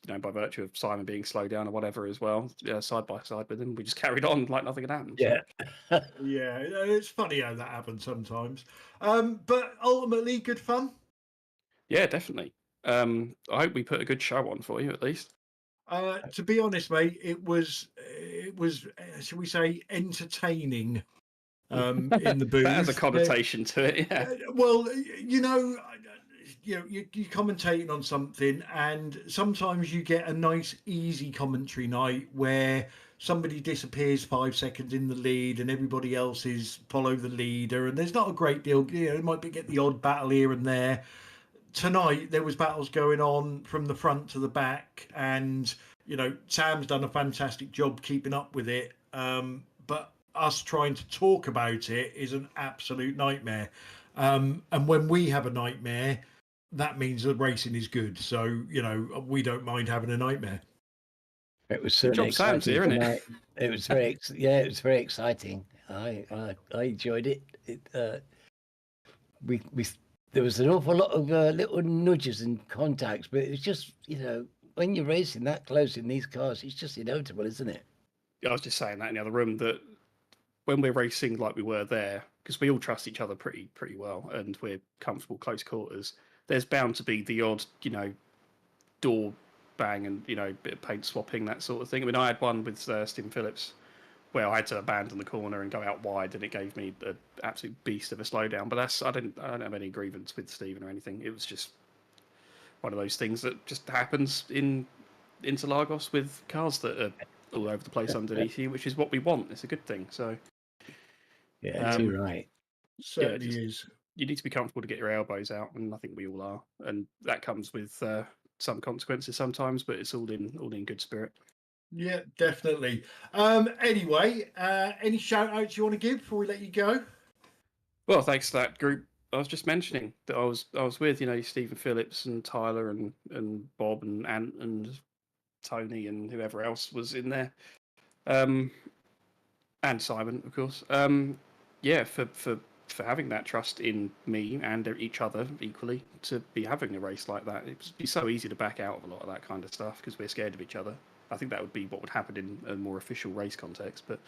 by virtue of Simon being slowed down or whatever as well, side by side with him, we just carried on like nothing had happened. Yeah. Yeah, it's funny how that happens sometimes. But ultimately, good fun. Yeah, definitely. I hope we put a good show on for you at least. To be honest, mate, it was, shall we say, entertaining. In the booth, That has a connotation to it. Yeah. Well, you're commentating on something, and sometimes you get a nice, easy commentary night where somebody disappears 5 seconds in the lead, and everybody else is follow the leader, and there's not a great deal. It might get the odd battle here and there. Tonight there was battles going on from the front to the back, and Sam's done a fantastic job keeping up with it. But us trying to talk about it is an absolute nightmare. And when we have a nightmare, that means the racing is good. So we don't mind having a nightmare. It was certainly exciting. Sam's here, isn't it? It was very it was very exciting. I enjoyed it. There was an awful lot of little nudges and contacts, but it was just when you're racing that close in these cars, it's just inevitable, isn't it? I was just saying that in the other room, that when we're racing like we were there, because we all trust each other pretty well, and we're comfortable close quarters, there's bound to be the odd door bang and bit of paint swapping, that sort of thing. I mean, I had one with Stephen Phillips where I had to abandon the corner and go out wide, and it gave me an absolute beast of a slowdown. But I don't have any grievance with Stephen or anything. It was just one of those things that just happens in Interlagos with cars that are all over the place underneath you, which is what we want. It's a good thing. So yeah, you're right. Certainly is. You need to be comfortable to get your elbows out, and I think we all are, and that comes with some consequences sometimes, but it's all in good spirit. Yeah, definitely. Anyway, any shout outs you want to give before we let you go? Well, thanks to that group I was just mentioning that I was with, Stephen Phillips and Tyler and Bob and Ant and Tony and whoever else was in there, and Simon, of course. Yeah, for having that trust in me and each other equally to be having a race like that. It'd be so easy to back out of a lot of that kind of stuff because we're scared of each other. I think that would be what would happen in a more official race context, but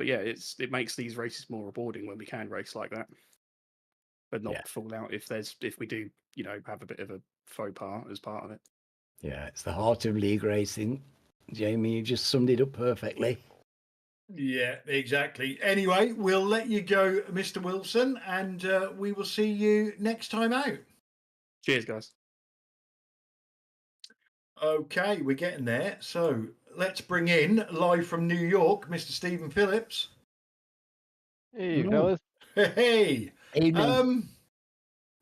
yeah, it makes these races more rewarding when we can race like that, but not fall out if we do have a bit of a faux pas as part of it. Yeah, it's the heart of league racing. Jamie, you just summed it up perfectly. Yeah, exactly. Anyway, we'll let you go, Mr. Wilson, and we will see you next time out. Cheers, guys. Okay, we're getting there. So let's bring in, live from New York, Mr. Stephen Phillips. Hey, Ooh. fellas. Hey. Evening.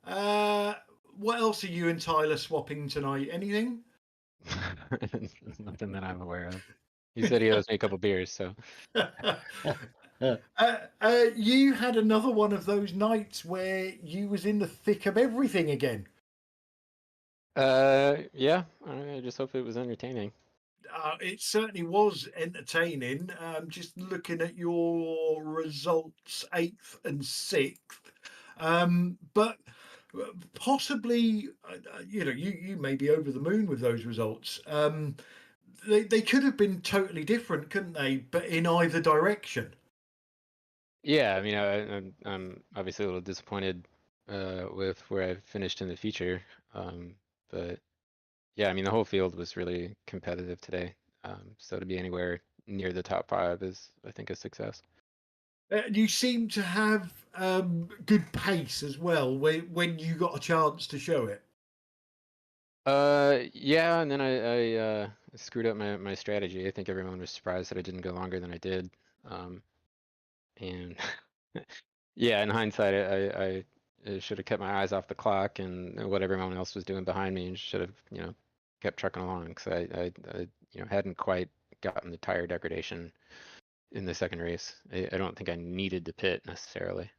What else are you and Tyler swapping tonight? Anything? Nothing that I'm aware of. He said he owes me a couple beers, so. You had another one of those nights where you was in the thick of everything again. Yeah. I just hope it was entertaining. It certainly was entertaining. Just looking at your results, 8th and 6th. But possibly, you may be over the moon with those results. They could have been totally different, couldn't they? But in either direction. Yeah, I mean, I'm obviously a little disappointed with where I finished in the feature. But yeah, I mean, the whole field was really competitive today. So to be anywhere near the top 5 is, I think, a success. You seem to have good pace as well when you got a chance to show it. Yeah, and then I screwed up my strategy. I think everyone was surprised that I didn't go longer than I did. And yeah, in hindsight, I should have kept my eyes off the clock and what everyone else was doing behind me, and should have, kept trucking along, because I hadn't quite gotten the tire degradation in the second race. I don't think I needed to pit necessarily.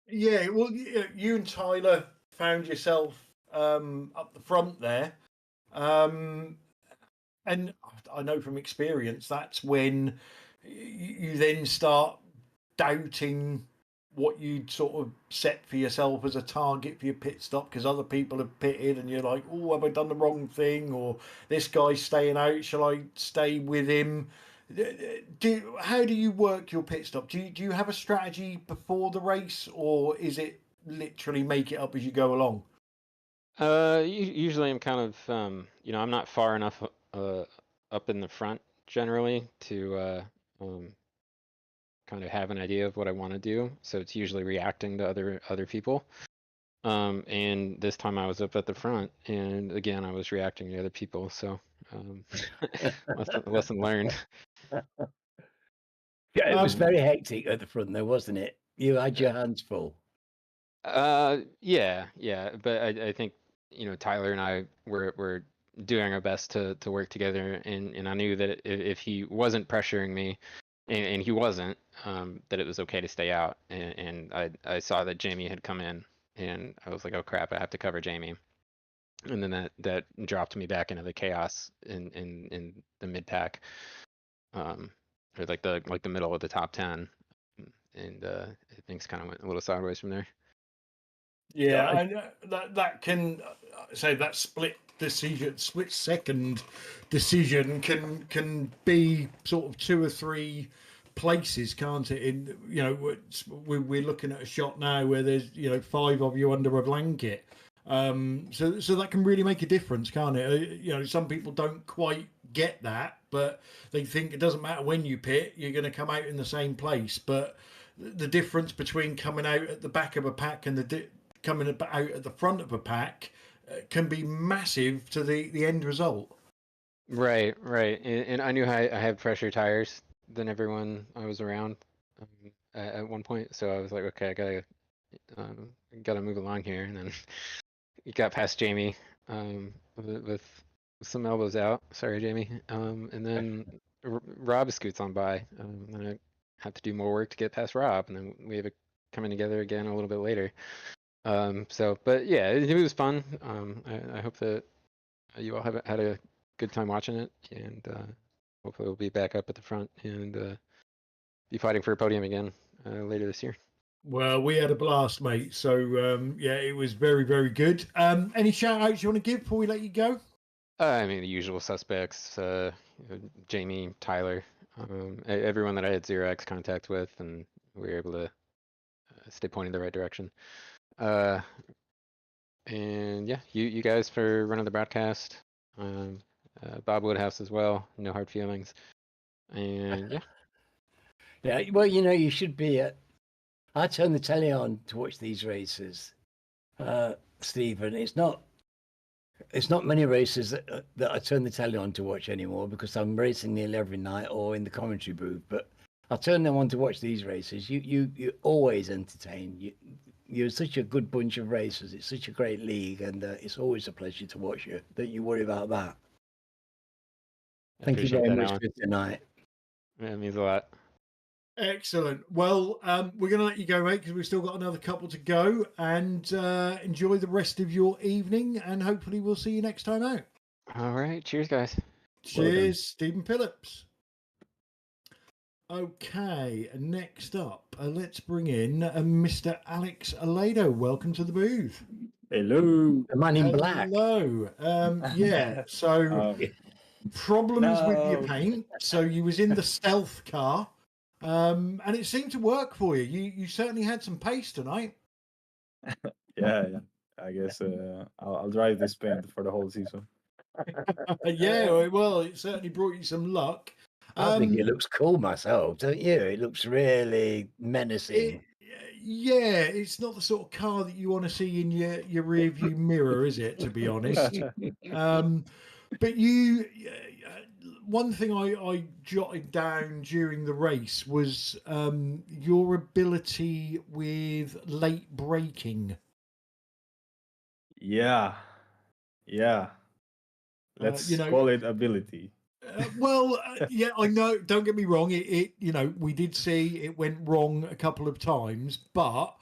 Yeah, well, you and Tyler found yourself up the front there. And I know from experience that's when you then start doubting what you'd sort of set for yourself as a target for your pit stop, because other people have pitted and you're like, oh, have I done the wrong thing? Or this guy's staying out, shall I stay with him? How do you work your pit stop? Do you have a strategy before the race, or is it literally make it up as you go along? Usually I'm kind of, I'm not far enough up in the front generally to kind of have an idea of what I want to do. So it's usually reacting to other people. And this time I was up at the front, and again I was reacting to other people. So lesson learned. Yeah, it was very hectic at the front, though, wasn't it? You had your hands full. Yeah, but I think Tyler and I were doing our best to work together, and I knew that if he wasn't pressuring me, and he wasn't, that it was okay to stay out. And I saw that Jamie had come in, and I was like, oh crap, I have to cover Jamie. And then that dropped me back into the chaos in the mid pack, or like the middle of the top 10, and things kind of went a little sideways from there. Yeah, and that can say that split second decision can be sort of 2 or 3 places, can't it? In we're looking at a shot now where there's 5 of you under a blanket. So that can really make a difference, can't it? Some people don't quite get that, but they think it doesn't matter when you pit, you're going to come out in the same place. But the difference between coming out at the back of a pack and coming out at the front of a pack can be massive to the end result. Right. And I knew I had fresher tires than everyone I was around at one point, so I was like, okay, I gotta move along here. And then you got past Jamie with some elbows out. Sorry, Jamie. And then Rob scoots on by, and I have to do more work to get past Rob, and then we have it coming together again a little bit later. But yeah, it was fun. I hope that you all have had a good time watching it, and hopefully we'll be back up at the front and be fighting for a podium again later this year. Well, we had a blast, mate. So yeah, it was very, very good. Any shout outs you want to give before we let you go? I mean, the usual suspects, Jamie, Tyler, everyone that I had 0x contact with, and we were able to stay pointing the right direction. And yeah, you guys for running the broadcast. Bob Woodhouse as well. No hard feelings. And yeah. Yeah, well, you should be I turn the telly on to watch these races, Stephen, it's not many races that I turn the telly on to watch anymore because I'm racing nearly every night or in the commentary booth. But I turn them on to watch these races. You always entertain. You're such a good bunch of racers. It's such a great league, and it's always a pleasure to watch you. Don't you worry about that. Thank you Appreciate very that, much Alan. for tonight. Yeah, it means a lot. Excellent. Well, we're going to let you go, mate, because we've still got another couple to go. And enjoy the rest of your evening. And hopefully we'll see you next time out. All right. Cheers, guys. Cheers, Stephen Phillips. Okay, next up, let's bring in Mr. Alex Alado. Welcome to the booth. Hello. The man in black. Hello. Yeah, so problems with your paint. So you was in the stealth car, and it seemed to work for you. You certainly had some pace tonight. Yeah. I guess I'll drive this paint for the whole season. Yeah, well, it certainly brought you some luck. I think it looks cool myself, don't you? It looks really menacing. Yeah, it's not the sort of car that you want to see in your rear view mirror, is it? To be honest, but one thing I jotted down during the race was your ability with late braking. Yeah. Let's call it ability. Yeah, I know. Don't get me wrong. It we did see it went wrong a couple of times, but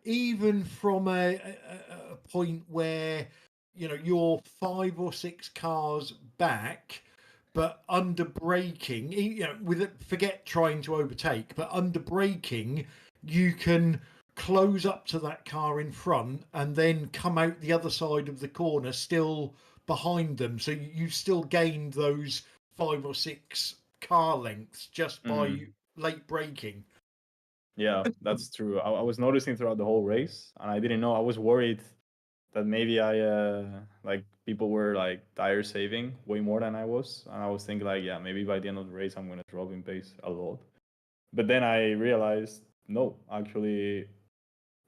even from a point where you're 5 or 6 cars back, but under braking, forget trying to overtake, but under braking, you can close up to that car in front and then come out the other side of the corner still behind them, so you still gained those 5 or 6 car lengths just by late braking. Yeah, that's true. I was noticing throughout the whole race, and I didn't know. I was worried that maybe people were like tire saving way more than I was, and I was thinking like, yeah, maybe by the end of the race I'm gonna drop in pace a lot. But then I realized, no, actually,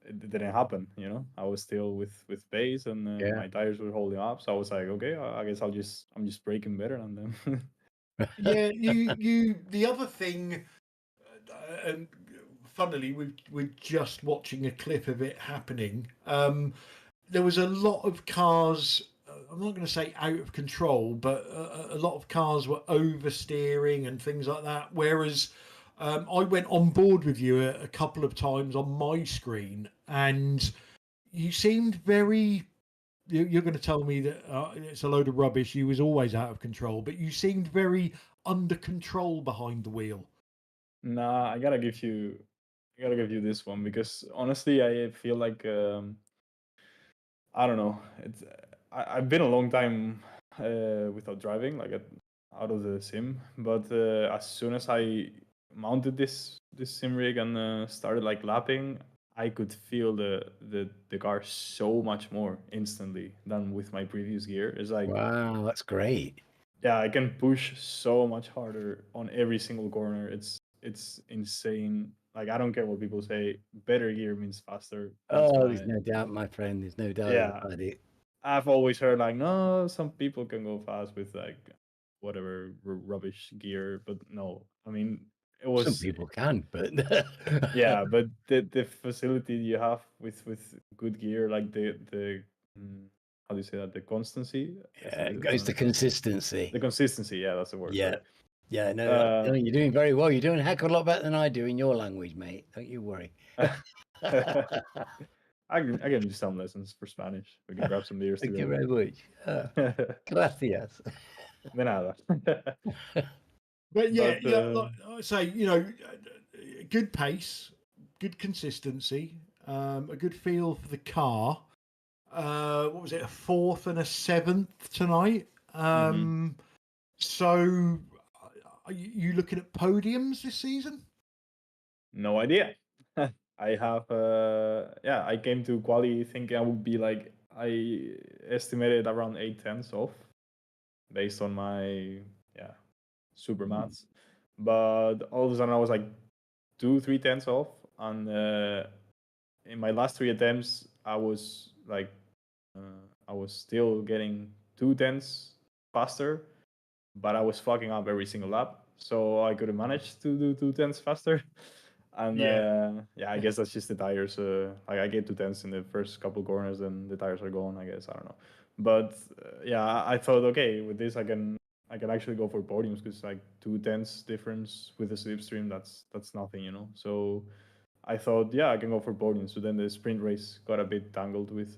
it didn't happen. I was still with pace, and my tires were holding up. So I was like, okay, I guess I'm just braking better than them. Yeah, you. The other thing, and funnily, we're just watching a clip of it happening. There was a lot of cars. I'm not going to say out of control, but a lot of cars were oversteering and things like that. Whereas I went on board with you a couple of times on my screen, and you seemed very. You're going to tell me that it's a load of rubbish. You was always out of control, but you seemed very under control behind the wheel. Nah, I gotta give you this one because honestly, I feel like I don't know. I've been a long time without driving, like out of the sim. But as soon as I mounted this sim rig and started like lapping, I could feel the car so much more instantly than with my previous gear. It's like, wow, that's great. Yeah, I can push so much harder on every single corner. It's insane. Like I don't care what people say. Better gear means faster. There's no doubt, my friend. There's no doubt about it. I've always heard like, no, some people can go fast with like whatever rubbish gear, but no. I mean, it was some people can, but yeah, but the facility you have with good gear, like the how do you say that? The constancy. It's the consistency. The consistency, yeah, that's the word. Yeah. Sorry. Yeah, no, you're doing very well. You're doing a heck of a lot better than I do in your language, mate. Don't you worry. I can do some lessons for Spanish. We can grab some beers Thank together. you very much. Gracias. De nada. But yeah, like I say, good pace, good consistency, a good feel for the car. What was it, a 4th and a 7th tonight? So, are you looking at podiums this season? No idea. I have, I came to quali thinking I would be like, I estimated around 8/10 off based on my, super maths. But all of a sudden I was like 2-3 tenths off. And in my last 3 attempts, I was like, I was still getting 2/10 faster, but I was fucking up every single lap. So I couldn't manage to do 2/10 faster. And yeah, I guess that's just the tires. Like I get 2/10 in the first couple corners, and the tires are gone. I guess I don't know, but yeah, I thought okay, with this I can actually go for podiums because like 2/10 difference with the slipstream, that's nothing, you know. So I thought yeah, I can go for podiums. So then the sprint race got a bit tangled with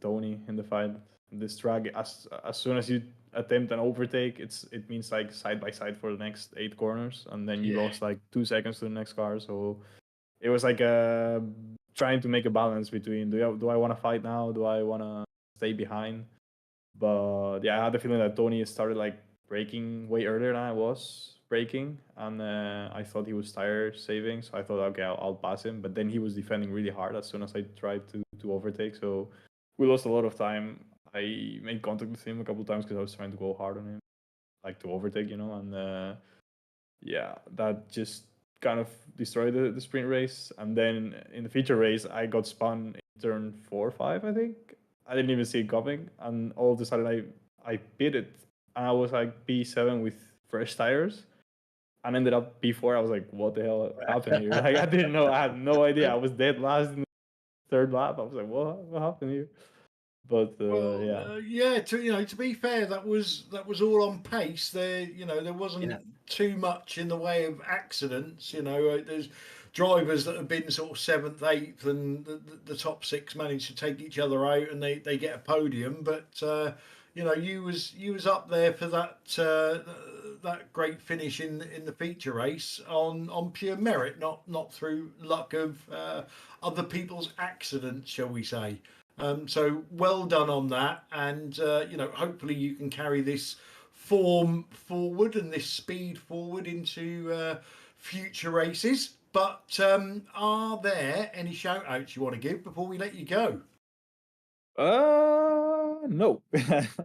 Tony in the fight. This track, as soon as you attempt an overtake, it means like side by side for the next 8 corners, and then you lost like 2 seconds to the next car. So it was like trying to make a balance between do I want to fight now, do I want to stay behind. But yeah, I had the feeling that Tony started like braking way earlier than I was braking, and I thought he was tire saving, so I thought okay, I'll pass him. But then he was defending really hard as soon as I tried to overtake, so we lost a lot of time. I made contact with him a couple times because I was trying to go hard on him, like to overtake, you know, and yeah, that just kind of destroyed the sprint race. And then in the feature race, I got spun in turn 4 or 5, I think. I didn't even see it coming, and all of a sudden I pitted, and I was like P7 with fresh tires, and ended up P4. I was like, what the hell happened here? Like I didn't know. I had no idea. I was dead last in the 3rd lap. I was like, what happened here? But yeah, to be fair, that was all on pace. There wasn't too much in the way of accidents. There's drivers that have been sort of 7th, 8th, and the top 6 manage to take each other out, and they get a podium. But you was up there for that great finish in the feature race on pure merit, not through luck of other people's accidents, shall we say. So well done on that, and hopefully you can carry this form forward and this speed forward into future races. But are there any shout outs you want to give before we let you go? No.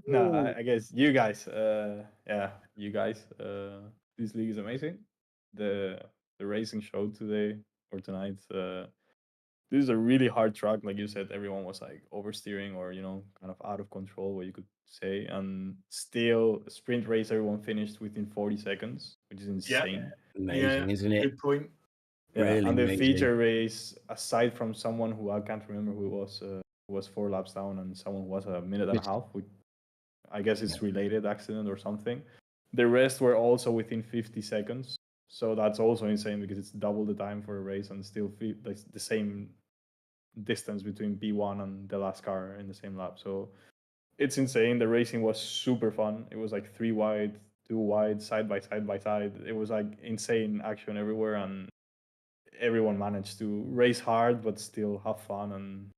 No, I guess you guys. Yeah, you guys. This league is amazing. The racing show today or tonight. This is a really hard track, like you said. Everyone was like oversteering or kind of out of control, what you could say, and still sprint race. Everyone finished within 40 seconds, which is insane. Amazing, isn't it? Good point. Yeah, Really and the amazing. feature race, aside from someone who I can't remember who it was 4 laps down, and someone who was a minute and a half, which I guess it's related accident or something. The rest were also within 50 seconds. So that's also insane because it's double the time for a race and still like the same distance between P1 and the last car in the same lap. So it's insane. The racing was super fun. It was like 3 wide, 2 wide, side by side by side. It was like insane action everywhere, and everyone managed to race hard but still have fun and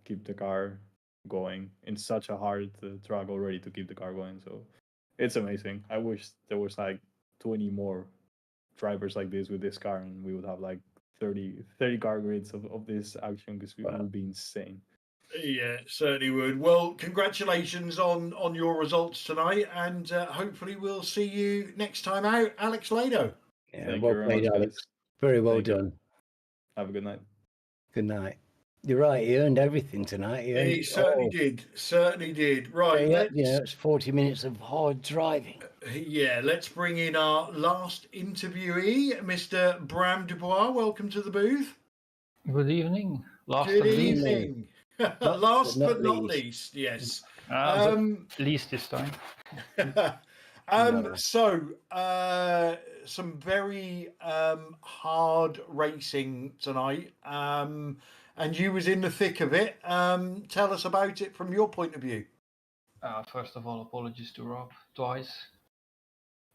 keep the car going in such a hard track already to keep the car going. So it's amazing. I wish there was like 20 more drivers like this with this car, and we would have like 30 car grids of this action, because it would be insane. Yeah, certainly would. Well, congratulations on your results tonight, and hopefully we'll see you next time out, Alex Lado. Yeah, Thank well you very played, much, Alex. guys. Very well Thank you. done. Have a good night. Good night. You're right. He earned everything tonight. He certainly did. Certainly did. Right. It's 40 minutes of hard driving. Yeah, let's bring in our last interviewee, Mr. Bram Dubois. Welcome to the booth. Good evening. Good evening. Last but not least, yes. Least this time. So, some very hard racing tonight, and you was in the thick of it. Tell us about it from your point of view. First of all, apologies to Rob twice.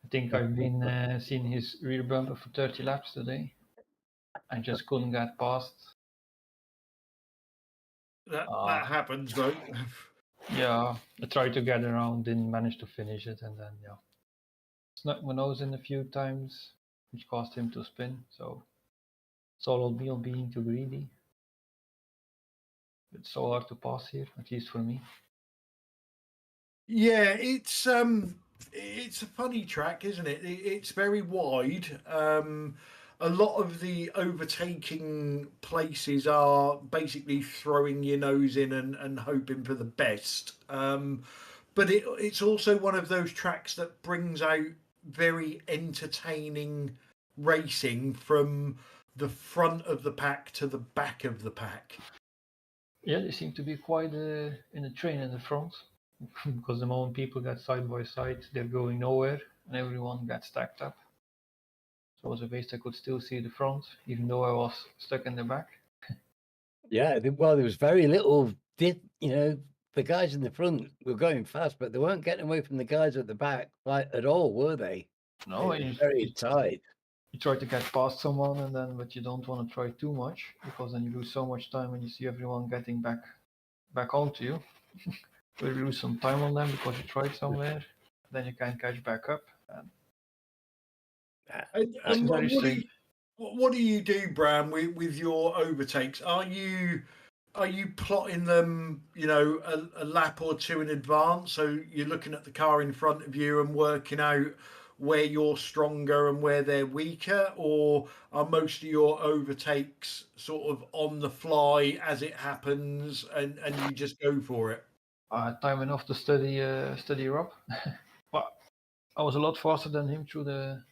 I think I've been seeing his rear bumper for 30 laps today. I just couldn't get past. That happens, though. Yeah, I tried to get around, didn't manage to finish it, and then snuck my nose in a few times, which caused him to spin. So it's all on me on being too greedy. It's so hard to pass here, at least for me. Yeah, it's a funny track, isn't it? It's very wide. a lot of the overtaking places are basically throwing your nose in and hoping for the best. But it's also one of those tracks that brings out very entertaining racing from the front of the pack to the back of the pack. Yeah, they seem to be quite in a train in the front, because the moment people get side by side, they're going nowhere, and everyone gets stacked up. So as a base, I could still see the front, even though I was stuck in the back. Yeah, well, there was very little. The guys in the front were going fast, but they weren't getting away from the guys at the back like at all, were they? No, They were very tight. You try to get past someone, and then but you don't want to try too much, because then you lose so much time when you see everyone getting back onto you. So you lose some time on them because you tried somewhere, then you can't catch back up. And what do you do, Bram, with your overtakes? Are you plotting them, a lap or two in advance? So you're looking at the car in front of you and working out where you're stronger and where they're weaker, or are most of your overtakes sort of on the fly as it happens and you just go for it? I had time enough to study Rob, but I was a lot faster than him through the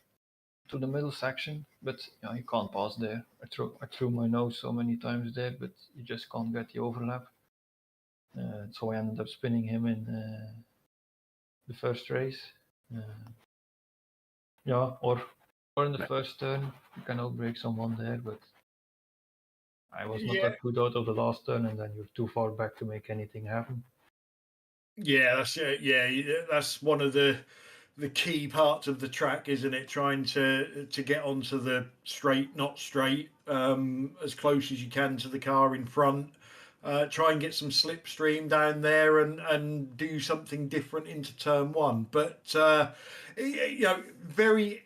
middle section. But you can't pass there. I threw my nose so many times there, but you just can't get the overlap. So I ended up spinning him in the first race. Or in the first turn, you can outbrake someone there, but I was not that good out of the last turn, and then you're too far back to make anything happen. Yeah, that's one of the key parts of the track, isn't it? Trying to get onto the straight, not straight, as close as you can to the car in front. Try and get some slipstream down there and do something different into turn one. But very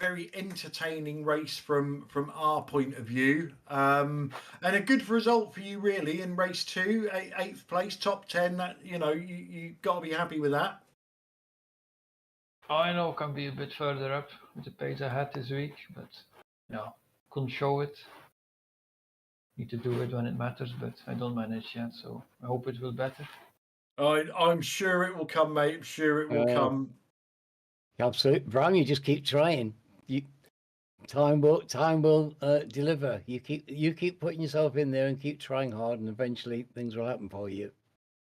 very entertaining race from our point of view, and a good result for you really in race two, 8th place, top 10. That you got to be happy with that. I know it can be a bit further up with the pace I had this week, but couldn't show it. Need to do it when it matters, but I don't manage yet, so I hope it will better. I'm sure it will come, mate. I'm sure it will come. Absolutely, Brian. You just keep trying. Time will deliver. You keep putting yourself in there and keep trying hard, and eventually things will happen for you.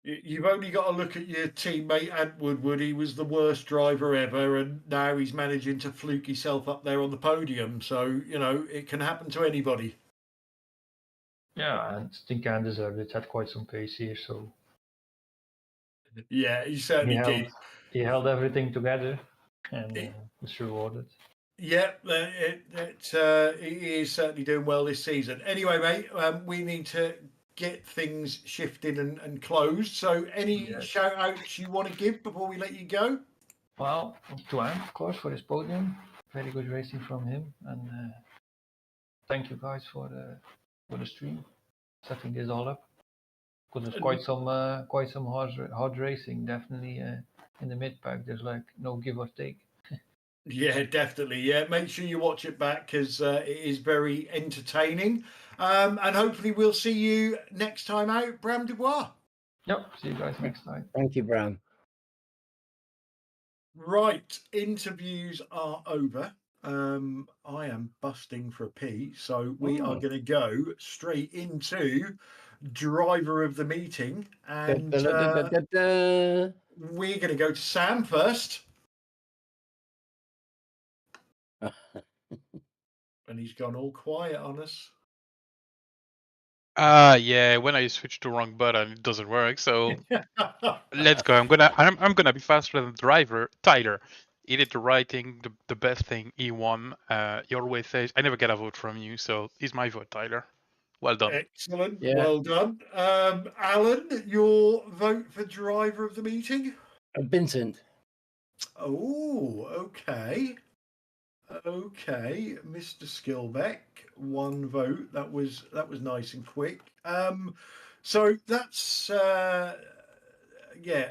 You've only got to look at your teammate Ant Woodward. He was the worst driver ever, and now he's managing to fluke himself up there on the podium. So it can happen to anybody. Yeah, and Stinkan deserved it. Had quite some pace here, so yeah, he certainly did. He held everything together, and was rewarded. Yeah, he is certainly doing well this season. Anyway, mate, we need to get things shifted and closed. So any shout outs you want to give before we let you go? Well, to Ant, of course, for his podium. Very good racing from him, and thank you guys for the stream, setting this all up. Because there's quite some hard racing, definitely in the mid pack. There's like no give or take. Yeah, definitely. Yeah, make sure you watch it back because it is very entertaining. And hopefully we'll see you next time out, Bram Dubois. Yep, see you guys next time. Thank you, Bram. Right, interviews are over. I am busting for a pee, so we are going to go straight into driver of the meeting, and we're going to go to Sam first. And he's gone all quiet on us. Yeah, when I switch to wrong button, it doesn't work. So let's go. I'm gonna be faster than the driver, Tyler. He did the right thing, the best thing. He won. He always says, "I never get a vote from you," so he's my vote, Tyler. Well done. Excellent. Yeah. Well done, Alan. Your vote for driver of the meeting? Vincent. Oh, okay. Okay, Mr. Skillbeck, 1 vote. That was nice and quick. So that's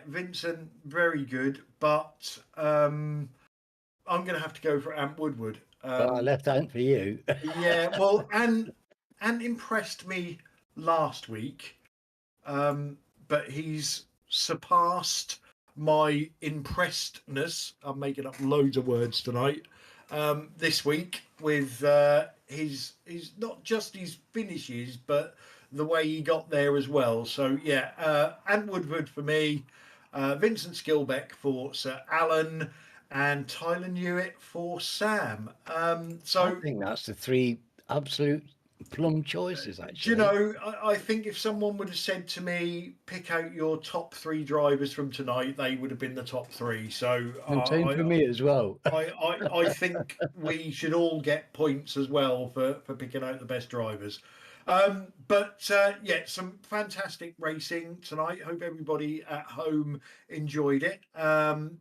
Vincent, very good, but I'm going to have to go for Ant Woodward. left hand for you. Yeah, well, and impressed me last week, but he's surpassed my impressedness. I'm making up loads of words tonight. This week with his not just his finishes, but the way he got there as well. So yeah, Ant Woodward for me, Vincent Skilbeck for Sir Alan, and Tyler Newitt for Sam. So I think that's the 3 absolute plum choices, do actually. you know, I think if someone would have said to me, pick out your top 3 drivers from tonight, they would have been the top 3. So And same for me as well. I think we should all get points as well for picking out the best drivers. But yeah, some fantastic racing tonight. Hope everybody at home enjoyed it.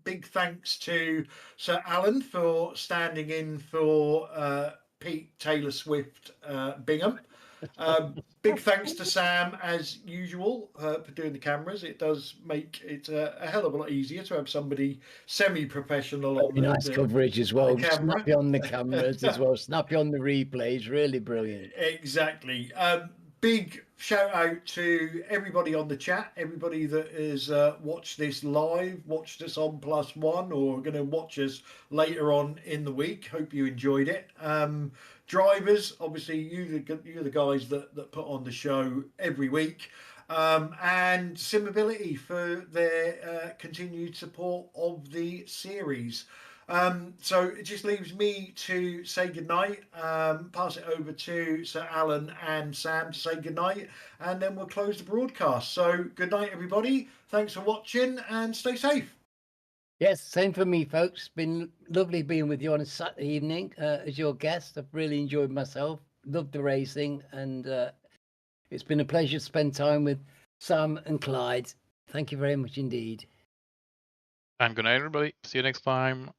Big thanks to Sir Alan for standing in for Pete Taylor Swift Bingham. Big thanks to Sam, as usual, for doing the cameras. It does make it a hell of a lot easier to have somebody semi-professional on Nice coverage as well. camera. Snappy on the cameras as well. Snappy on the replays. Really brilliant. Exactly. Big shout out to everybody on the chat, everybody that has watched this live, watched us on +1, or going to watch us later on in the week. Hope you enjoyed it. Drivers, obviously, you're the guys that put on the show every week. And Simability for their continued support of the series. So it just leaves me to say goodnight, pass it over to Sir Alan and Sam to say goodnight, and then we'll close the broadcast. So good night, everybody. Thanks for watching and stay safe. Yes, same for me, folks. It's been lovely being with you on a Saturday evening as your guest. I've really enjoyed myself, loved the racing, and it's been a pleasure to spend time with Sam and Clyde. Thank you very much indeed. And good night, everybody. See you next time.